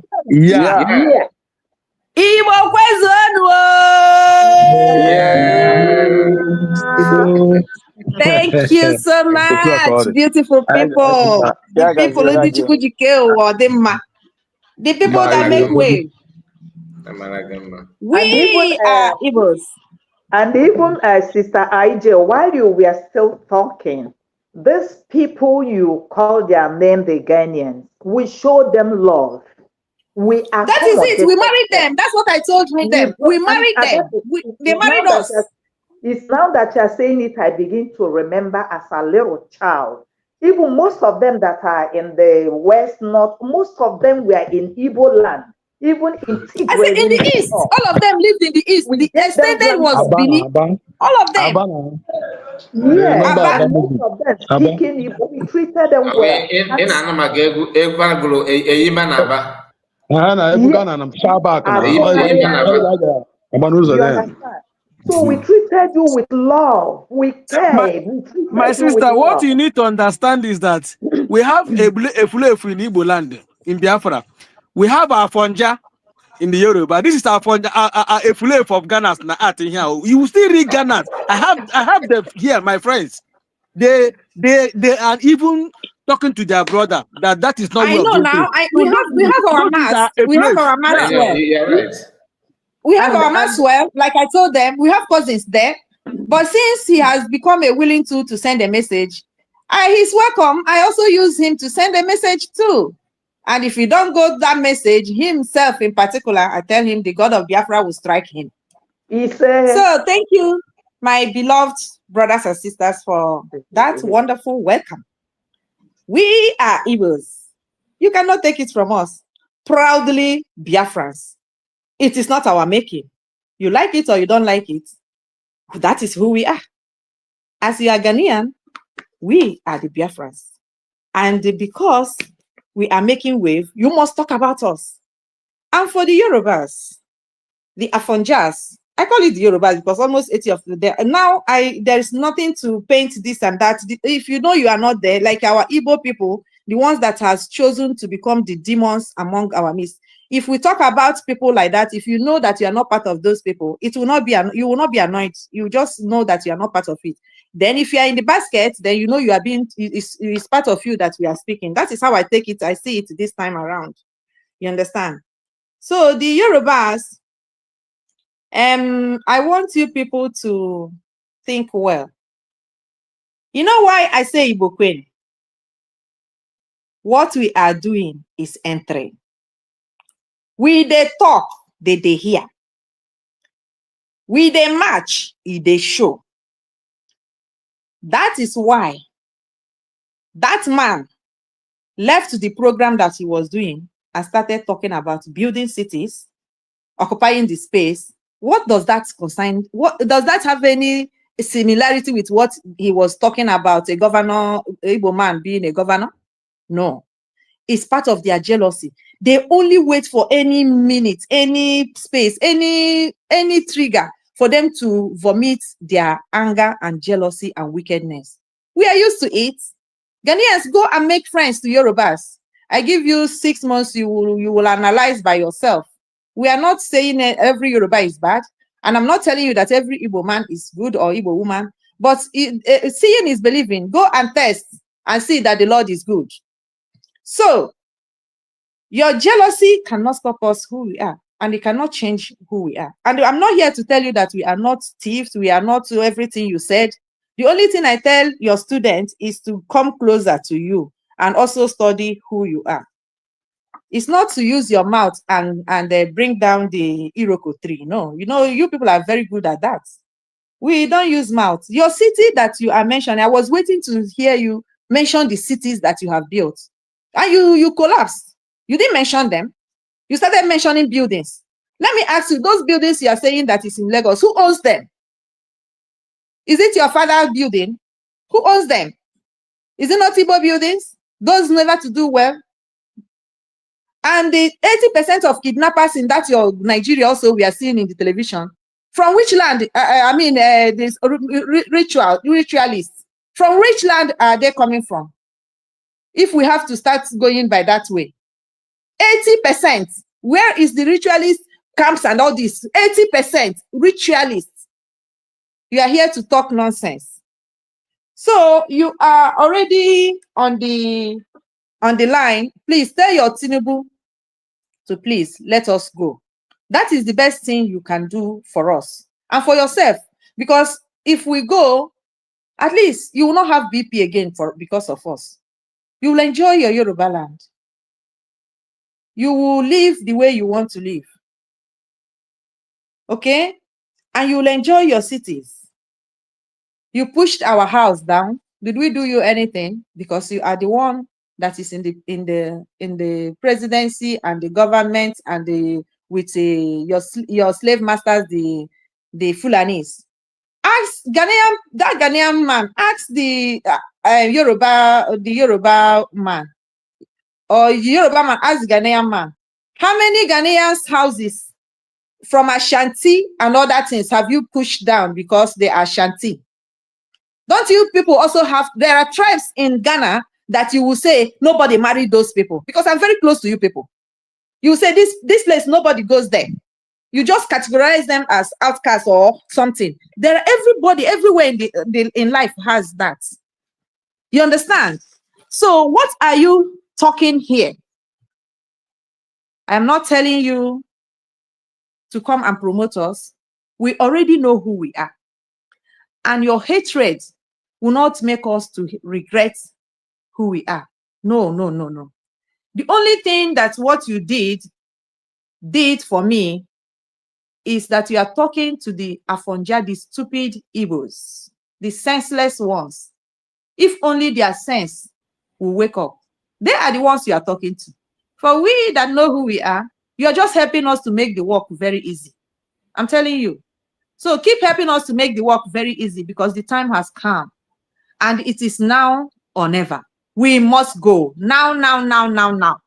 Igbo kwezonu. Thank you so much, beautiful people. The people in the people that make way. We are Igbos. And even Sister IJ, while you were still talking, these people you call their name the Ghanaians, we show them love. That is it. We married them. That's what I told them. We married them. They married us. It's now that you're saying it, I begin to remember as a little child. Even most of them that are in the West, North, most of them were in Igbo land. Even in Tigray. I said in the East. All of them lived in the East. The extended was Bini. All of them. Yeah, most of them speaking Igbo. We treated them well. So we treated you with love. We cared. My sister, what you need to understand is that we have a Fulefu in Igbo land, in Biafra. We have our Fonja in the Yoruba. This is our Fonja, a Fulefu of Ghana's art in here. You still read Ghana. I have them here, my friends. They are even talking to their brother that is not. I know now. We have our mass. We have our mass. Yeah, right. We have our mass. Like I told them, we have cousins there. But since he has become a willing tool to send a message, he's welcome. I also use him to send a message too. And if you don't go that message, himself in particular, I tell him the God of Biafra will strike him. So thank you, my beloved brothers and sisters, for that wonderful welcome. We are Igbos. You cannot take it from us. Proudly Biafrans. It is not our making. You like it or you don't like it. That is who we are. As you are Ghanaian, we are the Biafrans. And because we are making wave, you must talk about us. And for the Yorubas, the Afonjas, I call it the Yorubas because almost 80 of them. Now there is nothing to paint this and that. If you know you are not there, like our Igbo people, the ones that has chosen to become the demons among our midst. If we talk about people like that, if you know that you are not part of those people, it will not be, you will not be annoyed. You just know that you are not part of it. Then if you are in the basket, then you know you are being, it's part of you that we are speaking. That is how I take it. I see it this time around. You understand? So the Yorubas, I want you people to think well. You know why I say Igbo Queen? What we are doing is entering. We they talk, they hear. We they march, they show. That is why that man left the program that he was doing and started talking about building cities, occupying the space. What does that concern? What does that have any similarity with what he was talking about, a governor, Igbo man being a governor? No. It's part of their jealousy. They only wait for any minute, any space, any trigger for them to vomit their anger and jealousy and wickedness. We are used to it. Ghanaians, go and make friends to Yorubas. I give you 6 months, you will analyze by yourself. We are not saying that every Yoruba is bad, and I'm not telling you that every Igbo man is good or Igbo woman, but seeing is believing. Go and test and see that the Lord is good. So, your jealousy cannot stop us who we are, and it cannot change who we are. And I'm not here to tell you that we are not thieves, we are not to everything you said. The only thing I tell your students is to come closer to you and also study who you are. It's not to use your mouth and bring down the Iroko tree. No, you know, you people are very good at that. We don't use mouth. Your city that you are mentioning, I was waiting to hear you mention the cities that you have built. And you collapsed. You didn't mention them. You started mentioning buildings. Let me ask you, those buildings you are saying that is in Lagos, who owns them? Is it your father's building? Who owns them? Is it not Igbo buildings? Those never to do well. And the 80% of kidnappers in that your Nigeria also we are seeing in the television. From which land? This ritualists. From which land are they coming from? If we have to start going by that way. 80%. Where is the ritualist camps and all this? 80% ritualists. You are here to talk nonsense. So you are already on the line. Please tell your Tinubu to please let us go. That is the best thing you can do for us and for yourself. Because if we go, at least you will not have BP again because of us. You will enjoy your Yoruba land. You will live the way you want to live. Okay? And you will enjoy your cities. You pushed our house down. Did we do you anything? Because you are the one that is in the presidency and the government and your slave masters, the Fulanis. Ask that Ghanaian man. Ask the Yoruba man. Or Yoruba man, ask the Ghanaian man. How many Ghanaians' houses from Ashanti and other things have you pushed down because they are Ashanti? Don't you people also have, there are tribes in Ghana that you will say, nobody married those people? Because I'm very close to you people. You will say, this place, nobody goes there. You just categorize them as outcasts or something. There are everybody, everywhere in life has that. You understand? So what are you talking here? I'm not telling you to come and promote us. We already know who we are. And your hatred will not make us to regret who we are. No, no, no, no. The only thing that what you did for me is that you are talking to the Afonja, the stupid Igbos, the senseless ones. If only their sense will wake up. They are the ones you are talking to. For we that know who we are, you are just helping us to make the work very easy. I'm telling you. So keep helping us to make the work very easy because the time has come. And it is now or never. We must go. Now, now, now, now, now.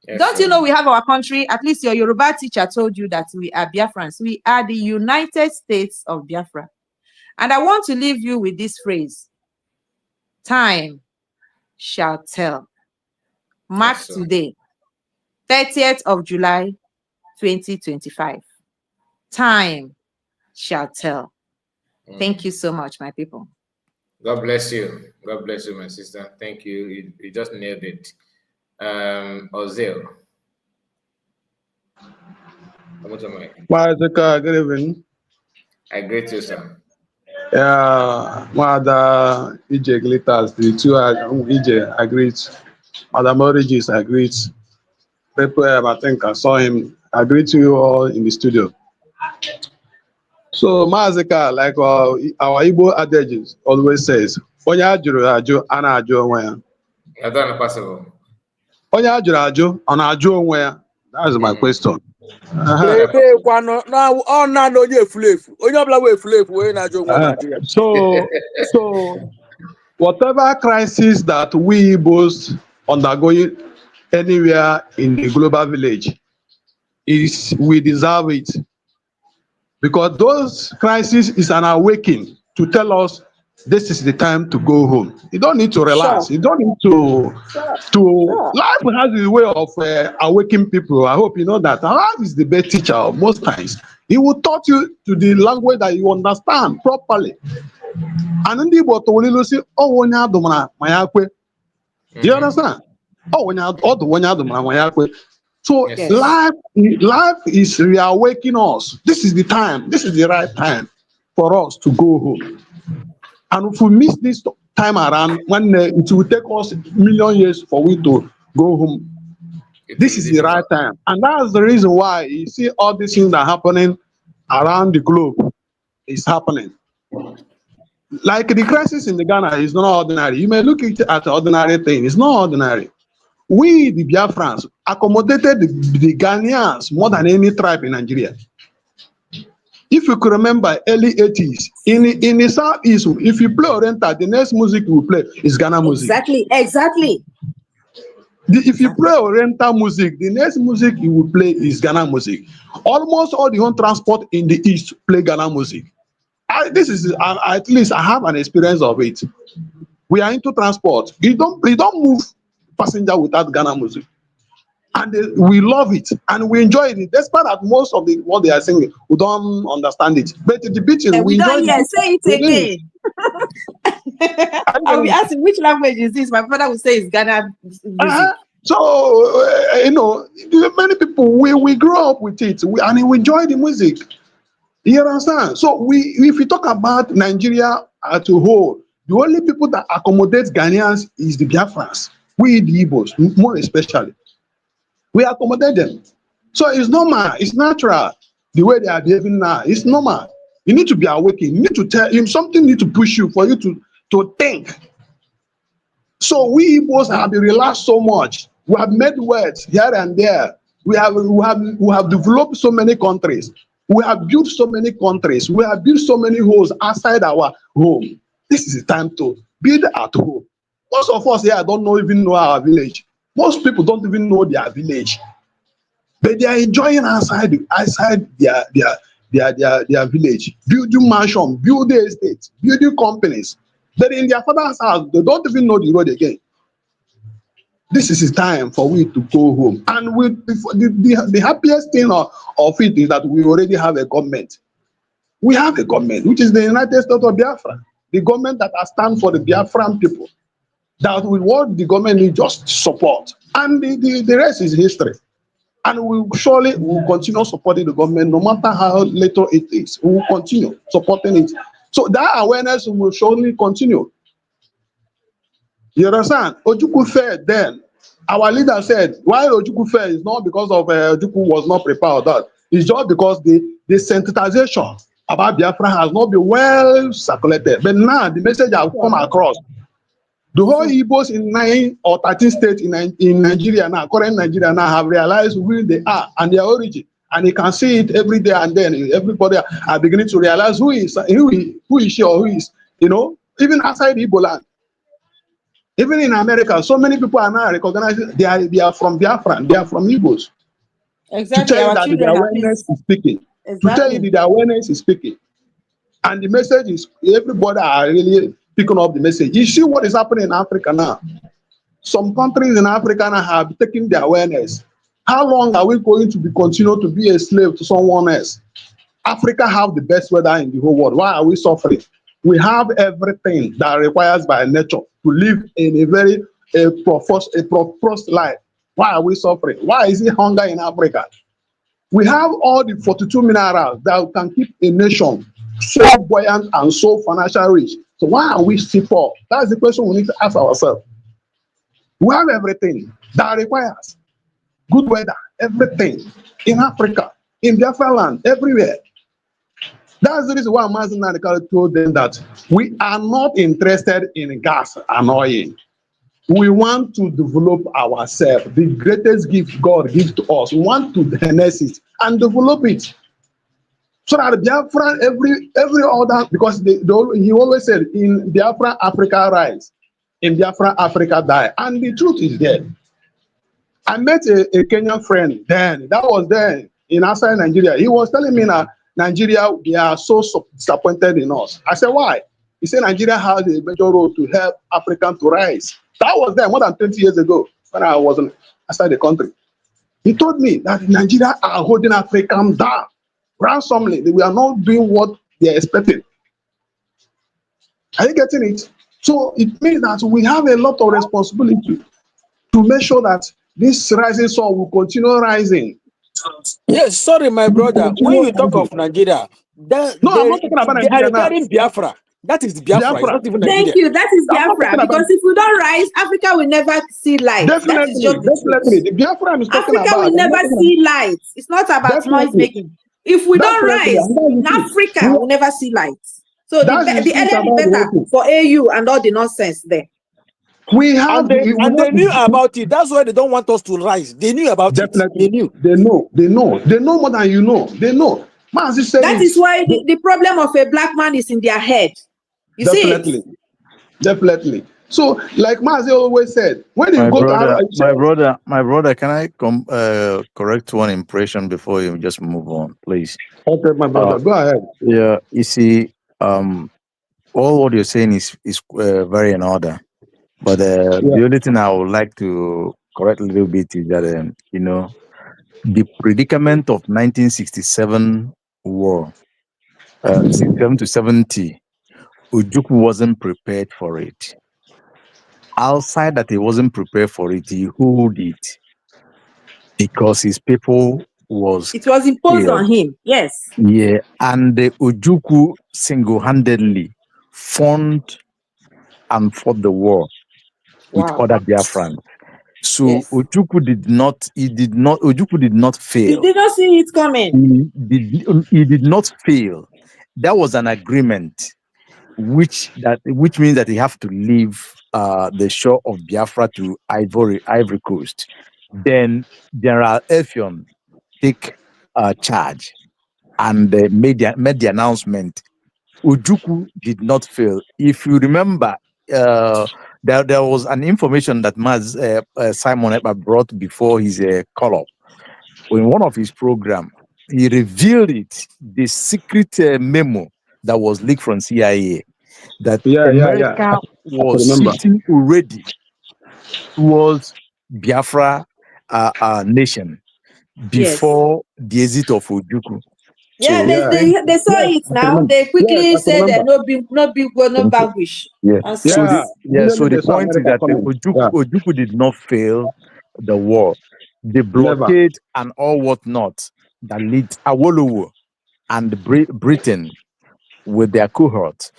Yes, don't you know we have our country? At least your Yoruba teacher told you that we are Biafrans. We are the United States of Biafra. And I want to leave you with this phrase. Time shall tell. Mark today, 30th of July, 2025. Time shall tell. Thank you so much, my people. God bless you. God bless you, my sister. Thank you. You just nailed it. Ozil. Good evening. I greet you, sir. Mother EJ Glitters, the two EJ agreed. Madam Origis agreed. People, I think I saw him. I greet you all in the studio. So, Mazika, like our Igbo adage always says, Onya ajuru aju, ana aju onwe ya. I don't know possible. Onya ajuru aju, ana aju onwe ya. That's my question. So whatever crisis that we Igbos undergoing anywhere in the global village is we deserve it, because those crises is an awakening to tell us this is the time to go home. You don't need to relax. Sure. You don't need to life has a way of awakening people. I hope you know that. Life is the best teacher most times. He will taught you to the language that you understand properly. And in the bottom, you say, oh, when you do you understand? Oh, when you so Yes. life is reawakening us. This is the time. This is the right time for us to go home. And if we miss this time around, when it will take us million years for we to go home, this is the right time. And that's the reason why you see all these things that are happening around the globe is happening. Like the crisis in the Ghana is not ordinary. You may look at it as an ordinary thing. It's not ordinary. We, the Biafrans, accommodated the Ghanaians more than any tribe in Nigeria. If you could remember early 80s, in the Southeast, if you play Oriental, the next music you will play is Ghana music. Exactly. If you play Oriental music, the next music you will play is Ghana music. Almost all the home transport in the East play Ghana music. At least I have an experience of it. We are into transport. You don't move passenger without Ghana music. And we love it and we enjoy it. Despite that most of what they are singing, we don't understand it. But the beating, we enjoy it. Say it again. I'll be asking which language is this? My father would say it's Ghana music. So, many people, we grow up with it and we enjoy the music. You understand? So, if we talk about Nigeria as a whole, the only people that accommodate Ghanaians is the Biafrans. We, the Igbos, more especially. We accommodate them. So it's normal, it's natural. The way they are behaving now, it's normal. You need to be awakened. You need to tell him something, need to push you for you to think. So we Igbos have been relaxed so much. We have made words here and there. We have developed so many countries. We have built so many countries. We have built so many homes outside our home. This is the time to build at home. Most of us here don't even know our village. Most people don't even know their village, but they are enjoying outside their village, building mansion, building estates, building companies. But in their father's house, they don't even know the road again. This is the time for we to go home. And the happiest thing of it is that we already have a government. We have a government, which is the United States of Biafra, the government that stands for the Biafran people. That with what the government needs just support, and the rest is history. And we will continue supporting the government no matter how little it is. We will continue supporting it. So that awareness will surely continue. You understand? Ojukwu failed then. Our leader said why Ojukwu failed is not because of Ojukwu was not prepared or that. It's just because the sensitization about Biafra has not been well circulated. But now the message has come across. The whole Igbos in 9 or 13 states in Nigeria now, current Nigeria now, have realized who they are and their origin. And you can see it every day and then. Everybody are beginning to realize who is she or who is, even outside Igbo land. Even in America, so many people are now recognizing they are from Biafra, they are from Igbos. Exactly. To tell you that the awareness is speaking. Exactly. To tell you the awareness is speaking. And the message is everybody are really picking up the message. You see what is happening in Africa now. Some countries in Africa now have taken the awareness. How long are we going to be continue to be a slave to someone else? Africa have the best weather in the whole world. Why are we suffering? We have everything that requires by nature to live in a very prosperous life. Why are we suffering? Why is it hunger in Africa? We have all the 42 minerals that can keep a nation so buoyant and so financially rich. So why are we still poor? That's the question we need to ask ourselves. We have everything that requires good weather, everything in Africa, in Biafra land, everywhere. That's the reason why Mazin Nadekar told them that we are not interested in gas and oil. We want to develop ourselves. The greatest gift God gives to us. We want to harness it and develop it. So that Biafra, every other, because he always said, in Biafra, Africa rise. In Biafra, Africa die. And the truth is there. I met a Kenyan friend then, that was then in outside Nigeria. He was telling me that Nigeria, they are so disappointed in us. I said, why? He said Nigeria has a major role to help Africans to rise. That was there more than 20 years ago when I was outside the country. He told me that Nigeria are holding Africans down ransomly. We are not doing what they are expecting. Are you getting it? So it means that we have a lot of responsibility to make sure that this rising sun will continue rising. Yes, sorry, my brother. When you talk of Nigeria, I'm not talking about they are Nigeria now. referring Biafra. That is Biafra. It's not even Nigeria. Thank you. That is Biafra. Because if we don't rise, Africa will never see light. That is just Definitely. The Biafra I'm talking Africa about. will never see light. It's not about noise making. If we don't rise, Africa will never see light. So the earlier the better for AU and all the nonsense there. We have and they knew about it. That's why they don't want us to rise. They knew about it. They knew. They know more than you know. They know. That is why the problem of a black man is in their head. You see it? Definitely. So, like Mazi always said, when you go to my brother, can I correct one impression before you just move on, please? Okay, my brother, go ahead. Yeah, you see, all what you're saying is very in order, but the only thing I would like to correct a little bit is that the predicament of 1967 war, 67 to 70. Ojukwu wasn't prepared for it. Outside that he wasn't prepared for it, he hold it because his people was imposed on him. Yes. Yeah, and the Ojukwu single-handedly fought and fought the war with other Biafrans. So Ojukwu did not fail. He did not see it coming. He did not fail. That was an agreement, which means that he have to leave the shore of Biafra to Ivory Coast. Then General Effiong take charge and made the announcement. Ojukwu did not fail. If you remember, there was an information that Simon Ekpa brought before his call-up. In one of his programs, he revealed it, the secret memo that was leaked from CIA, that America was shifting already towards Biafra nation before the exit of Ojukwu. Yeah, they saw it now. They quickly said that no vanquish. So the point is that Ojukwu did not fail the war. The blockade and all whatnot that led Awolowo and Britain with their cohort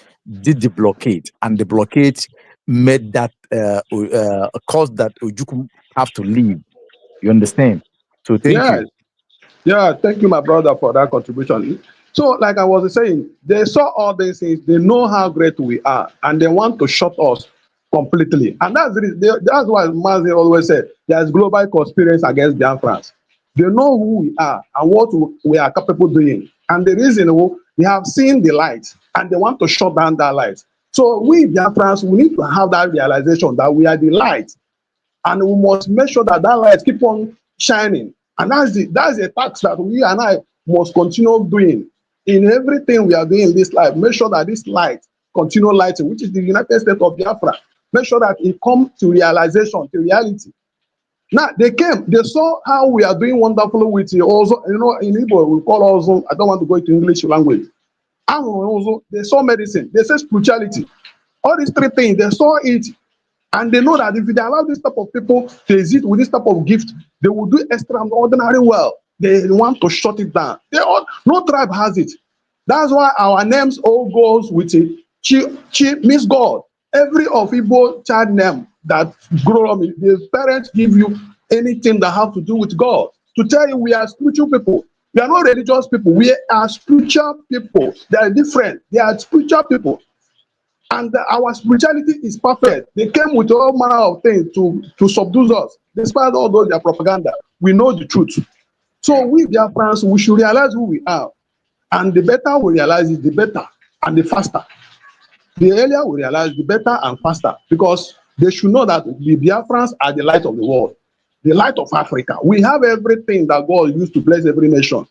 did the blockade, and the blockade made that caused that Ojukwu have to leave. You understand? So thank you. Yeah, thank you, my brother, for that contribution. So, like I was saying, they saw all these things. They know how great we are, and they want to shut us completely. And that's why Mazi always said there's global conspiracy against Biafrans. They know who we are and what we are capable of doing. And the reason they have seen the light, and they want to shut down that light. So we Biafrans, we need to have that realization that we are the light, and we must make sure that that light keep on shining. And that's a task that we and I must continue doing in everything we are doing in this life. Make sure that this light continue lighting, which is the United States of Biafra. make sure that it comes to realization, to reality. Now they came, they saw how we are doing wonderfully with also, you know, in Igbo we call also, I don't want to go into English language. And also, they saw medicine, they saw spirituality. All these three things, they saw it, and they know that if they allow this type of people to exist with this type of gift, they will do extraordinary well. They want to shut it down. No tribe has it. That's why our names all goes with it. Chi means God. Every of Igbo child name that grow up, the parents give you anything that have to do with God. To tell you we are spiritual people. We are not religious people. We are spiritual people. They are different. They are spiritual people. And our spirituality is perfect. They came with all manner of things to subdue us. Despite all those their propaganda, we know the truth. So we, dear friends, we should realize who we are. And the better we realize it, the better and the faster. The earlier we realize, the better and faster. Because they should know that the Biafrans are the light of the world, the light of Africa. We have everything that God used to bless every nation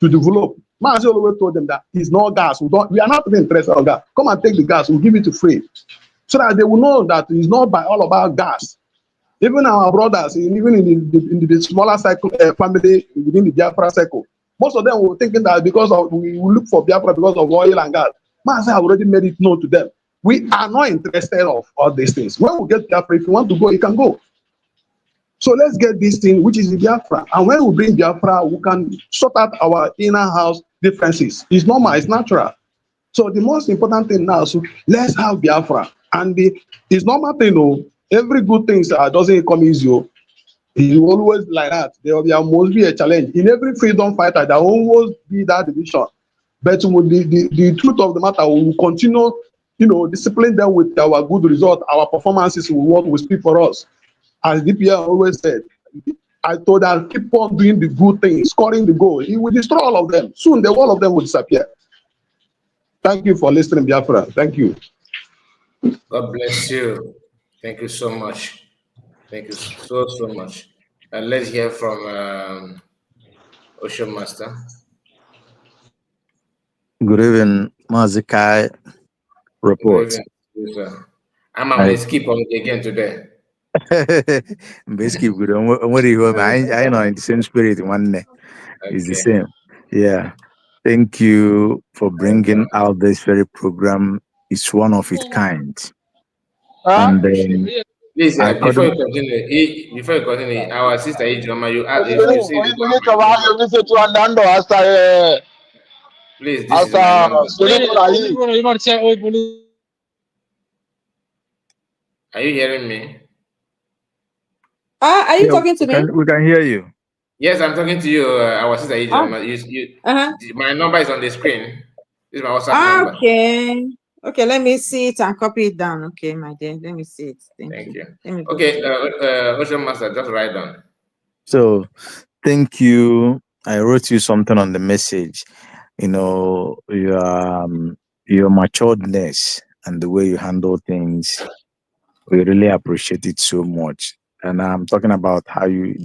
to develop. Mazi always told them that it's not gas. We are not even interested in gas. Come and take the gas, we'll give it to free. So that they will know that it's not all about gas. Even our brothers, even in the smaller cycle, family within the Biafra cycle, most of them were thinking that because of we look for Biafra because of oil and gas. Mazi have already made it known to them. We are not interested of all these things. When we get Biafra, if you want to go, you can go. So let's get this thing, which is the Biafra. And when we bring Biafra, we can sort out our inner house differences. It's normal, it's natural. So the most important thing now, so let's have Biafra. And it's normal thing, though. Every good thing doesn't come easy. It's always like that. There must be a challenge. In every freedom fighter, there will always be that division. But the truth of the matter, we will continue, discipline them with our good result, our performances, what will speak for us. As DPR always said, I told her, keep on doing the good things, scoring the goal. He will destroy all of them. Soon, all of them will disappear. Thank you for listening, Biafra. Thank you. God bless you. Thank you so much. Thank you so much. And let's hear from Ocean Master. Good evening, Mazikai. Report. Good evening, sir. I'm going to skip on again today. Basically, good. I know in the same spirit. One day is the same. Yeah. Thank you for bringing out this very program. It's one of its kind. And please, before you continue, our sister Ijoma, you see please, this is my number. Are you hearing me? Are you talking to me? We can hear you. Yes, I'm talking to you, our sister Ijoma. My number is on the screen. This is my WhatsApp number. Okay, let me see it and copy it down. Okay, my dear, let me see it. Thank you. Okay, Ocean Master, just write down. So, thank you. I wrote you something on the message. Your maturedness and the way you handle things, we really appreciate it so much. And I'm talking about how your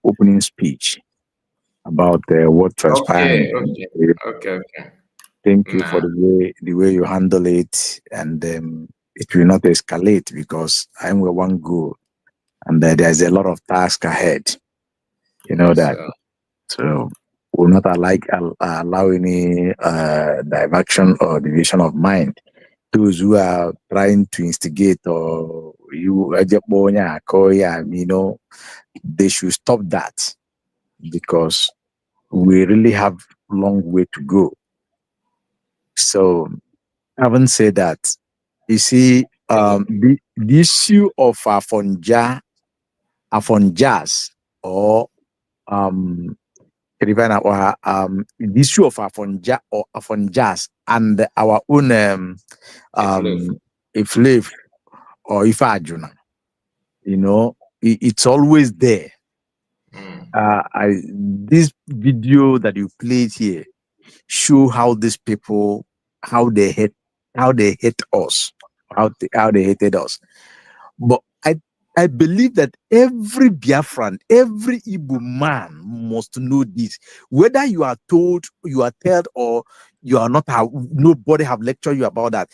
opening speech about what transpired. Okay. Thank you for the way you handle it, and it will not escalate because I'm with one goal, and there's a lot of task ahead. You know that, so will not allow any diversion or division of mind. Those who are trying to instigate or they should stop that, because we really have long way to go. So, having said that, you see, the issue of Afonjas or the issue of Afonjas and our own Iflef or Ifajuna, it's always there. This video that you played here show how these people, how they hate us, how they hated us. But I believe that every Biafran, every Igbo man must know this. Whether you are told, or you are not, nobody have lectured you about that.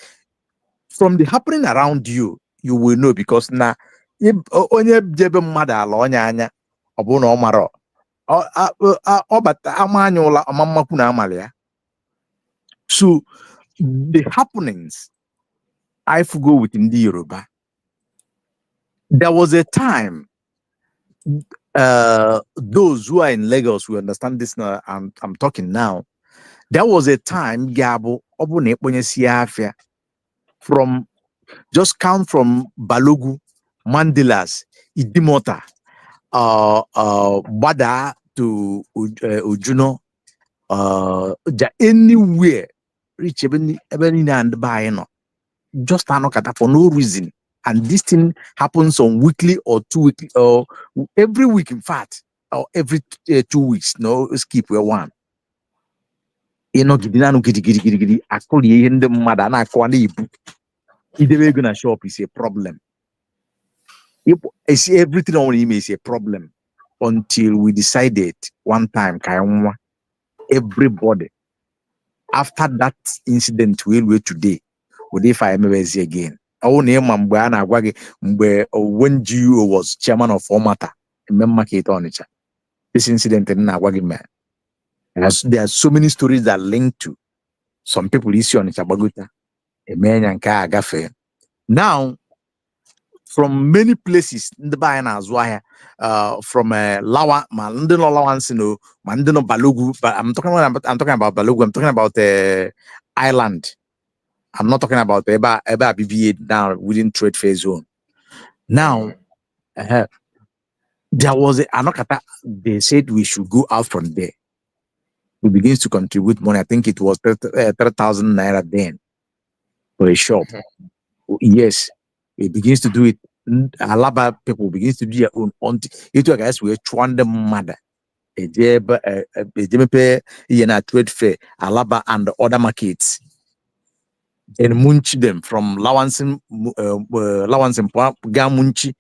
from the happening around you, you will know, because na onye jebe mmadụ ala onye anya ọ bụ na ọ mara ọ bata ama anya ụla ọma mmakwu na amali ya. So the happenings I go within the Yoruba. There was a time, those who are in Lagos will understand this now. I'm talking now. There was a time, Gabo, from just count from Balogu, Mandilas, Idimota, Bada to Ujuno, anywhere, reach even and by just for no reason. And this thing happens on weekly or 2 weekly or every week, in fact, or every 2 weeks. No skip one. Gidi. I call you in the mother and I call you. Either way gonna show up is a problem. I see everything on him is a problem until we decided one time, everybody after that incident will wait today. Would if I ever see again? When GUO was chairman of Omata, this incident in Nagwagi, there are so many stories that link to some people issue on Chabaguta, now from many places in the Bayana as well, from Lawa, Mandino Lawansino, Mandino Balugu, but I'm talking about Balugu, I'm talking about Island. I'm not talking about Eba BBA now within trade fair zone. Now, there was another. They said we should go out from there. We begin to contribute money. I think it was 3,000 naira then for a shop. Yes, it begins to do it. Alaba people begins to do their own. It guys we trying the mother. Trade fair, Alaba and the other markets. And munch them from Lawansin Gamunchi.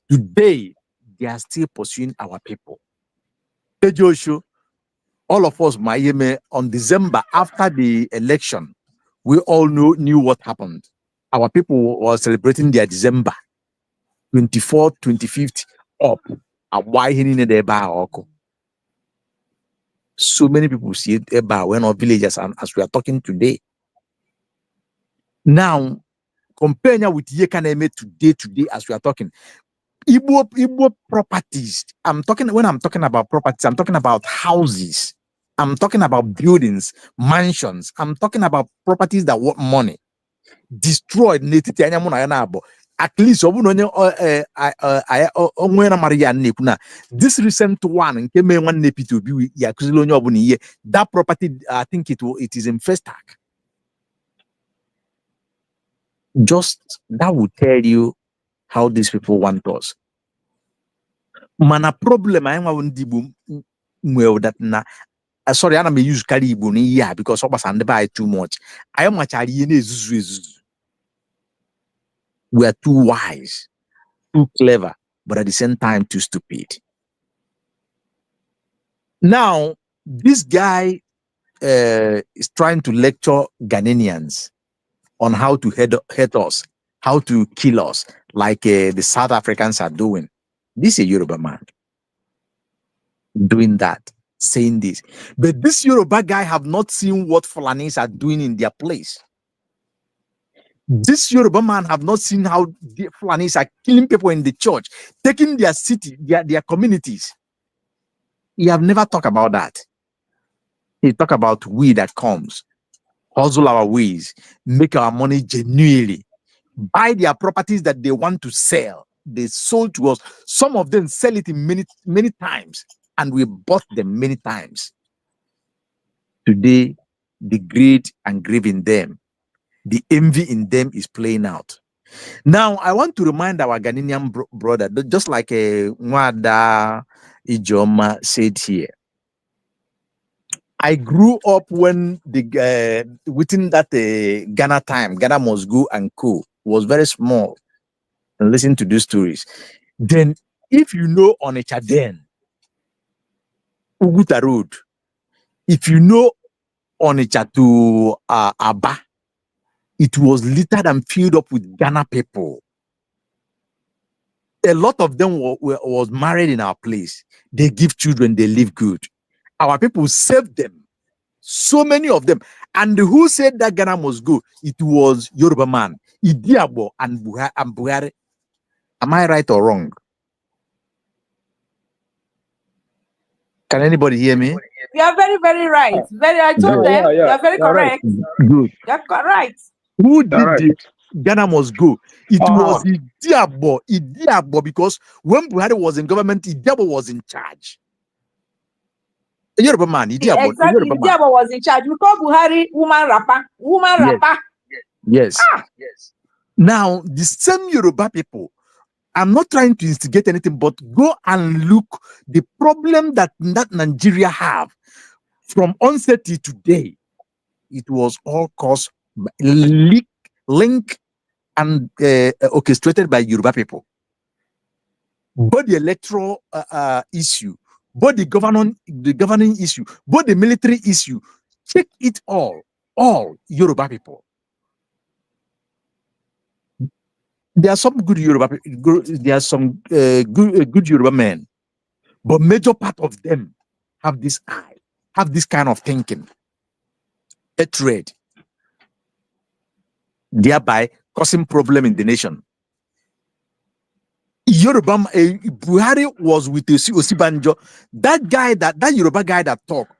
Today, they are still pursuing our people. Joshua, all of us, Miami, on December after the election, we all knew what happened. Our people were celebrating their December 24th, 25th up. So many people see it about when our villagers, and as we are talking today. Now, comparing with Yekaneme today as we are talking, Igbo properties. When I'm talking about properties, I'm talking about houses. I'm talking about buildings, mansions. I'm talking about properties that worth money. Destroyed. At least this recent one, that property, I think it is in Festac. Just that would tell you how these people want us. Mana problem I want that na sorry, I may use Karibu yeah because I was buy too much. I am much we are too wise, too clever, but at the same time too stupid. Now, this guy is trying to lecture Ghanaians on how to hate us, how to kill us, like the South Africans are doing. This is a Yoruba man doing that, saying this. But this Yoruba guy have not seen what Fulanis are doing in their place. This Yoruba man have not seen how the Fulanis are killing people in the church, taking their city, their communities. He have never talked about that. He talk about we that comes, hustle our ways, make our money genuinely, buy their properties that they want to sell. They sold to us. Some of them sell it in many times, and we bought them many times. Today, the greed and grief in them, the envy in them is playing out. Now, I want to remind our Ghanaian brother, just like Nwada Ijoma said here. I grew up when within that Ghana time, Ghana Must Go and Co. was very small. And listen to these stories. Then, if you know Onitsha then, Uguta Road, if you know Onitsha to Aba, it was littered and filled up with Ghana people. A lot of them was married in our place. They give children, they live good. Our people saved them. So many of them. And who said that Ghana must go? It was Yoruba man, Idiabo and Buhari. Am I right or wrong? Can anybody hear me? You are very, very right. I told them you are very correct. Right. Good. You are correct. Who did the Ghana must go? It was Idiabo, because when Buhari was in government, Idiabo was in charge. A Yoruba man, Idiabo. Exactly, Idiabo was in charge. We call Buhari woman rapper. Rapper. Yes. Yes. Now, the same Yoruba people, I'm not trying to instigate anything, but go and look the problem that Nigeria have from onset to today. It was all caused by link and orchestrated by Yoruba people. Both the electoral issue, both the governing issue, both the military issue, check it all Yoruba people. There are some good Yoruba, there are some good Yoruba men, but major part of them have this kind of thinking, a trade, thereby causing problem in the nation. Yoruba, Buhari was with Osibanjo. That Yoruba guy that talked,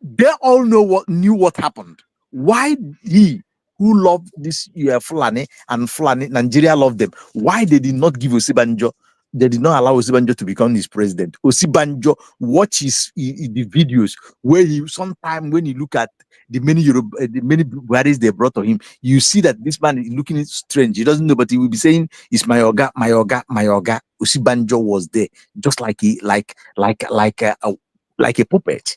they all knew what happened. Why he, who loved this Fulani and Fulani, Nigeria loved them, why they did not give Osibanjo? They did not allow Osibanjo to become his president. Osibanjo watches the videos where sometimes when you look at the many Buharis they brought to him, you see that this man is looking strange. He doesn't know, but he will be saying, "It's my oga, my oga, my oga." Osibanjo was there, just like a puppet.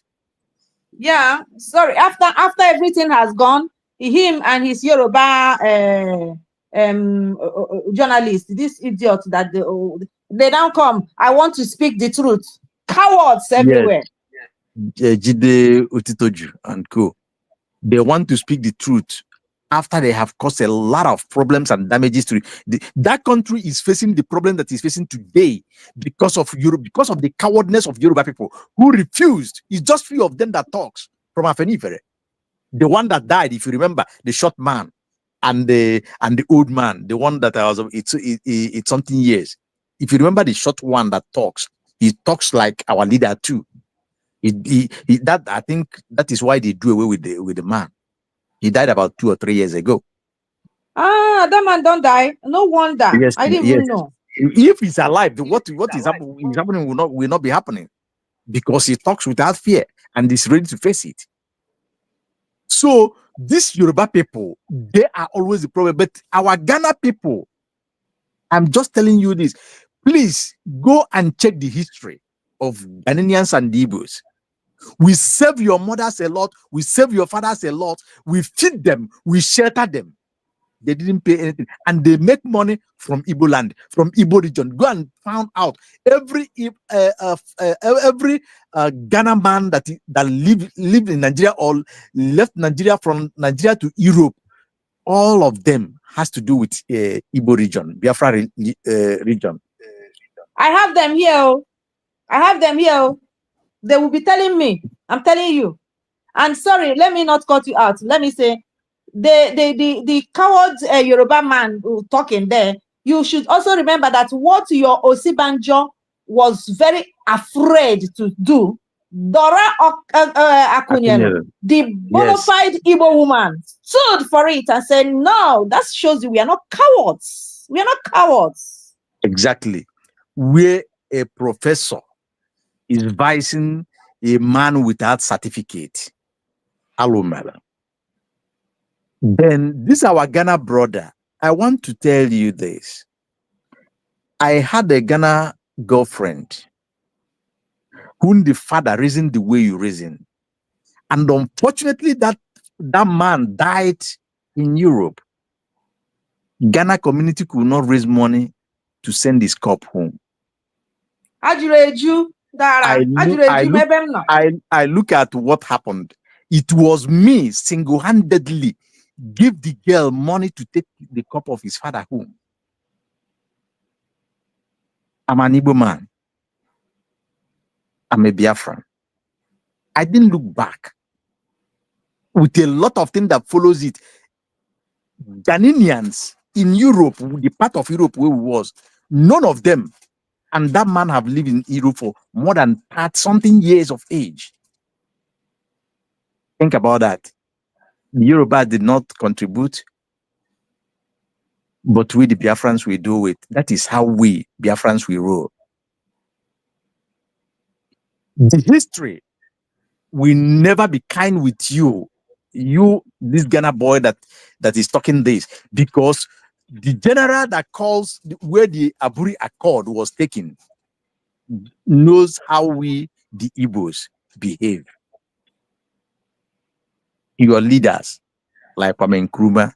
Yeah, sorry. After everything has gone, him and his Yoruba journalist, this idiot that they now come. I want to speak the truth. Cowards everywhere. Jide Otitoju and co. They want to speak the truth after they have caused a lot of problems and damages to that country is facing the problem that is facing today because of Europe, because of the cowardness of Yoruba people who refused. It's just few of them that talks from Afenifere. The one that died, if you remember, the short man and the old man, the one that was it's something years. If you remember the short one that talks, he talks like our leader too. That I think that is why they do away with the man. He died about 2 or 3 years ago. Ah, that man don't die. No wonder. Yes, I didn't even know. If he's alive, what is happening will not be happening, because he talks without fear and is ready to face it. So these Yoruba people, they are always the problem. But our Ghana people, I'm just telling you this, please go and check the history of Ghanaians and Igbos. We save your mothers a lot. We save your fathers a lot. We feed them. We shelter them. They didn't pay anything. And they make money from Igbo land, from Igbo region. Go and find out every Ghana man that lived in Nigeria or left Nigeria from Nigeria to Europe, all of them has to do with Igbo region, Biafra region. I have them here. They will be telling me, I'm telling you. And sorry, let me not cut you out. Let me say, the coward Yoruba man talking there, you should also remember that what your Osibanjo was very afraid to do, Dora Akunyelu, the bona fide Igbo woman, stood for it and said, no, that shows you we are not cowards. We are not cowards. Exactly. We're a professor is vicing a man without certificate. Hello, madam. Then this our Ghana brother. I want to tell you this. I had a Ghana girlfriend whom the father reasoned the way you reason. And unfortunately, that man died in Europe. Ghana community could not raise money to send his corpse home. I look at what happened. It was me single-handedly give the girl money to take the cup of his father home. I'm an Igbo man. I'm a Biafran. I didn't look back. With a lot of things that follows it, Ghanaians in Europe, the part of Europe where we was, none of them, and that man have lived in Europe for more than 30-something years of age. Think about that. The Yoruba did not contribute, but we, the Biafrans, we do it. That is how we, Biafrans, we roll. The history will never be kind with you, this Ghana boy that is talking this, because the general that calls where the Aburi Accord was taken knows how we, the Igbos, behave. Your leaders, like Kwame Nkrumah,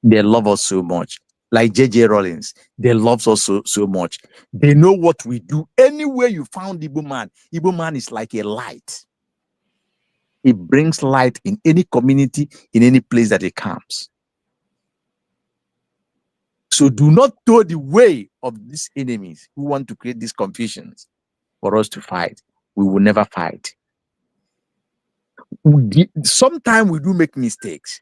they love us so much. Like J.J. Rollins, they love us so much. They know what we do. Anywhere you found Igbo man is like a light. It brings light in any community, in any place that it comes. So do not throw the way of these enemies who want to create these confusions for us to fight. We will never fight. Sometimes we do make mistakes.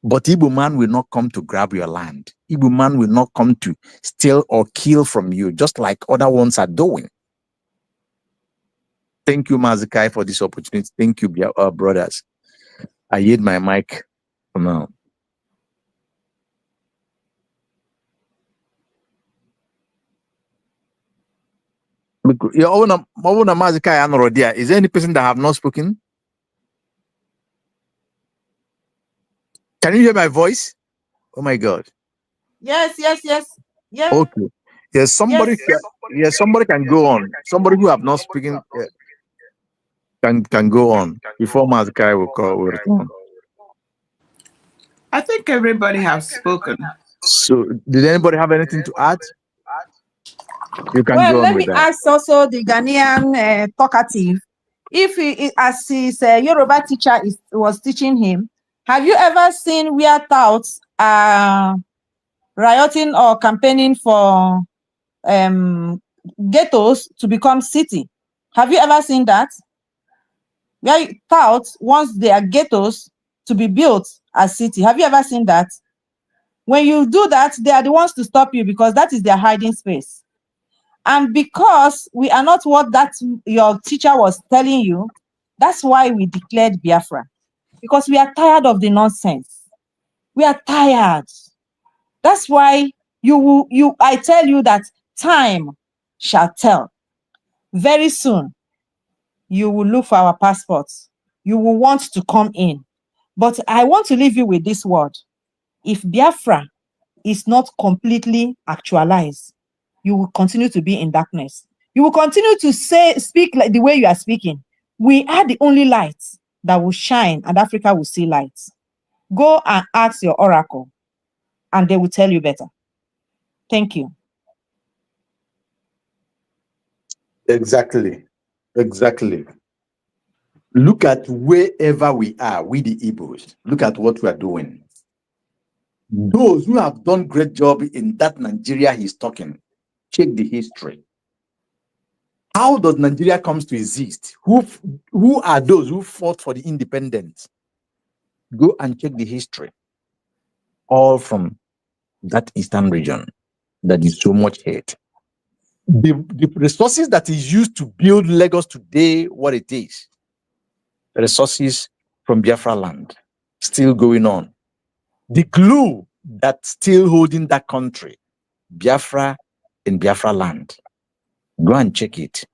But Igbo man will not come to grab your land. Igbo man will not come to steal or kill from you, just like other ones are doing. Thank you, Mazikai, for this opportunity. Thank you, brothers. I yield my mic for now. Is there any person that have not spoken? Can you hear my voice? Oh my God. Yes. Okay. Yes, somebody can go on. Somebody who have not spoken can go on before Mazikai will return. I think everybody has spoken. So did anybody have anything to add? You can Well, go on let with me that. ask also the Ghanaian talkative. If he, as his Yoruba teacher was teaching him, have you ever seen where touts are rioting or campaigning for ghettos to become city? Have you ever seen that? Where touts wants their ghettos to be built as city. Have you ever seen that? When you do that, they are the ones to stop you because that is their hiding space. And because we are not what that your teacher was telling you, that's why we declared Biafra. Because we are tired of the nonsense. We are tired. That's why I tell you that time shall tell. Very soon, you will look for our passports. You will want to come in. But I want to leave you with this word. If Biafra is not completely actualized, you will continue to be in darkness. You will continue to speak like the way you are speaking. We are the only lights that will shine and Africa will see lights. Go and ask your oracle and they will tell you better. Thank you. Exactly. Look at wherever we are, we the Igbos. Look at what we are doing. Those who have done great job in that Nigeria he's talking, check the history. How does Nigeria comes to exist? Who are those who fought for the independence? Go and check the history. All from that eastern region that is so much hate. The resources that is used to build Lagos today, what it is, resources from Biafra land, still going on. The glue that's still holding that country, Biafra in Biafra land. Go and check it.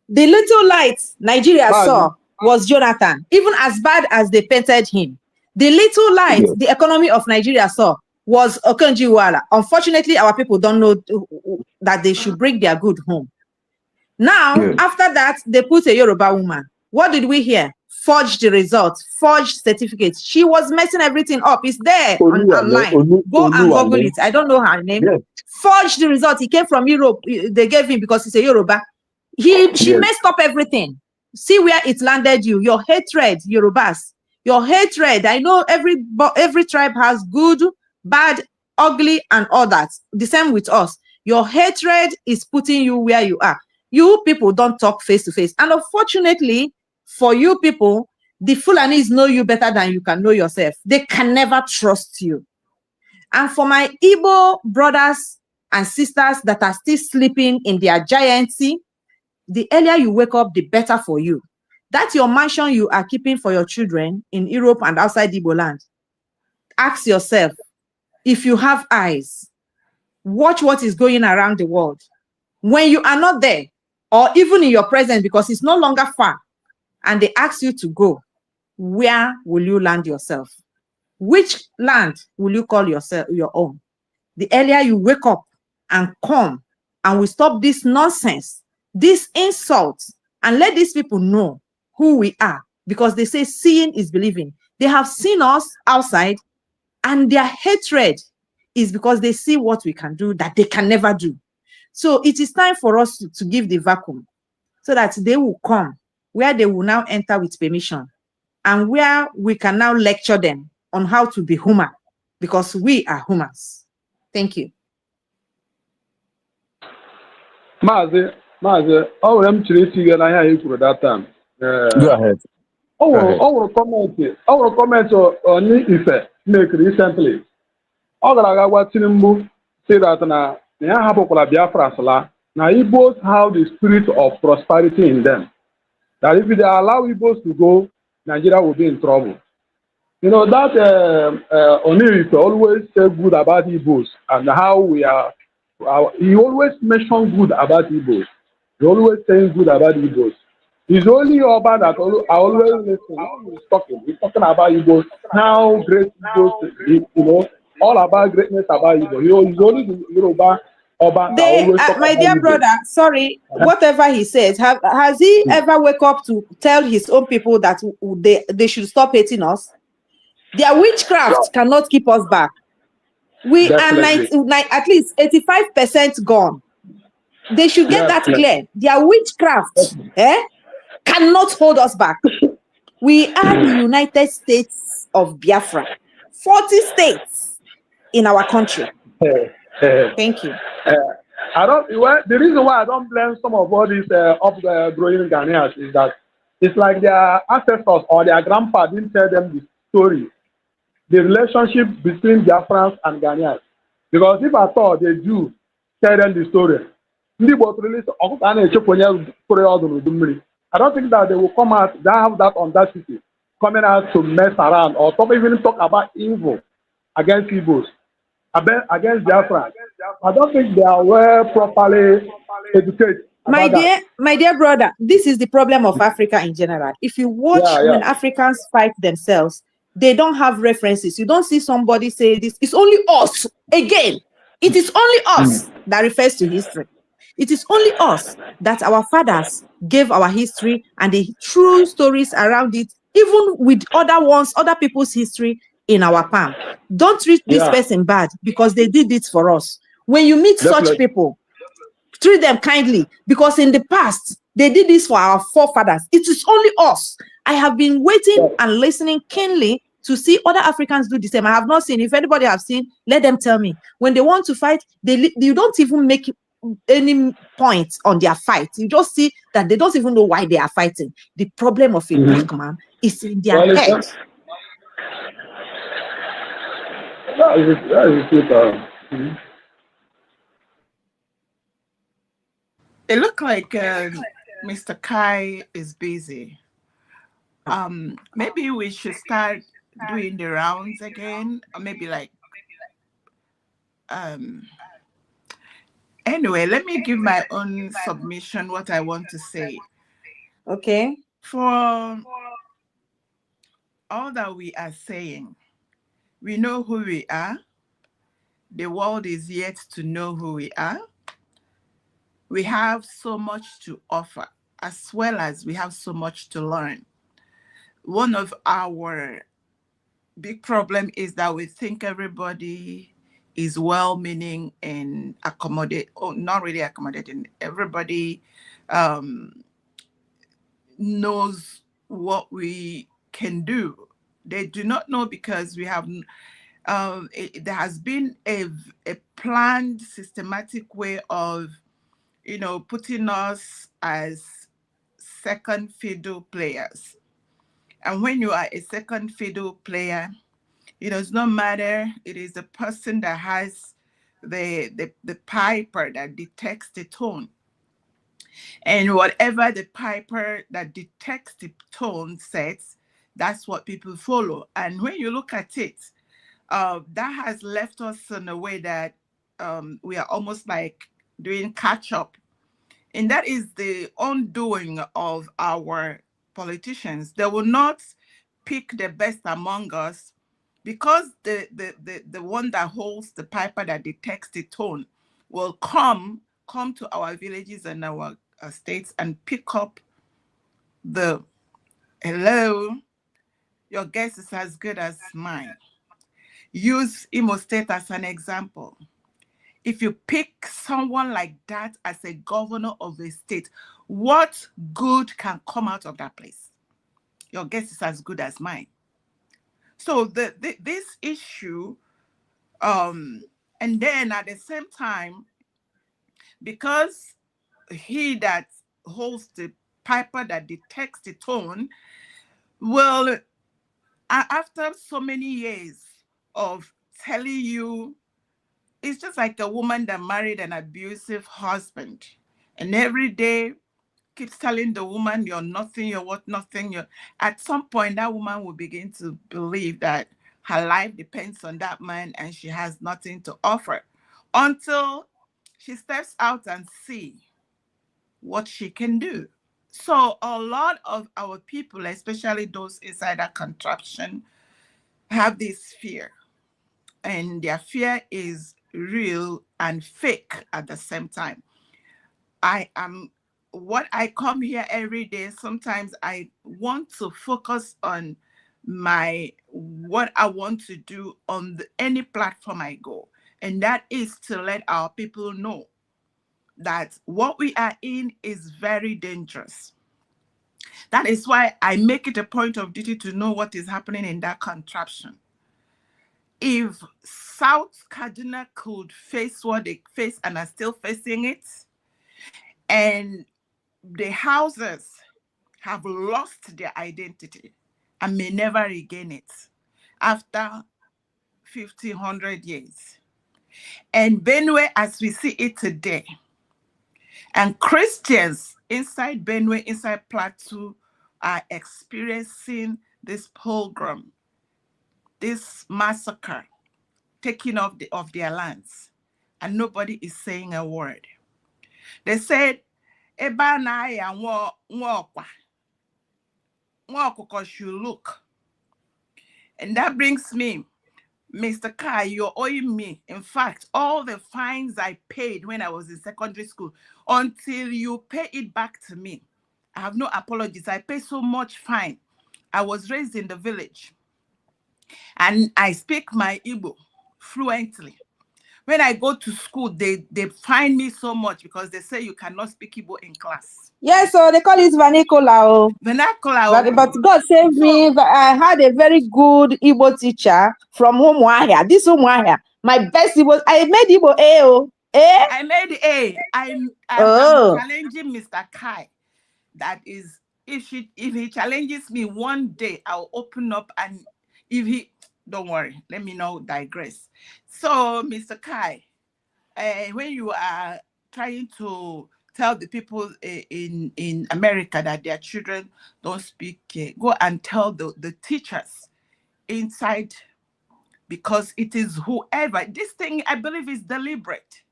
The little light Nigeria saw was Jonathan, even as bad as they painted him. The little light the economy of Nigeria saw was Okonjo-Iweala. Unfortunately, our people don't know that they should bring their good home. Now, after that, they put a Yoruba woman. What did we hear? Forged the results, forged certificates. She was messing everything up. It's there online. Go and Google it. I don't know her name. Yes. Forged the result. He came from Europe. They gave him because he's a Yoruba. She messed up everything. See where it landed you. Your hatred, Yorubas. Your hatred, I know every tribe has good, bad, ugly, and all that. The same with us. Your hatred is putting you where you are. You people don't talk face to face. And unfortunately, for you people, the Fulanis know you better than you can know yourself. They can never trust you. And for my Igbo brothers and sisters that are still sleeping in their giancy, the earlier you wake up, the better for you. That's your mansion you are keeping for your children in Europe and outside Igbo land. Ask yourself, if you have eyes, watch what is going around the world. When you are not there, or even in your presence, because it's no longer far, and they ask you to go, where will you land yourself? Which land will you call yourself your own? The earlier you wake up and come, and we stop this nonsense, this insults, and let these people know who we are, because they say seeing is believing. They have seen us outside, and their hatred is because they see what we can do that they can never do. So it is time for us to give the vacuum so that they will come where they will now enter with permission, and where we can now lecture them on how to be human, because we are humans. Thank you. Maazị, ọ nwere m chiri isi na ihe anyị kwuru that time. Go ahead. Ọ nwere comment onye Ife make recently. Ọ gara aga gwa Tinubu say that na ya hapụkwara Biafra sala. Now Igbos have the spirit of prosperity in them. That if they allow Igbos to go, Nigeria will be in trouble. You know, that Oniris always say good about Igbos and how we are. He always mention good about Igbos. He always saying good about Igbos. It's only Oba that I always listen. He's talking about Igbos, how great Igbos is, you know, all about greatness about Igbos. He's only the Yoruba Oba that always talk my about dear Igbos. brother, sorry, whatever he says, has he ever wake up to tell his own people that they should stop hating us? Their witchcraft cannot keep us back. We Definitely. are at least 85% gone. They should get that clear. Their witchcraft cannot hold us back. We are the United States of Biafra. 40 states in our country. Thank you. The reason why I don't blame some of all these growing Ghanaians is that it's like their ancestors or their grandpa didn't tell them the story, the relationship between Biafrans and Ghanaians. Because if at all they do tell them the story, I don't think that they will come out, they have that audacity, coming out to mess around or even talk about evil against Igbos, against Biafra. I don't think they are well properly educated. My dear brother, this is the problem of Africa in general. If you watch when Africans fight themselves, they don't have references. You don't see somebody say this. It's only us. Again, it is only us that refers to history. It is only us that our fathers gave our history and the true stories around it, even with other people's history in our palm. Don't treat this person bad because they did it for us. When you meet such people, treat them kindly, because in the past, they did this for our forefathers. It is only us. I have been waiting and listening keenly to see other Africans do the same. I have not seen. If anybody have seen, let them tell me. When they want to fight, you don't even make any point on their fight. You just see that they don't even know why they are fighting. The problem of a black man is in their head. It looked like Mr. Kai is busy. Maybe we should start doing the rounds again, or maybe like anyway, let me give my own submission, what I want to say. Okay. For all that we are saying, we know who we are. The world is yet to know who we are. We have so much to offer, as well as we have so much to learn. One of our big problem is that we think everybody is well-meaning and not really accommodating. Everybody knows what we can do They do not know because we have there has been a planned, systematic way of, putting us as second fiddle players. And when you are a second fiddle player, it does not matter. It is the person that has the piper that detects the tone. And whatever the piper that detects the tone sets, that's what people follow. And when you look at it, that has left us in a way that we are almost like doing catch up. And that is the undoing of our politicians. They will not pick the best among us because the one that holds the piper that detects the tone will come to our villages and our states and pick up the hello, your guess is as good as mine. Use Imo State as an example. If you pick someone like that as a governor of a state, what good can come out of that place? Your guess is as good as mine. So this issue, and then at the same time, because he that holds the piper that detects the tone will, after so many years of telling you, it's just like a woman that married an abusive husband and every day keeps telling the woman, you're nothing, you're what, nothing. At some point, that woman will begin to believe that her life depends on that man and she has nothing to offer until she steps out and see what she can do. So a lot of our people, especially those inside that contraption, have this fear. And their fear is real and fake at the same time. What I come here every day, sometimes I want to focus on what I want to do on any platform I go. And that is to let our people know that what we are in is very dangerous. That is why I make it a point of duty to know what is happening in that contraption. If South Kaduna could face what they face and are still facing it, and the houses have lost their identity and may never regain it after 1,500 years. And Benue, as we see it today, and Christians inside Benue, inside Plateau, are experiencing this pogrom, this massacre, taking of their lands, and nobody is saying a word. They said, "Eba na ya nwokwa should look," and that brings me, Mr. Kai, you're owing me. In fact, all the fines I paid when I was in secondary school, until you pay it back to me, I have no apologies. I pay so much fine. I was raised in the village, and I speak my Igbo fluently. When I go to school, they fine me so much because they say you cannot speak Igbo in class. Yes, so they call it vernacular. Vernacular. But God saved me. I had a very good Igbo teacher from Umuahia. This Umuahia, my best Igbo. I made Igbo A. I made A. I'm challenging Mr. Kai. That is, if he challenges me one day, I'll open up, and don't worry, let me not digress. So, Mr. Kai, when you are trying to tell the people in America that their children don't speak, go and tell the teachers inside, because it is whoever. This thing, I believe, is deliberate.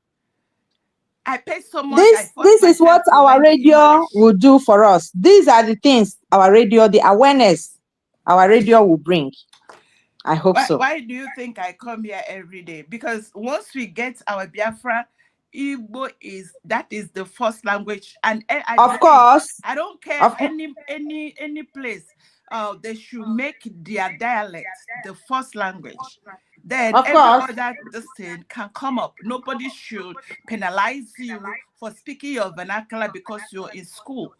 I pay so much. This is what our radio will do for us. These are the things our radio, the awareness our radio will bring. I hope so. Why do you think I come here every day? Because once we get our Biafra, Igbo is the first language, and of course, I don't care any place. They should make their dialect the first language. Then every other thing can come up. Nobody should penalize you for speaking your vernacular because you're in school.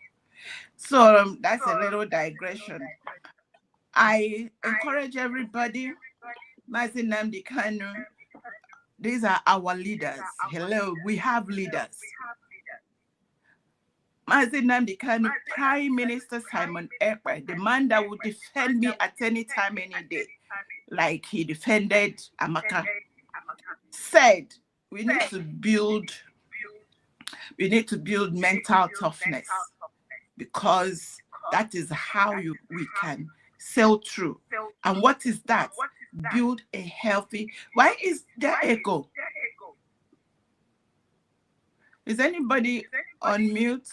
So that's a little digression. I encourage everybody, Mazi Nnamdi Kanu, these are our leaders. Hello, we have leaders. Mazi Nnamdi Kanu, Prime Minister Simon Ekpa, the man that would defend me at any time, any day, like he defended Amaka, said we need to build mental toughness, because that is how we can sail through. And what is that? Build a healthy. Why is there echo? Is anybody on mute?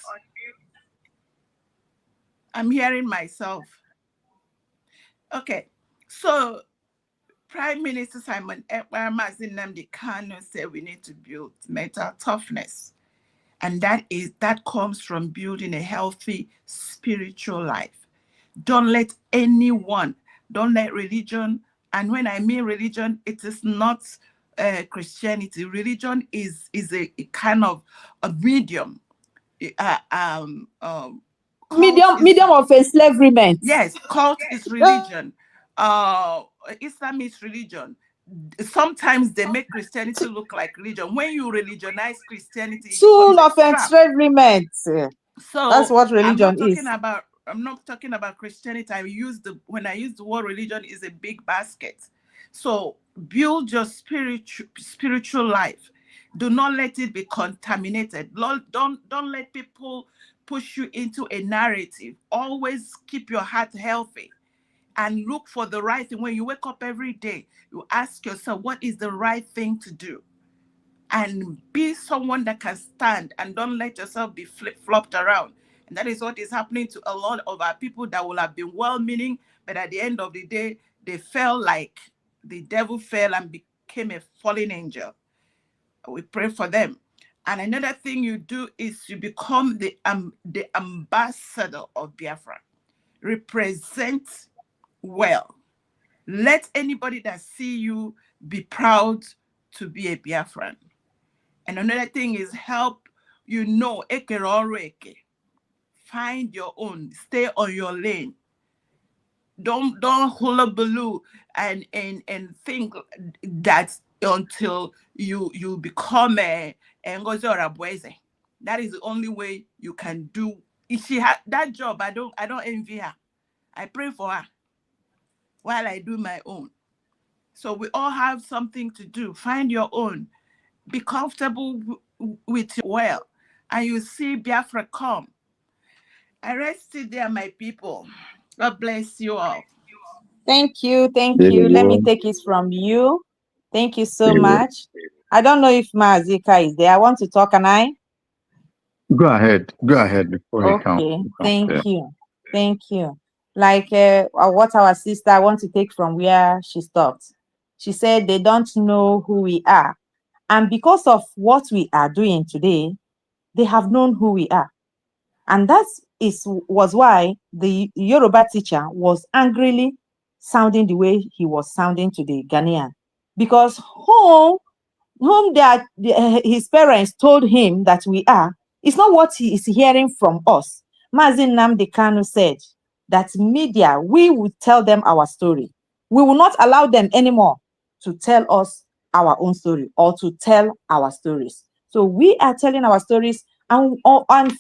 I'm hearing myself. Okay, so Prime Minister Simon Ekpa, Mazi Nnamdi Kanu said we need to build mental toughness. And that comes from building a healthy spiritual life. Don't let religion, and when I mean religion, it is not Christianity. Religion is a kind of a medium. Medium of enslavement. Yes, cult is religion. Islam is religion. Sometimes they make Christianity look like religion. When you religionize Christianity, tool of enslavement. So that's what religion is. I'm not talking about Christianity. When I use the word religion, is a big basket. So build your spiritual life. Do not let it be contaminated. Don't let people push you into a narrative. Always keep your heart healthy and look for the right thing. When you wake up every day, you ask yourself, what is the right thing to do? And be someone that can stand, and don't let yourself be flopped around. And that is what is happening to a lot of our people that will have been well-meaning, but at the end of the day, they fell like the devil fell and became a fallen angel. We pray for them. And another thing you do is you become the ambassador of Biafra. Represent well. Let anybody that see you be proud to be a Biafran. And another thing is help find your own, stay on your lane. Don't hullabaloo and think that until you become a Ngozi or a Boise. That is the only way you can do. If she had that job, I don't envy her. I pray for her while I do my own. So we all have something to do. Find your own. Be comfortable with your well, and you see Biafra come. I rest it there, my people. God bless you all. Thank you. Let me take it from you. Thank you so much. I don't know if Mazika is there. I want to talk, can I? Go ahead before he comes. Okay, thank you. Like what our sister, want to take from where she stopped. She said they don't know who we are. And because of what we are doing today, they have known who we are. And that was why the Yoruba teacher was angrily sounding the way he was sounding to the Ghanaian. Because whom his parents told him that we are, it's not what he is hearing from us. Mazi Nnamdi Kanu said that media, we will tell them our story. We will not allow them anymore to tell us our own story or to tell our stories. So we are telling our stories, and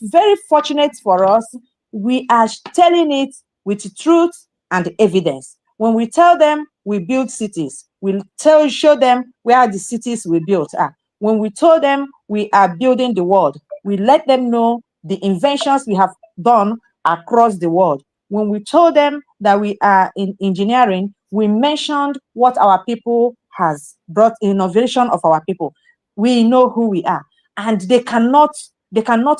very fortunate for us, we are telling it with truth and evidence. When we tell them we build cities, we'll show them where the cities we built are. When we told them we are building the world, we let them know the inventions we have done across the world. When we told them that we are in engineering, we mentioned what our people has brought, innovation of our people. We know who we are, and they cannot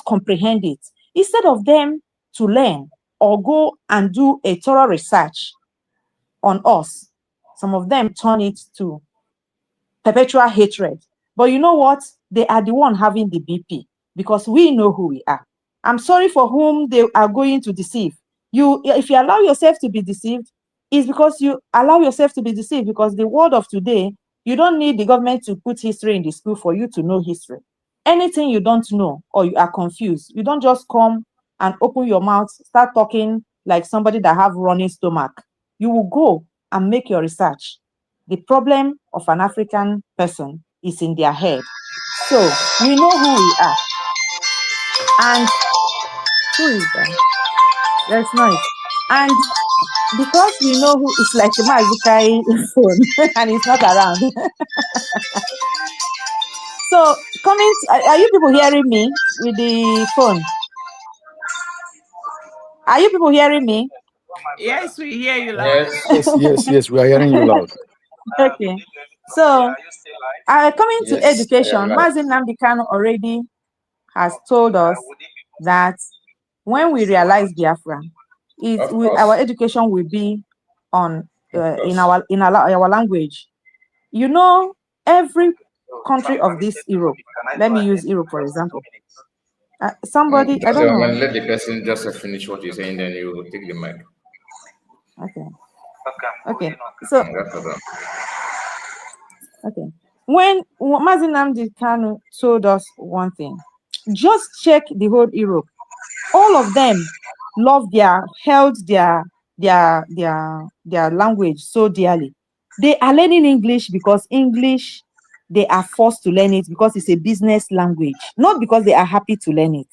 comprehend it. Instead of them to learn or go and do a thorough research on us, some of them turn it to perpetual hatred. But you know what? They are the one having the BP, because we know who we are. I'm sorry for whom they are going to deceive. If you allow yourself to be deceived, it's because you allow yourself to be deceived, because the world of today, you don't need the government to put history in the school for you to know history. Anything you don't know or you are confused, you don't just come and open your mouth, start talking like somebody that have running stomach. you will go and make your research. The problem of an African person is in their head. So we know who we are. And who is that? There's noise. And because we know who is like Mazikai phone and he's not around. So comment, are you people hearing me with the phone? Are you people hearing me? Yes, we hear you loud. Yes, we are hearing you loud. Okay. So coming to education, Mazin Nnamdi Kanu already has told us that when we realize Biafra, our education will be on in our language. You know, every country of this Europe. Let me use Europe for example. Somebody, I don't know. Let the person just finish what you're saying, then you take the mic. Okay. So okay. When Mazin Nnamdi Kanu told us one thing, just check the whole Europe. All of them held their language so dearly. They are learning English because English, they are forced to learn it because it's a business language, not because they are happy to learn it.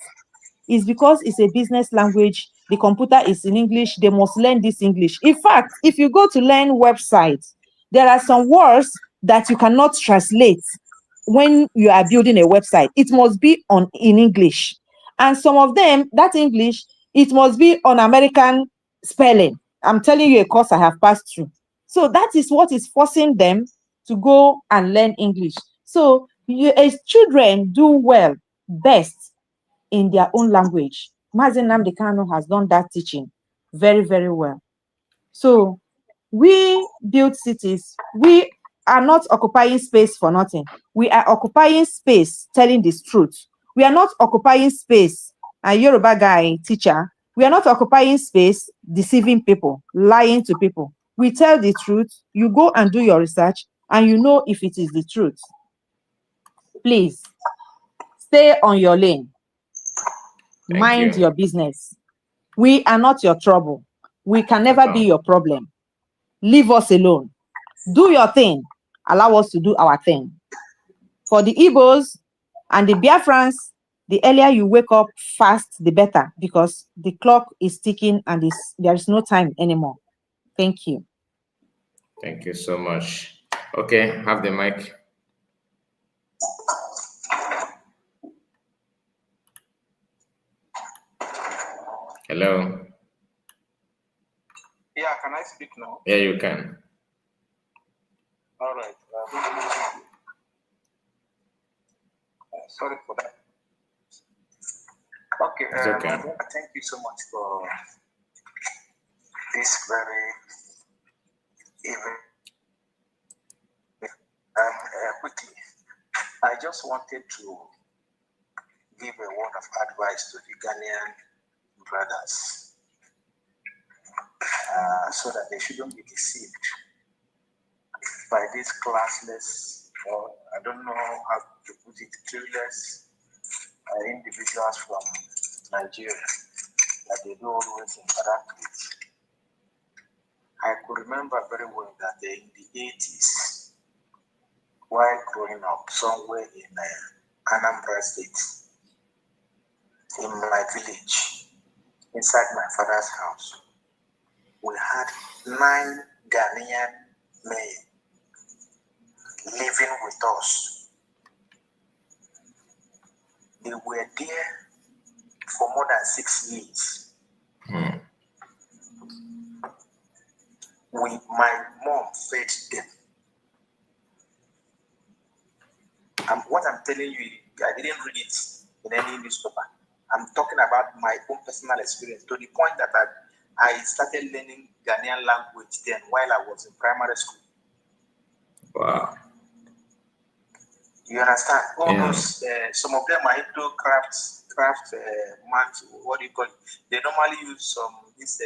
It's because it's a business language. The computer is in English. They must learn this English. In fact, if you go to learn websites, there are some words that you cannot translate when you are building a website. It must be in English. And some of them, that English, it must be on American spelling. I'm telling you a course I have passed through. So that is what is forcing them to go and learn English. So as children do well, best in their own language. Mazin Nnamdi Kanu has done that teaching very, very well. So we build cities. We are not occupying space for nothing. We are occupying space telling this truth. We are not occupying space, a Yoruba guy, teacher. We are not occupying space deceiving people, lying to people. We tell the truth. You go and do your research and you know if it is the truth. Please, stay on your lane. Mind your business. We are not your trouble. We can never be your problem. Leave us alone. Do your thing. Allow us to do our thing. For the Igbos and the Biafrans, the earlier you wake up fast, the better, because the clock is ticking and there is no time anymore. Thank you. Thank you so much. Okay, have the mic. Hello. Yeah, can I speak now? Yeah, you can. All right. Sorry for that. Okay. It's okay. Thank you so much for this very event. Quickly, I just wanted to give a word of advice to the Ghanaian brothers so that they shouldn't be deceived by these classless, or I don't know how to put it, clueless individuals from Nigeria that they do always interact with. I could remember very well that in the 80s, while growing up somewhere in Anambra State, in my village, inside my father's house, we had 9 Ghanaian men living with us. They were there for more than 6 years. My mom fed them. What I'm telling you, I didn't read it in any newspaper. I'm talking about my own personal experience, to the point that I started learning Ghanaian language then while I was in primary school. Wow. You understand? All those, some of them are into craft, what do you call it? They normally use this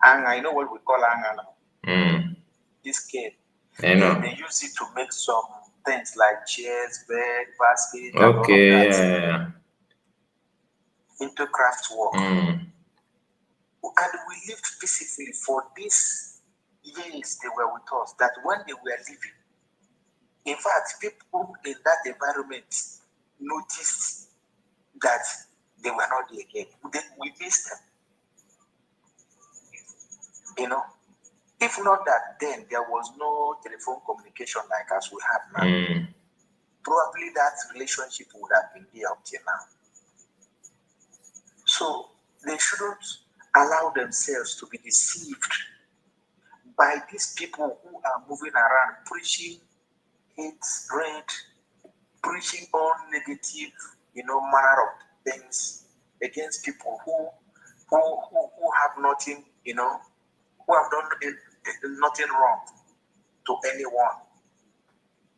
anga, you know what we call anga now? This cane. I know. They use it to make some things like chairs, bed, basket, Okay, and all of that. Into craft work. And we lived peacefully for these years they were with us, that when they were living, in fact, people in that environment noticed that they were not there again. We missed them. You know, if not that, then there was no telephone communication like as we have now. Probably that relationship would have been there up till now. So they shouldn't allow themselves to be deceived by these people who are moving around preaching hate, spread, preaching all negative, manner of things against people who have nothing, who have done nothing wrong to anyone,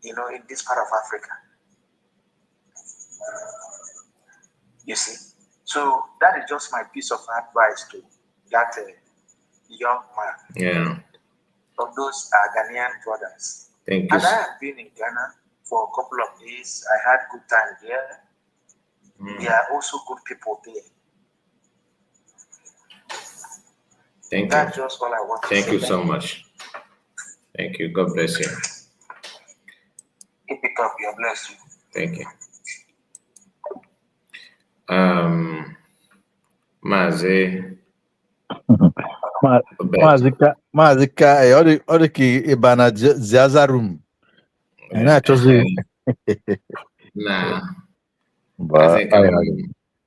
in this part of Africa. You see? So that is just my piece of advice to that young man. Yeah. Of those Ghanaian brothers. Thank you. And I have been in Ghana for a couple of days. I had good time there. There are also good people there. Thank That's you. just all I want to Thank say. you so much. Thank you. God bless you. Keep it up. You're blessed. Thank you. Maazị Maazị ka ọ dị ka ịba na Ziaza room. Ị na-achọzi Nah, But I think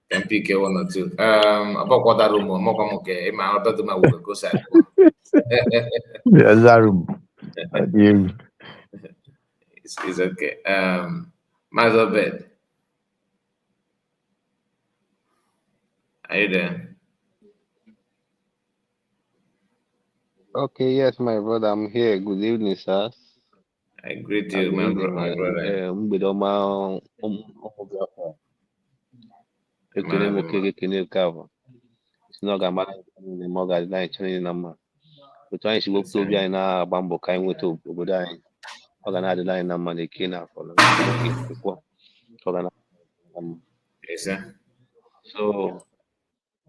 can pick one or two. About what that room, more okay. My other to my work go side. Ziaza room. It's okay. Mother bed. Are you there? Okay, yes, my brother, I'm here. Good evening, sir. I greet you, my brother. Mgbede ọma Biafra. Ekele m oke ekele nke ahụ. Si na ọ ga-amara niile ma ọ ga-adịla anyị chọrọ niile na mma. Otu anyị si wepụta obi anyị na-agba mbọ ka anyị nweta obodo anyị. Ọ ga na-adịla anyị na mma na eke na afọ na nkwọ. Ọ ga na-adịla na mma. So,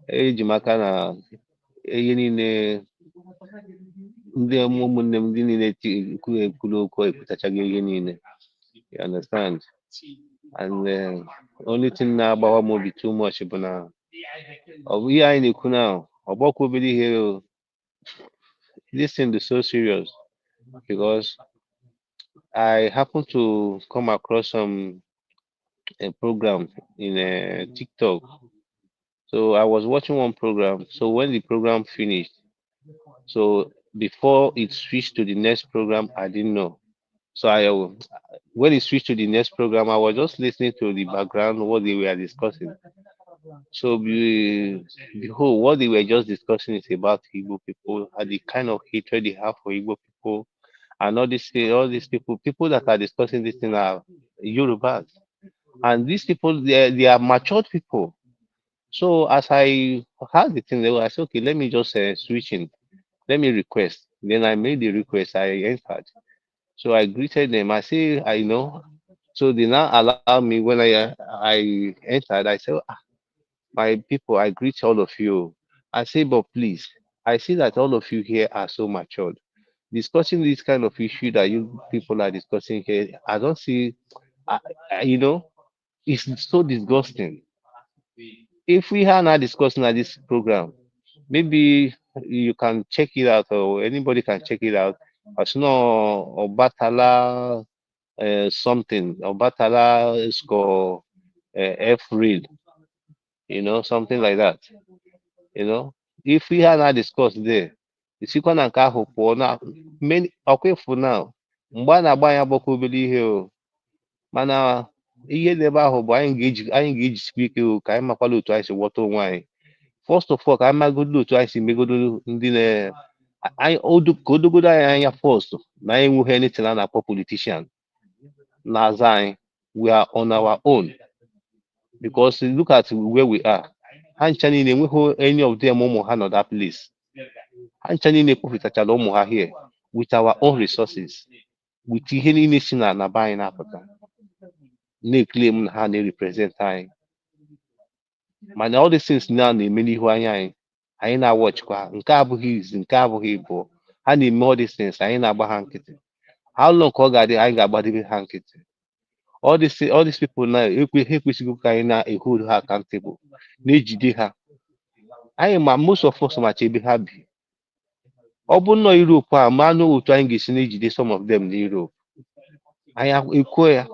eji m aka na ihe niile ndị ụmụnne m ndị niile ekwuru okwu ekwutachaghị ihe niile. You understand? And only thing na-agbawa m obi too much bụ na ọ bụ ihe anyị na-ekwu na ọ gbakwa obere ihe. This thing is so serious because I happen to come across a program in TikTok. So I was watching one program. So when the program finished, so before it switched to the next program, I didn't know. So when it switched to the next program, I was just listening to the background, what they were discussing. So behold, what they were just discussing is about Igbo people and the kind of hatred they have for Igbo people, and all these people that are discussing this thing are Yorubas, and these people they are matured people. So as I heard the thing, I said, okay, let me just switch in, let me request. Then I made the request. I entered. So I greeted them. I say, I know. So they now allow me when I entered. I said, my people, I greet all of you. I say, but please, I see that all of you here are so matured. Discussing this kind of issue that you people are discussing here, I don't see, it's so disgusting. If we are not discussing at this program, maybe you can check it out, or anybody can check it out. As no Obatala something, Obatala score F real, something like that. If we had not discussed there, the second and car for now, many okay for now. Mgbe a na-agba anya gbakọ obere ihe o, mana ihe dị ebe ahụ bụ anyị ga-ejisikwa ike o ka anyị makwala otu anyị si ghọta onwe anyị. First of all, ka anyị magodo otu anyị si megodo ndị ka o dogodo anyị anya first na anyị enweghị anything a na-akpọ politician na-aza anyị. We are on our own because look at where we are. Ha ncha niile enweghị any of them ụmụ ha nọ that place. Ha ncha niile kpọfụtachara ụmụ ha here with our own resources, with ihe niile si na be anyị na-apụta na-eclaim na ha na-represent anyị, mana all these things now na-eme n'ihu anya anyị. anyị na-awọchikwa nke abụghị izi nke abụghị ịbụọ ha na-eme all these things anyị na-agba ha nkịtị. How long ka ọ ga-adị anyị ga-agbadebe ha nkịtị? All these people na ha ekwesịghị ka anyị na-ehold ha accountable, na-ejide ha. Anyị ma most of us macha ebe ha bi. Ọ bụ nnọọ Europe a ma anụ otu anyị ga-esi na-ejide some of them na Europe. Anyị ekwuo ya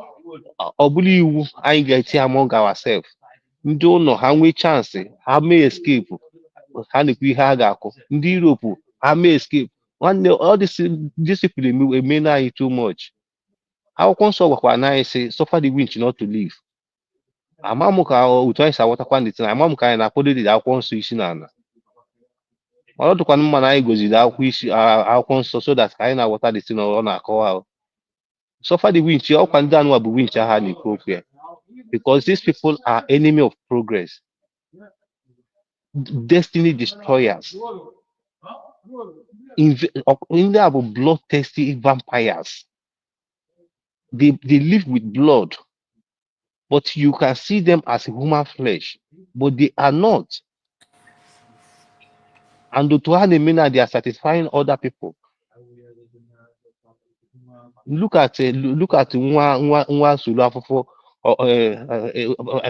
ọ bụla iwu anyị ga-eti among ourselves. Ndị ụlọ ha nwee chansị ha mee escape ha na-ekwu ihe ha ga-akụ. Ndị Europe ha mee escape nwanne all these people eme na anyị too much. Akwụkwọ nsọ gwakwara na anyị sị suffer the witch not to live. Ama m ka otu anyị si aghọtakwa ndị tina, ama m ka anyị na-akpọdo dị akwụkwọ nsọ isi n'ala. Ọ dịkwana mma na anyị goziri akwụkwọ nsọ so that anyị na-aghọta dị tina ọ na-akọwa. Suffer the witch ọkwa ndị anụwa bụ winch agha na-ekwu okwu ya, because these people are enemy of progress, destiny destroyers. Ndị a bụ bloodthirsty vampires. They live with blood, but you can see them as human flesh, but they are not. And to Hanemina, they are satisfying other people. Look at Nwa Sulafofo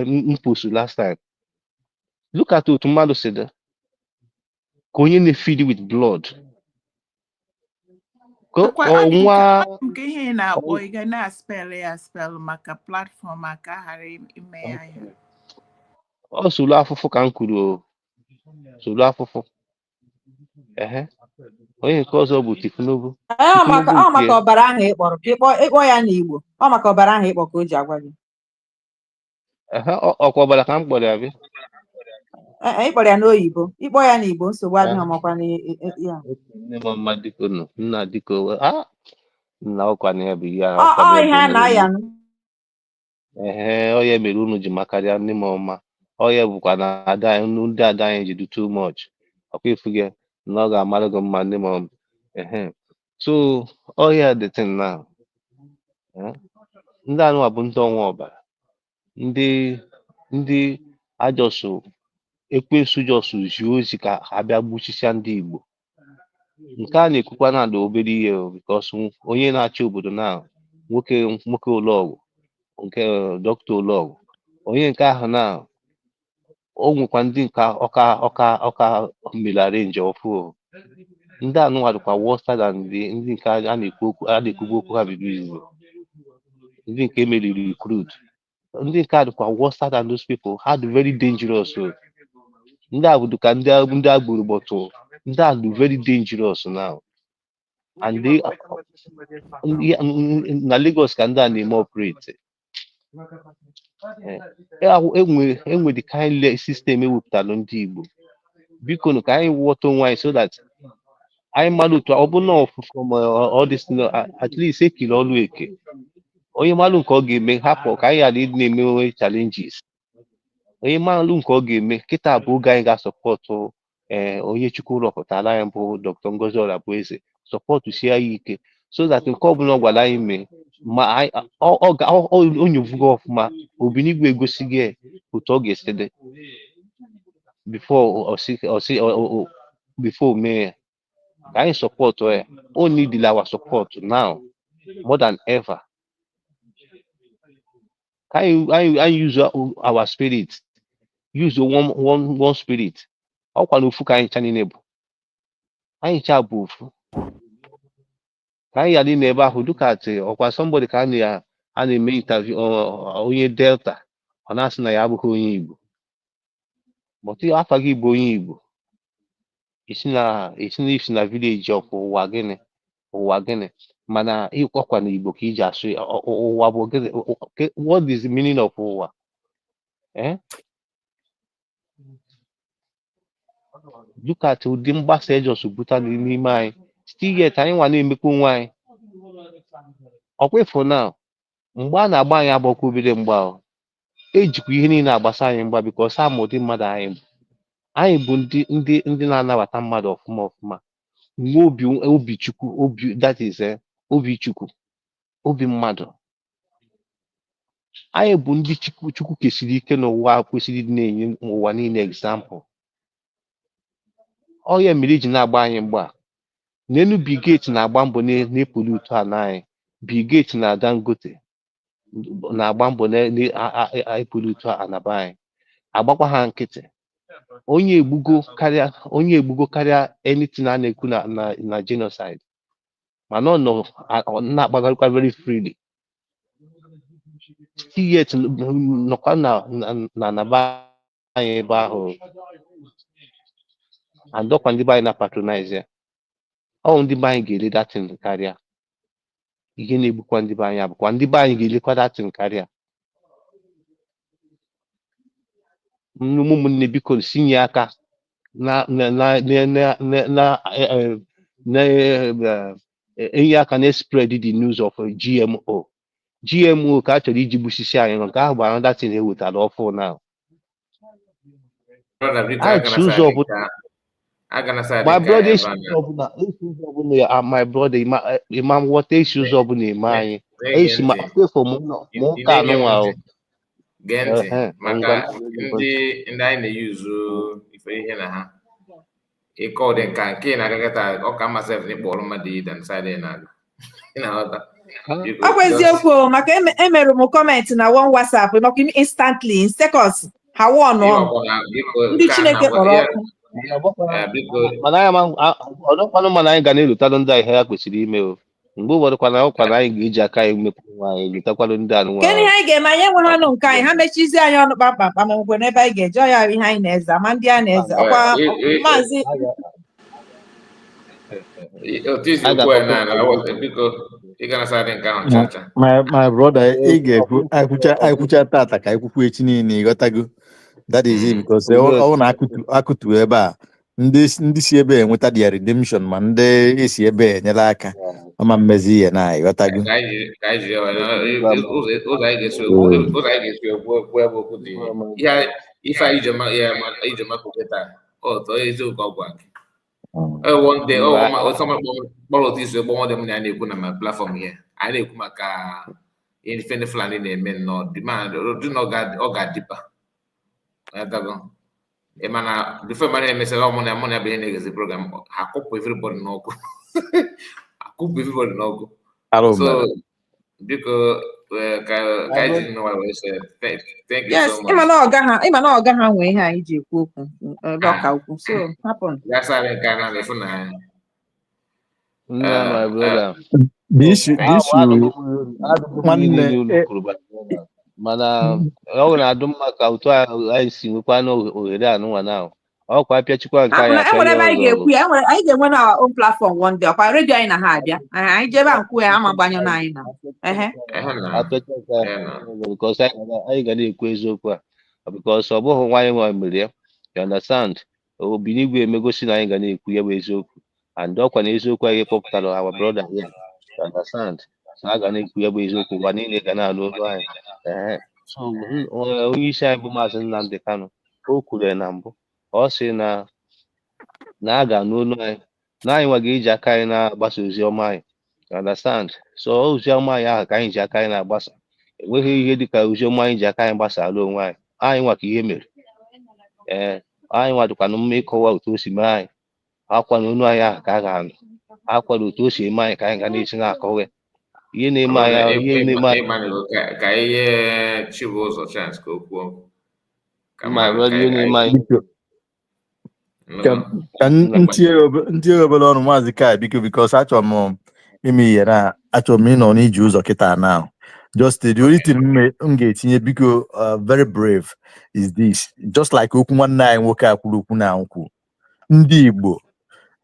Mpusu last time. Look at Otumado said, Konye feed with blood. Nke ihe na-akpọ ị ga na-spell ya spell maka platform aka ghara ime ya. Ọ sulu afụfụ ka m kwuru sulu afụfụ. Onye nke ọzọ bụ Tinubu. Maka ọbara ahụ ịkpọ ya n'Igbo. Ọ maka ọbara ahụ ịkpọ ka o ji agwa gị. Ọkwa ọbara ka m kpọrọ ya bịa. Ịkpọrọ ya n'oyibo. Ịkpọ ya n'Igbo nsogbu adịghị ọmakwa ya. Nne m mma dịko nọ, nna dịko nna ọkwa na ya bụ ihe ihe a na-aya nụ. Onye mere unu ji makarịa nne m ọma. Onye bụkwa na ndị ada anyị ji do too much. Ọkwa ifu gị na ọ ga-amara gị mma nne m ọma. So onye dị tin na ndị anụwa bụ ndị ọnwa ọbara, ndị ajọsụ ekwensu jọsụ zi ozi ka ha bịa gbuchisia ndị Igbo. Nke a na-ekwukwa na ada obere ihe because onye na-achị obodo na nwoke ụlọọgwụ nke dọkịta ụlọọgwụ, onye nke ahụ na o nwekwa ndị nke ọka mere arenji ọfụ. Ndị anụnwa dịkwa worse than ndị nke a na-ekwubu okwu ha bido izu, ndị nke meriri recruit. Ndị nke a dịkwa worse than those people. Ha dị very dangerous. Ndị a bụ ka ndị agboro bọtụ. Ndị a dị very dangerous now. And na Lagos ka ndị a na-eme operate. Enwe the kind system ewepụtara ndị Igbo. Biko ka anyị ghọta onwe anyị so that anyị mara otu ọ bụ na from all this at least ekele ọlụ eke. Onye malụ nke ọ ga-eme hapụ ka anyị ghara ịdị na-eme challenges. Onye malụ nke ọ ga-eme kịta bụ oge anyị ga-asọpọtụ onye Chukwu rọpụtara anyị bụ Dr. Ngozi Orabueze, sọpọtụ sie ya ike so that nke ọbụla ọ gwara anyị mee ma onyevugo ọfụma Obinigwe egosi gị otu ọ ga-esi dị before mee ya. Ka anyị sọpọtụ ya. O need our support now more than ever. Can I use our spirit, use one spirit. Ọkwa na ofu ka anyị chani n'ebu. Anyị cha bụ ofu. Ka anyị yadị n'ebe ahụ dukatị ọkwa somebody ka a na-eme interview onye Delta ọ na-asị na ya abụghị onye Igbo. But afa gị bụ onye Igbo. Isi na village of ụwa gịnị mana ịkọkwa na Igbo ka iji asụ ụwa bụ gịnị? What is the meaning of ụwa? Look at ụdị mgbasa ejọs buta n'ime anyị. Still yet anyị nwa na-emekwa onwe anyị. Ọkwa ifo na mgbe a na-agba anyị agbakọ obere mgba ejikwa ihe niile agbasa anyị mgba because ama ụdị mmadụ anyị bụ. Anyị bụ ndị na-anabata mmadụ ọfụma nwe obi Chukwu, that is obi Chukwu, obi mmadụ. Anyị bụ ndị Chukwu kesiri ike n'ụwa kwesịrị na-enye ụwa niile example. Ọya mere ji na-agba anyị mgba. N'elu Bill Gates na-agba mbọ n'epulu uto ala anyị. Bill Gates na Dangote na-agba mbọ n'epulu uto anaba anyị. Agbakwa ha nkịtị. Onye egbugo karịa anything a na-ekwu na genocide. Mana ọ nọ na-akpagarịkwa very freely. Still yet nọkwa na anaba anyị ebe ahụ. Andọkwa ndị be anyị na patronize ya. Ọ ndị be anyị ga-ele datin karịa. Ihe na-egbukwa ndị be anyị abụkwa ndị be anyị ga-elekwa datin karịa. Ụmụnne biko sinye aka enye aka na spread the news of GMO. GMO ka a chọrọ iji gbusisi anyị nke ahụ bụ another thing ewetara ọfụ na. My brother isi ụzọ ọbụla my brother imam what isi ụzọ ọbụla eme anyị. Esi ma afọ mụ ka anụnwa ahụ. Gee ntị maka ndị anyị na-eyuzu ife ihe na ha ịkọ ụdị nke na-agagata ọka masịrị n'ịkpọrọ mmadụ iyi dan saịdị na-aghọta. Ọ bụ eziokwu maka emere m kọmentị na one WhatsApp maka instantly in seconds ha wụọ ndị Chineke kpọrọ ọkụ. Ọdọkwanụ mana anyị ga na-elutalụ ndị ihe ya kwesịrị ime o. Mgbe ụfọdụkwana ọkwana anyị ga-eji aka anyị mepụ nwaanyị lutakwalụ ndị anụnwa. Kedu ihe anyị ga-eme anyị enweghị ọnụ nke anyị ha mechizi anyị ọnụ kpamkpam nwekwe n'ebe anyị ga-eje ọya ihe anyị na-eze ama ndị a na-eze ọkwa maazị my brother ị ga-ekwu akwụcha tata ka ekwukwu echi niile ịghọtago. That is it because ọ na-akụtu ebe a ndị si ebe enweta their redemption ma ndị esi ebe enyere aka ọma mmezi ihe na ịghọtago. ụzọ anyị ga-esi ekwu ebe okwu dị ife anyị ijema kpụketa ọtọ eziokwu ọgwa one day kpọrọ otu isi gbọnwọ dị m na na-ekwu na ma platform ihe anyị na-ekwu maka ife ndị Fulani na-eme nnọọ dị na ọ ga-adịpa mana before mana emesara ọmụ na mụ na bụ ihe na-egezi program akụpụ everybody n'ọkụ akụpụ everybody n'ọkụ. So biko ka anyị ji nọwa wee sị thank you so much. ịma na ọga ha nwee ihe anyị ji ekwu okwu ebe ọka ukwu so hapụ ya sara nke a na efu na mana ọ na-adụ mma ka otu anyị si nwekwa n'ohere anụnwa na ọkwa apịachikwa nke anyị aka enwere ebe anyị ga-ekwu ya anyị ga-enwe na on platform one day ọkwa redio anyị na ha abịa anyị jebe nkwu ya ama gbanyụ na anyị na because anyị ga na-ekwu eziokwu a because ọ bụghị nwaanyị nwa mere ya you understand. Obinigwe emegosi na anyị ga na-ekwu ya bụ eziokwu and ọkwa na eziokwu anyị kpọpụtara our brother ya you understand. So a ga na-ekwu ya bụ eziokwu gwa niile ga na-alụ olu anyị. So onye isi anyị bụ Maazị Nnamdi Kanu o kwuru na mbụ ọ sị na a ga n'olu anyị na anyị nwa ga-eji aka anyị na-agbasa ozi ọma anyị you understand. So ozi ọma anyị ahụ ka anyị ji aka anyị na-agbasa enweghị ihe dịka ozi ọma anyị ji aka anyị gbasara onwe anyị nwa ka ihe mere anyị nwa dịkwana mma ịkọwa otu o si mee anyị akwa na onu anyị ahụ ka a ga-anụ akwara otu o si eme anyị ka anyị ga na-esi na-akọwa ihe na-eme anyị ka ihe Chibụzọ chance ka o kwuo ka ntị obere ọnụ maazị Kai biko because achọrọ m ime ihe na achọrọ m ịnọ n'iji ụzọ kịta na just the only thing m ga-etinye biko very brave is this just like okwu nwanne anyị nwoke a kwuru okwu na nkwu ndị Igbo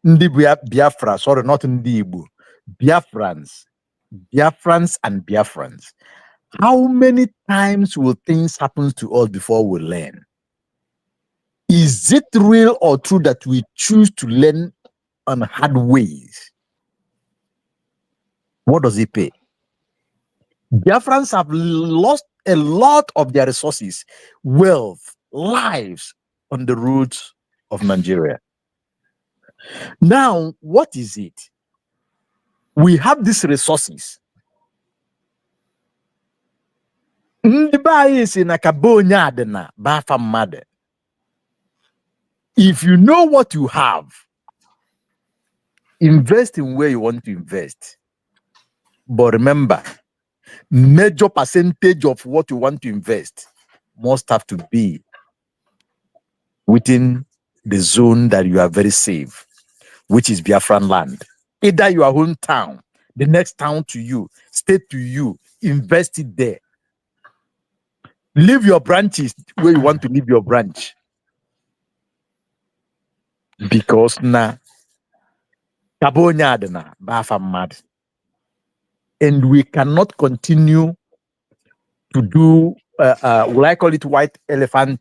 ndị Biafra sorry not ndị Igbo Biafrans and Biafrans. How many times will things happen to us before we learn? Is it real or true that we choose to learn on hard ways? What does it pay? Biafrans have lost a lot of their resources, wealth, lives on the roads of Nigeria. Now, what is it? We have these resources. If you know what you have, Invest in where you want to invest. But remember, major percentage of what you want to invest must have to be within the zone that you are very safe, which is Biafran land. Either your hometown, the next town to you, state to you, invest it there. Leave your branches where you want to leave your branch. Because na and we cannot continue to do will I call it white elephant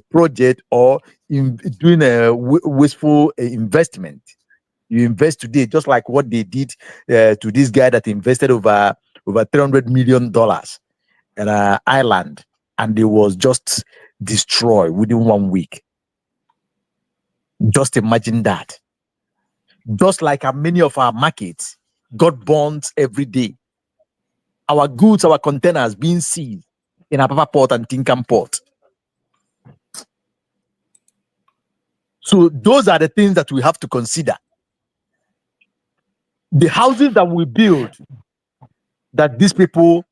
project or doing a wasteful investment. You invest today just like what they did to this guy that invested over $300 million in Ireland, and it was just destroyed within 1 week. Just imagine that. Just like many of our markets got bonds every day. Our goods, our containers being seized in Apapa Port and Tinkham Port. So those are the things that we have to consider. The houses that we build, that these people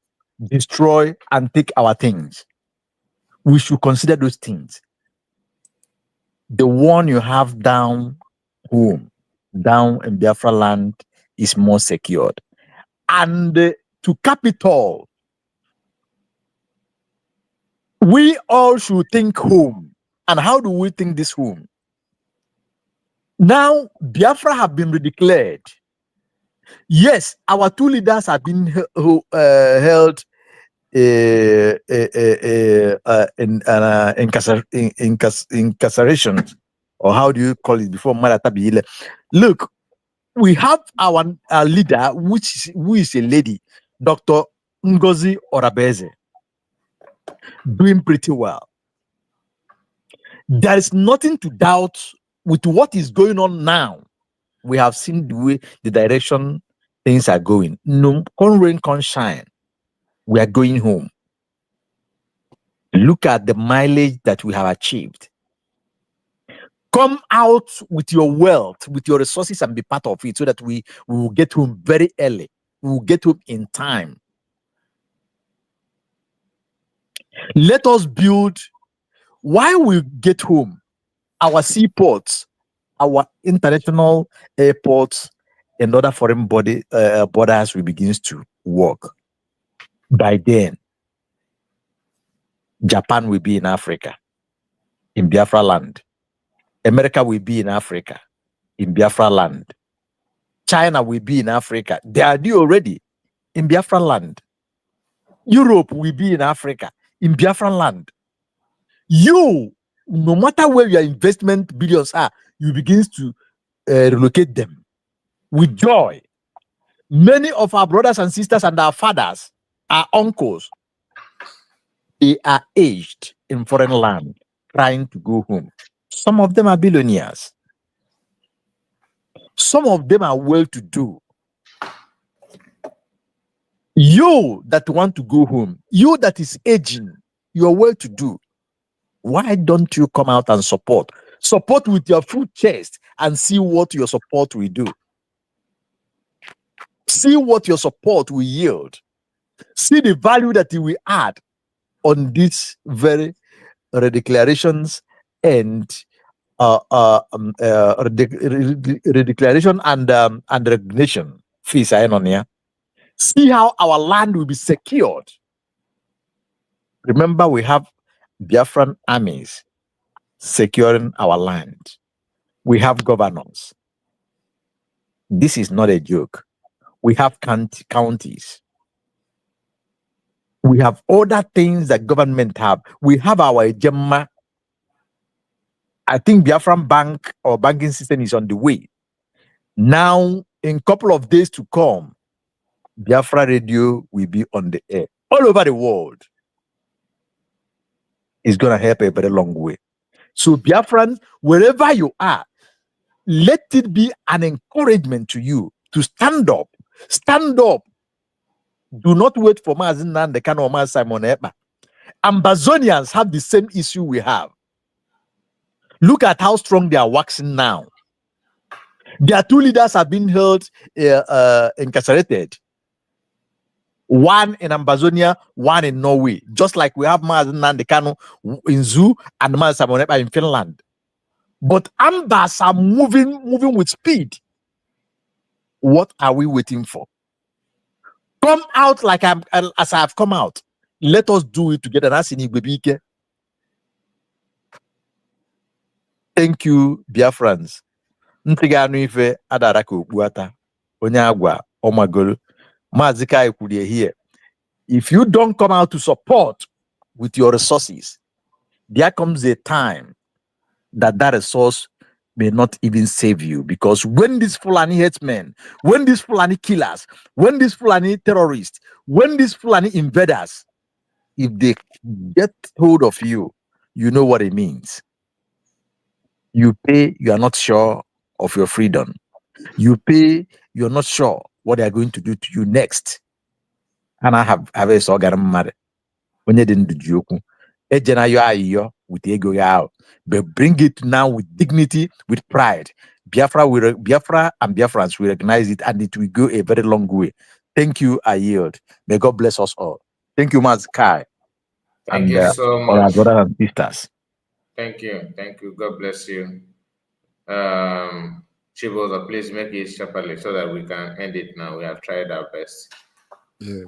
destroy and take our things, we should consider those things. The one you have down home, down in Biafra land, is more secured. And to cap it all, we all should think home. And how do we think this home? Now, Biafra have been redeclared. Yes, our two leaders have been held incarceration, or how do you call it, before Maratabi. Look, we have our leader, who is a lady, Dr. Ngozi Orabeze, doing pretty well. There is nothing to doubt with what is going on now. We have seen the way, the direction things are going. No, con rain, con shine. We are going home. Look at the mileage that we have achieved. Come out with your wealth, with your resources, and be part of it so that we will get home very early. We will get home in time. Let us build, while we get home, our seaports, our international airports, and other foreign borders will begin to work. By then, Japan will be in Africa, in Biafra land. America will be in Africa, in Biafra land. China will be in Africa. They are due already, in Biafra land. Europe will be in Africa, in Biafra land. You, no matter where your investment billions are, you begin to relocate them with joy. Many of our brothers and sisters and our fathers, our uncles, they are aged in foreign land, trying to go home. Some of them are billionaires. Some of them are well-to-do. You that want to go home, you that is aging, you are well-to-do. Why don't you come out and support? Support with your full chest and see what your support will do. See what your support will yield. See the value that it will add on these very redeclarations and redeclaration and recognition fees are on here. See how our land will be secured. Remember, we have Biafran armies securing our land. We have governors. This is not a joke. We have counties. We have other things that government have. We have our Gemma. I think Biafran bank or banking system is on the way. Now, in a couple of days to come, Biafra radio will be on the air all over the world. It's going to help a very long way. So Biafrans, wherever you are, let it be an encouragement to you to stand up. Stand up. Do not wait for Mazin Nandekan or Simon Epa. Ambazonians have the same issue we have. Look at how strong they are waxing now. Their 2 leaders have been held incarcerated. One in Ambazonia, one in Norway. Just like we have Mazen Nandekano in Zoo and Mazen Samonepa in Finland. But Ambas are moving with speed. What are we waiting for? Come out like as I have come out. Let us do it together. Thank you, Biafrans. Ntiganu ife adaraka okpuata. Onye agwa omagolo. Mazika ikulie here. If you don't come out to support with your resources, there comes a time that resource may not even save you. Because when these Fulani headsmen, when these Fulani killers, when these Fulani terrorists, when these Fulani invaders, if they get hold of you, you know what it means. You pay, you are not sure of your freedom. You pay, you're not sure what they are going to do to you next. And I have a sorghum mad when you didn't do joke. With ego out, but bring it now with dignity, with pride. Biafra and Biafrans will recognize it, and it will go a very long way. Thank you, I yield. May God bless us all. Thank you, Mazkai. Thank you so much. Our brothers and sisters. Thank you. God bless you. Chiboza, please make it sharply so that we can end it now. We have tried our best. Yeah.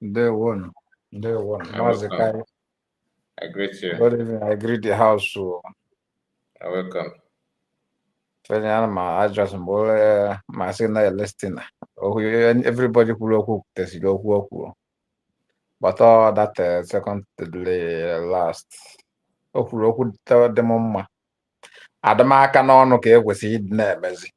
Day one. Mazikai. I greet you. Good evening. I greet the house. So. You're welcome. My address my signal listing. Everybody who cook this, but all that second last. Who tell them mama. Adamaka no ka ekwesị ịdị na-emezi.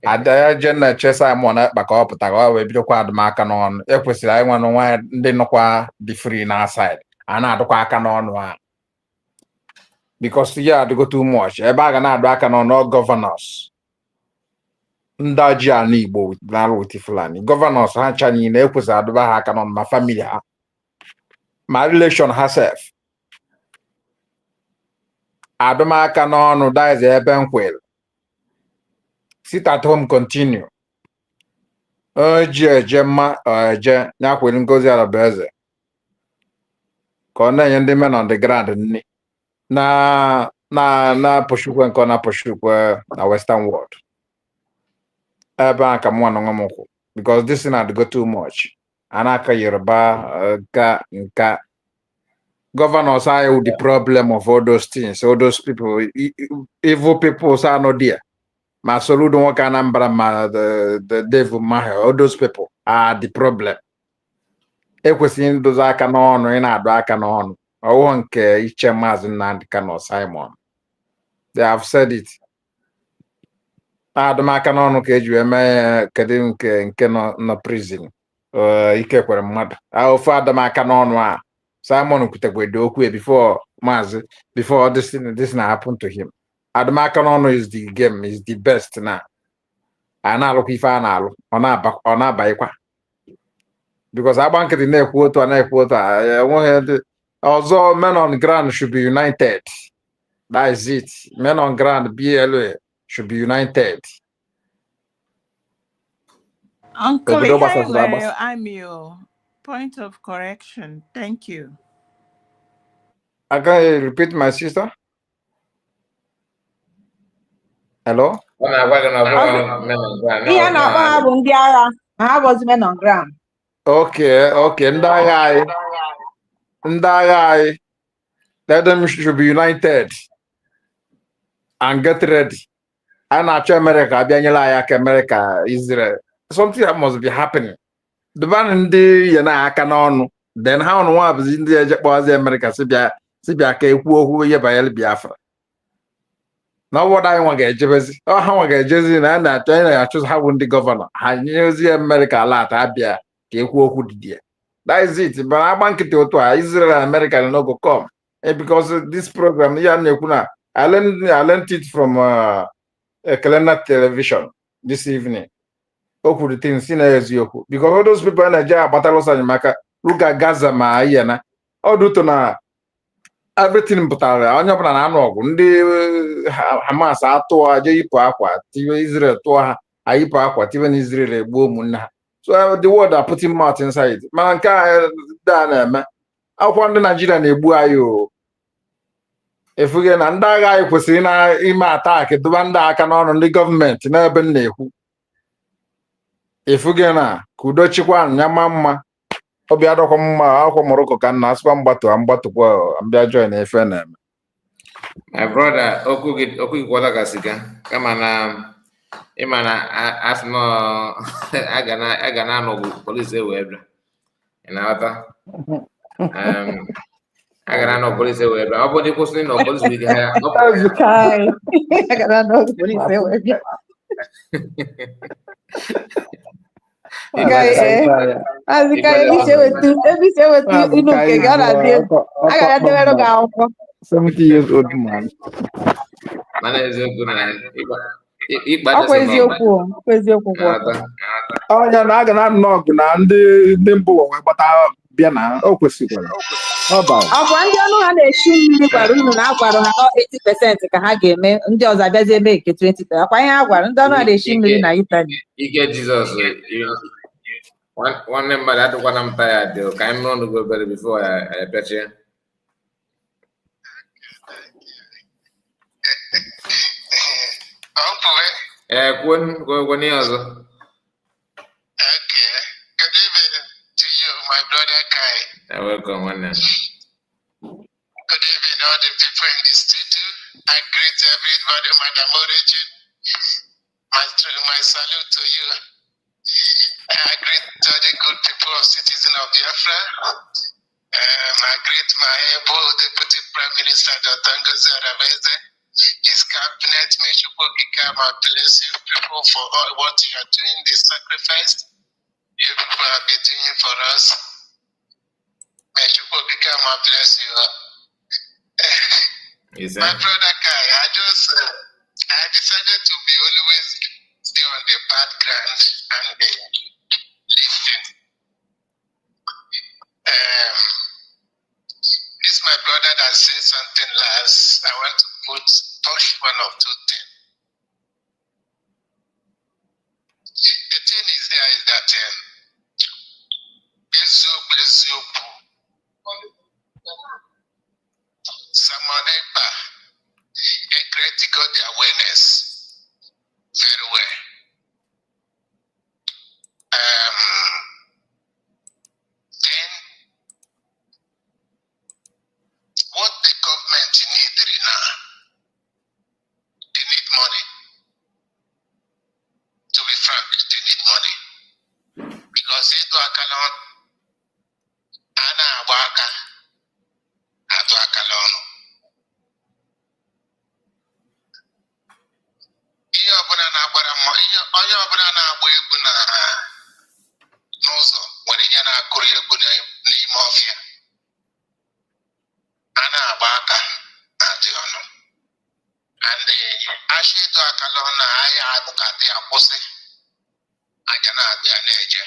Ada je chesa mụ na akpa ka ọ pụta ka ọ wee bidokwa adụmaka n'ọnụ. Ekwesịrị anyị nwanụ nwa ndị nọkwa dị free na side. A na-adụkwa aka n'ọnụ a. Because ya adịgo too much. Ebe a ga na-adụ aka n'ọnụ governors. Ndị ọjị ala Igbo na-alụ with Fulani. Governors ha ncha niile ekwesịrị adụba ha aka n'ọnụ ma family ha. Ma relation herself. Adụmaka n'ọnụ that is ebe nkwel. Sit at home continue. Eje mma eje nyakwere ngozi Arabeze. Ka ọ na-enye ndị men on the ground nni. Na poshukwe nke ọ na-poshukwe na Western world. Ebe a ka mụ nwa m kwụ. Because this thing had go too much. Anaka Yoruba nka governors are with the problem of all those things, all those people, evil people are not there. Masoludo Wakanambra, the devil Maha, all those people are the problem. Equesin those I can on in a black and on. I won't care each Mazin and Cano Simon. They have said it. The Macanon cage you may cannot no prison. Ike were mad. Our father Macanon. Simon could take with Dokwe before Maz, before this happened to him. Admakanon is the game, is the best now. And I look if I know on our baikwa. Because I bank the neck water and neck water. Although men on ground should be united. That is it. Men on ground BLA should be united. Uncle, I'm your point of correction. Thank you. I can repeat my sister. Hello? Men on ground. Okay. Ndai. Let them should be united and get ready. And actually America, Israel. Something that must be happening. The van in the canon, then how no one was in the America, Sibia, who ye by Biafra. Now, what I want to get is, how I get Jersey and that I choose how the governor. I knew the America a lot, Abia, who did. That is it. But I want to Israel and America no go come. And because this program, I learned it from Kalenda television this evening. The things because all those people in Nigeria, Batalos and Maka, look at Gaza, all do to na everything pụtara onye ọbụla na-anụ ọgụ ndị Hamas atụọ aje yipụ akwa tiwe Israel tụọ ha ayipụ akwa tiwe na Israel egbuo ụmụnne ha. So the world are putting mouth inside. Mana nke a na-eme akwụkwọ ndị Naijiria na-egbu anyị o. Efuge na ndị agha anyị kwesịrị na ime ataki dụba ndị aka n'ọnụ ndị gọọmenti n'ebe m na-ekwu. Efuge na ka udo chịkwa nya mma obi adọkwa mma akwụkwọ Morocco ka nna asịkwa mgbatụkwa mbịa join efe na-eme. My brother, okwu kwọta gasịga kama na ịma na asịnọ aga na anọgụ polisi ewee bịa. Ị na-aghọta? Aga na anọgụ polisi ewee bịa. Ọ bụ ndị kwụsịrị nọ polisi wee ha. Aga na anọgụ polisi ewee bịa. Ebisi ewetu inu nke gị ọ na-adị egwu. A gara dewere gị akwụkwọ. 70 years old man. Mana eziokwu na Ọkwa eziokwu onye na aga na anụ ọgụ na ndị mbụ wee gbata bịa na o kwesịkwara. Ọkwa ndị ọnụ ha na-eshi mmiri gwara unu na agwara ha 80% ka ha ga-eme ndị ọzọ abịazi eme nke 20%. Ọkwa ihe ha gwara ndị ọnụ ha na-eshi mmiri na Italy. Ike Jizọs nwanne mmadụ adịkwana m taya dị ka anyị mere ọnụ gị obere bifo ya epechie. Kwuo n'ihe ọzọ. Good evening to you, my brother Kai. You're welcome, one. Good evening, all the people in the studio. I greet everybody, Madam Origin. My salute to you. I greet all the good people of citizen of Biafra. I greet my able Deputy Prime Minister, Dr. Ngozi Araveze, his cabinet. May you become a blessing people for all what you are doing, the sacrifice you people have been doing for us. May you become a blessing. My brother Kai, I decided to be always stay on the background and listen. This my brother that said something last. I want to touch one of two things. The thing is that Samonepa and critical the awareness very well. Then what the government need now, they need money. To be frank, they need money. Because it do akalon ana waka ado akalon. Ihe ọbụla na-agbara mma, onye ọbụla na-agba egwu n'ụzọ nwere ihe na-akụrụ egwu n'ime ọfịa. A na-agba aka adị ọnụ. And achị ịdọ akalọ na ahịa abụkadị akwụsị aja na-abịa na-eje.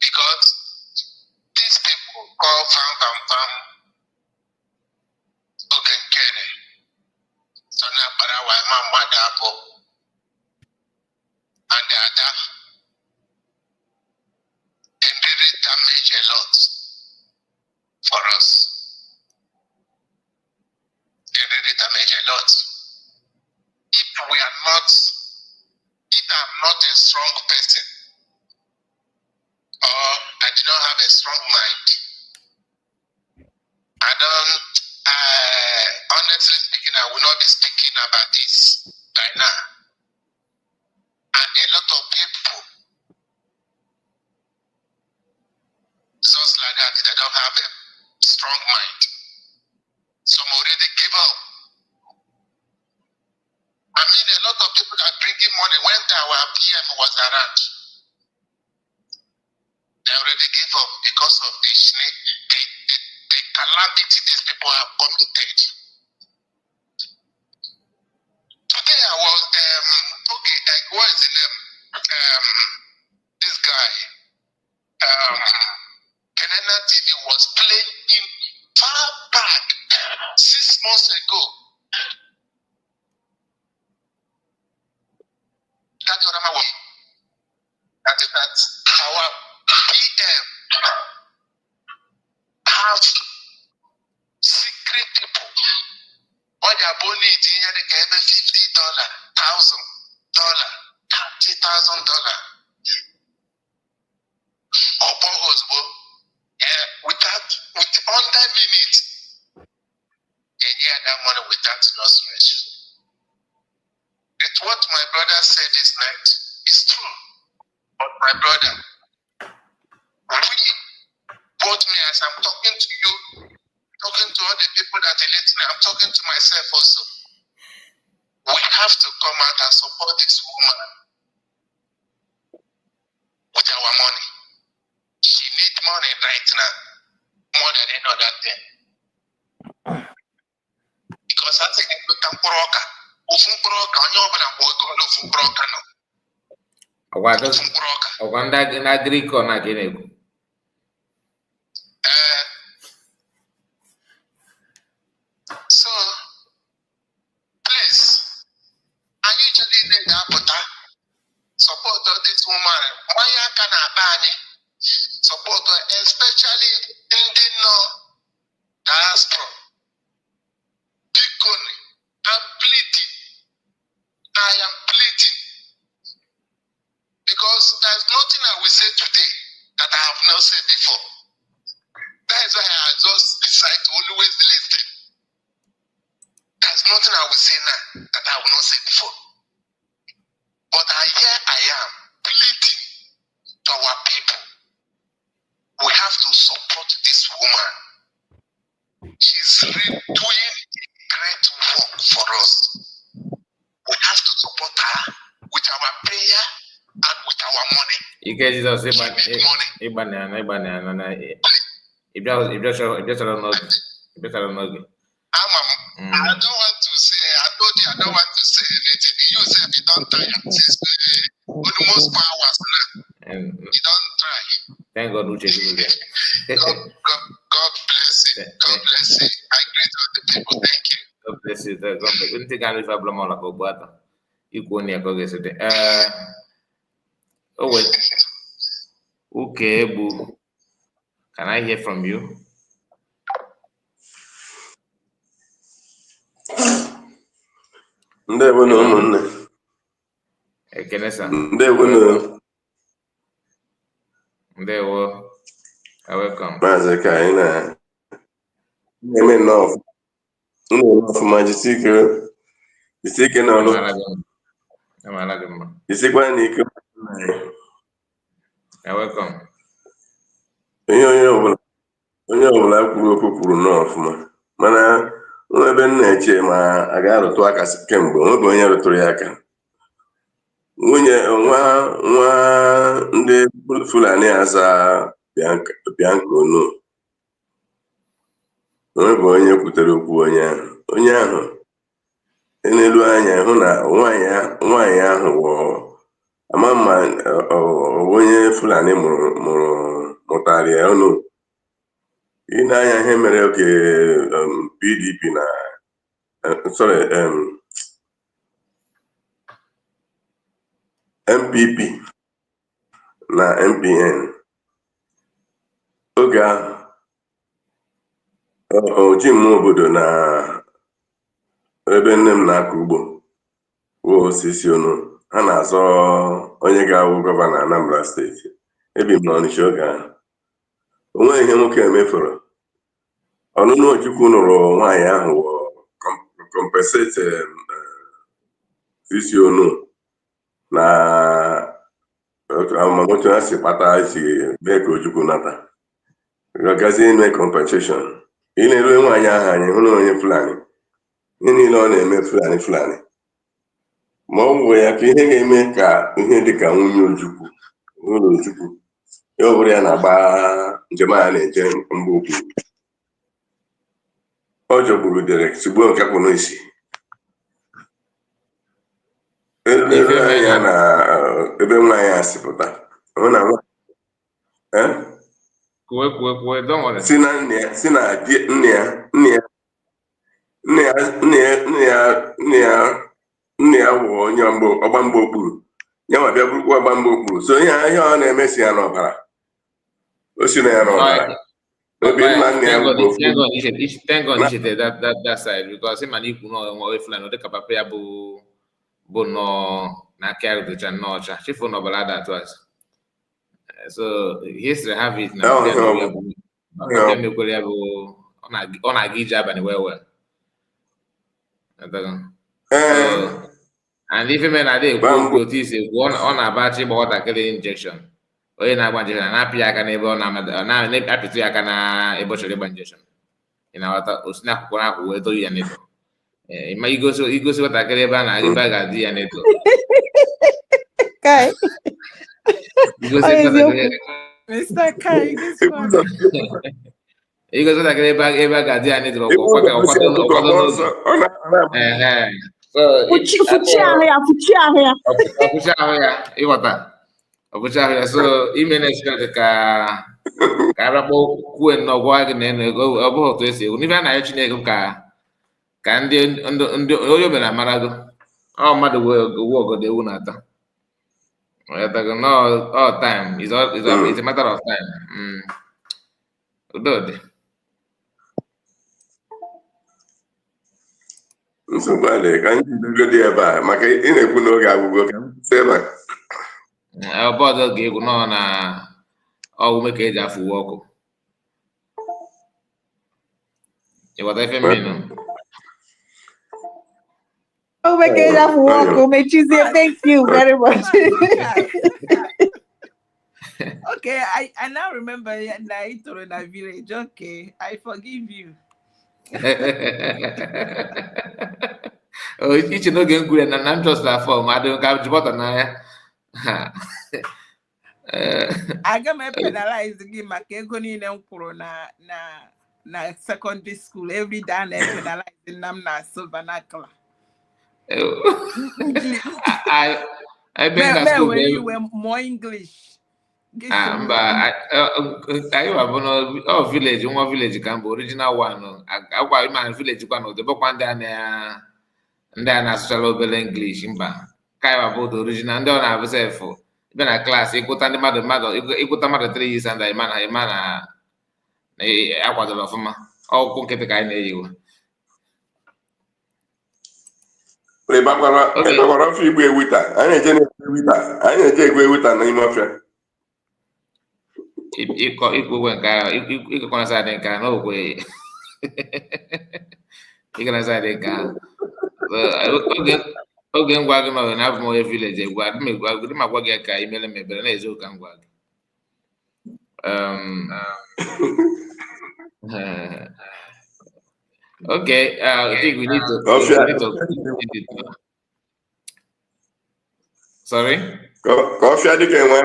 Because these people call fam oge nkere so na-akpara wa ma mmadụ abụ and ada they really damage a lot for us. They really damage a lot. If I'm not a strong person, or I do not have a strong mind, honestly speaking, I will not be speaking about this right now. And a lot of people, just like that, they don't have a strong mind. Some already give up. I mean, a lot of people are bringing money when our PM was around. They already give up because of the calamity these people have committed. Today I was, what is the name? This guy, Kenena TV was playing bonnet here they gave $50, $1,000, $30,000. With under minute, and yeah, that money without no stretch. It's what my brother said this night is true. But my brother, both me as I'm talking to you, talking to all the people that are listening, I'm talking to myself also. We have to come out and support this woman with our money. She needs money right now, more than any other thing. Because I think it's a broker. So, please, I need to leave the support this woman. Why can I support her, especially in the diaspora? I'm pleading. I am pleading. Because there's nothing I will say today that I have not said before. That is why I just decide to always listen. There's nothing I will say now that I have not said before. But here I am pleading to our people. We have to support this woman. She's really doing great work for us. We have to support her with our prayer and with our money. You guys just say, I don't want to say, I told you I don't want to say anything. You said you don't tire. Since almost hours now. And you don't try. Thank God, God bless you. God bless you. I greet all the people. Thank you. God bless you. God bless you. Think I live a blow like a butter. You go near go get it. Oh wait. Okay, boo. Can I hear from you? Ndewo na ụmụnne. Ekene sa. Ndewo na. Ndewo. Welcome. Maazị ka anyị na-eme nnọọ ọfụma jisi ike n'ọrụ. Jisikwa n'ike. Welcome. Onye ọbụla kwuru okwu kwuru nnọọ ọfụma mana ebe m na-eche ma a ga-arụtụ aka kemgbe onwe onye rụtụrụ ya aka. Nwa ndị Fulani aza Bianca Onu onwe onye kwutere okwu onye ahụ n'elu anya hụ na nwaanyị ahụ ama mma onye Fulani mụtara ya ọnụ. Ịna-anya ihe mere oge PDP na MPP na MPN oge ahụ oji mmụọ obodo na ebe nne m na-akọ ugbo osisi ọnụ ha na-azọ onye ga-awụ gọvanọ Anambra steeti. Ebi m n'Ọnịcha oge ahụ. Onweghị ihe nwoke emefuru. Ọnụnụ Ojukwu nụrụ nwaanyị ahụ compensate isi ọnụ na otu ha si kpata isi mee ka Ojukwu nata gazie ime compensation. Ị na-erue nwaanyị ahụ anyị hụ na onye Fulani ihe niile ọ na-eme Fulani ma ọ bụ ya ka ihe ga-eme ka ihe dị ka nwunye Ojukwu ụlọ Ojukwu ya ọ bụrụ ya na-agba njem a na-eje mgbe ukwu ọ jọgburu Derek Sigbuo nke kwụ n'isi anya na ebe nwaanyị a si pụta hụ na si na nne ya wụ onye ọgba mgba okpuru ya ma bịa bụrụkwa ọgba mgba okpuru. So ihe ọ na-emesi ya n'ọbara o si na ya n'ọbara Thank God you said that side because him and you know if like the capapia bo no na carry the chan no cha. She for no balada to us. So history have it now. Then we have then we could have on a gijab and well. So and if men are there go to one on a battery water killing injection. Onye na-agba injection na-apị aka n'ebe ọ na-apịtụ aka na ebe ọ chọrọ ịgba injection. Ị na-aghọta osi n'akwụkwọ ahụ wee too ya n'edo. Ma igosi nwatakịrị ebe a ga-adị ya n'edo. Kai. Igosi Mr. Kai, this one. Igosi nwatakịrị ebe a ga-adị ya n'edo ọkwado n'oge. Fuchi ahụ ya. Ọfụchi ahụ ya ịghọta. Ọbụcha ahụ ya so ime na-esi ka arakpọ kwue nnọgwa gị na ego ọ bụghị otu esi ewu n'ife a na-ayọ Chineke ka ndị onye omere amarago ọ mmadụ wee ogodo ewu na-ata all time is a matter of time. Udo dị nsogbu adịghị ka anyị jidogo dị ebe a maka ị na-ekwu n'oge agwụgo ka m si ebe a ọbọdụ ga-egwu nọ na ọgwụme ka eji afụ uwe ọkụ ịghọta ife mmiri ọgwụme ka eji afụ uwe ọkụ mechizie. Thank you very much. Okay, I now remember Naito in a village. Okay, I forgive you. Iche n'oge ngwure na m just afọ ma adịghị ka jibọta n'anya. Aga m penalize gị maka ego niile m kwụrụ na secondary school every day na penalize nna m na-asụ vernacular. I've been in school when you were more English. Mba anyị wabụ na village nwa village ka mbụ original one agwa ịma village kwa na odebekwa ndị a na-asụchala obere English mba ka anyị wabụ the original ndị ọ na-abụ sefụ ebe na klaasị ịgụta ndị ịgụta mmadụ 3 years and ịma na akwadoro ọfụma ọkwụ nkịtị ka anyị na-eyiwe ịgbakwara ọfịa igbu ewita anyị eje egwu ewita n'ime ọfịa ikwe nke ahụ ịgakwana saịdị nke ahụ n'okwe ịgana saịdị nke ahụ oge ngwa gị nọrọ na abụ m onye vileji egwu adị m agwa gị ka imere mebere na eziokwu ka ngwa gị okay I think we need to sorry ọfịa dịka enwe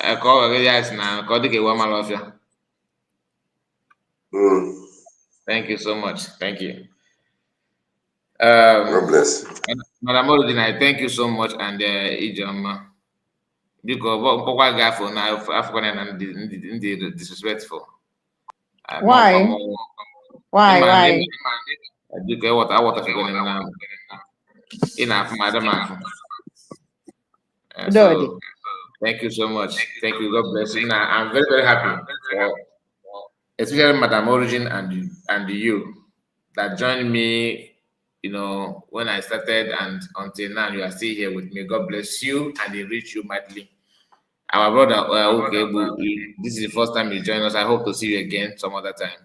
ka ọ ghara ya si na ka ọ dịka ewu amala ọfịa. Thank you so much. Thank you. God bless. Madam Origin, I thank you so much and Ijoma. Because what guy for now African and disrespectful. Why? Why? Because what I want to go now. Enough, madam. So, thank you so much. Thank you. God bless you. Now, I'm very, very happy for especially Madam Origin and you that joined me, you know, when I started and until now you are still here with me. God bless you and enrich you mightily. Our brother, this is the first time you join us. I hope to see you again some other time.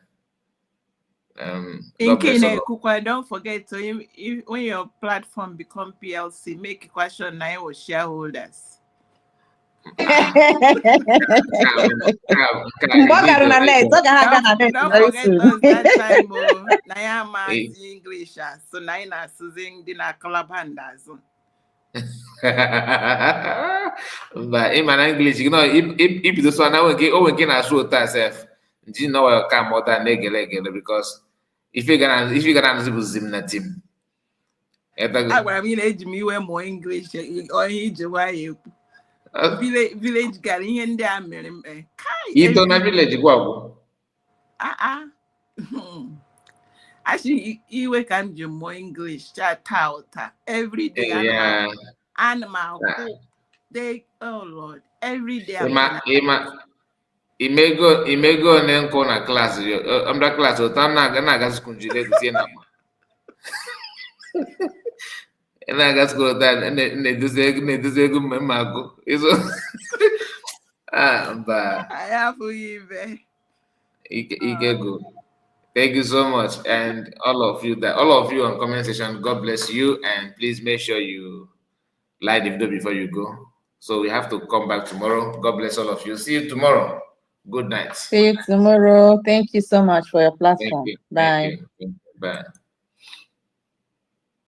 Don't forget to when your platform become PLC, make a question now with shareholders. Don't forget that time, Nayama English, so Naina Susan Dina Calabandaz. But in my English, you know, if this one I will get a show yourself, do you know I come more than negative because if you're gonna Zimna team. I mean, age me wear more English or age why village girl in there. You don't have village go. Actually, you can do more English. Every day. Yeah. Animal. They, oh Lord, every day. Imego nenko na class yo. Under class o tana na gas kunjile kutie na ma. Na gas ko ta ne duze gu memago. Iso ba. I have you. Ike go. Thank you so much, and all of you on comment section. God bless you, and please make sure you like the video before you go. So we have to come back tomorrow. God bless all of you. See you tomorrow. Good night. See you tomorrow. Thank you so much for your platform. Thank you. Bye. Thank you. Bye.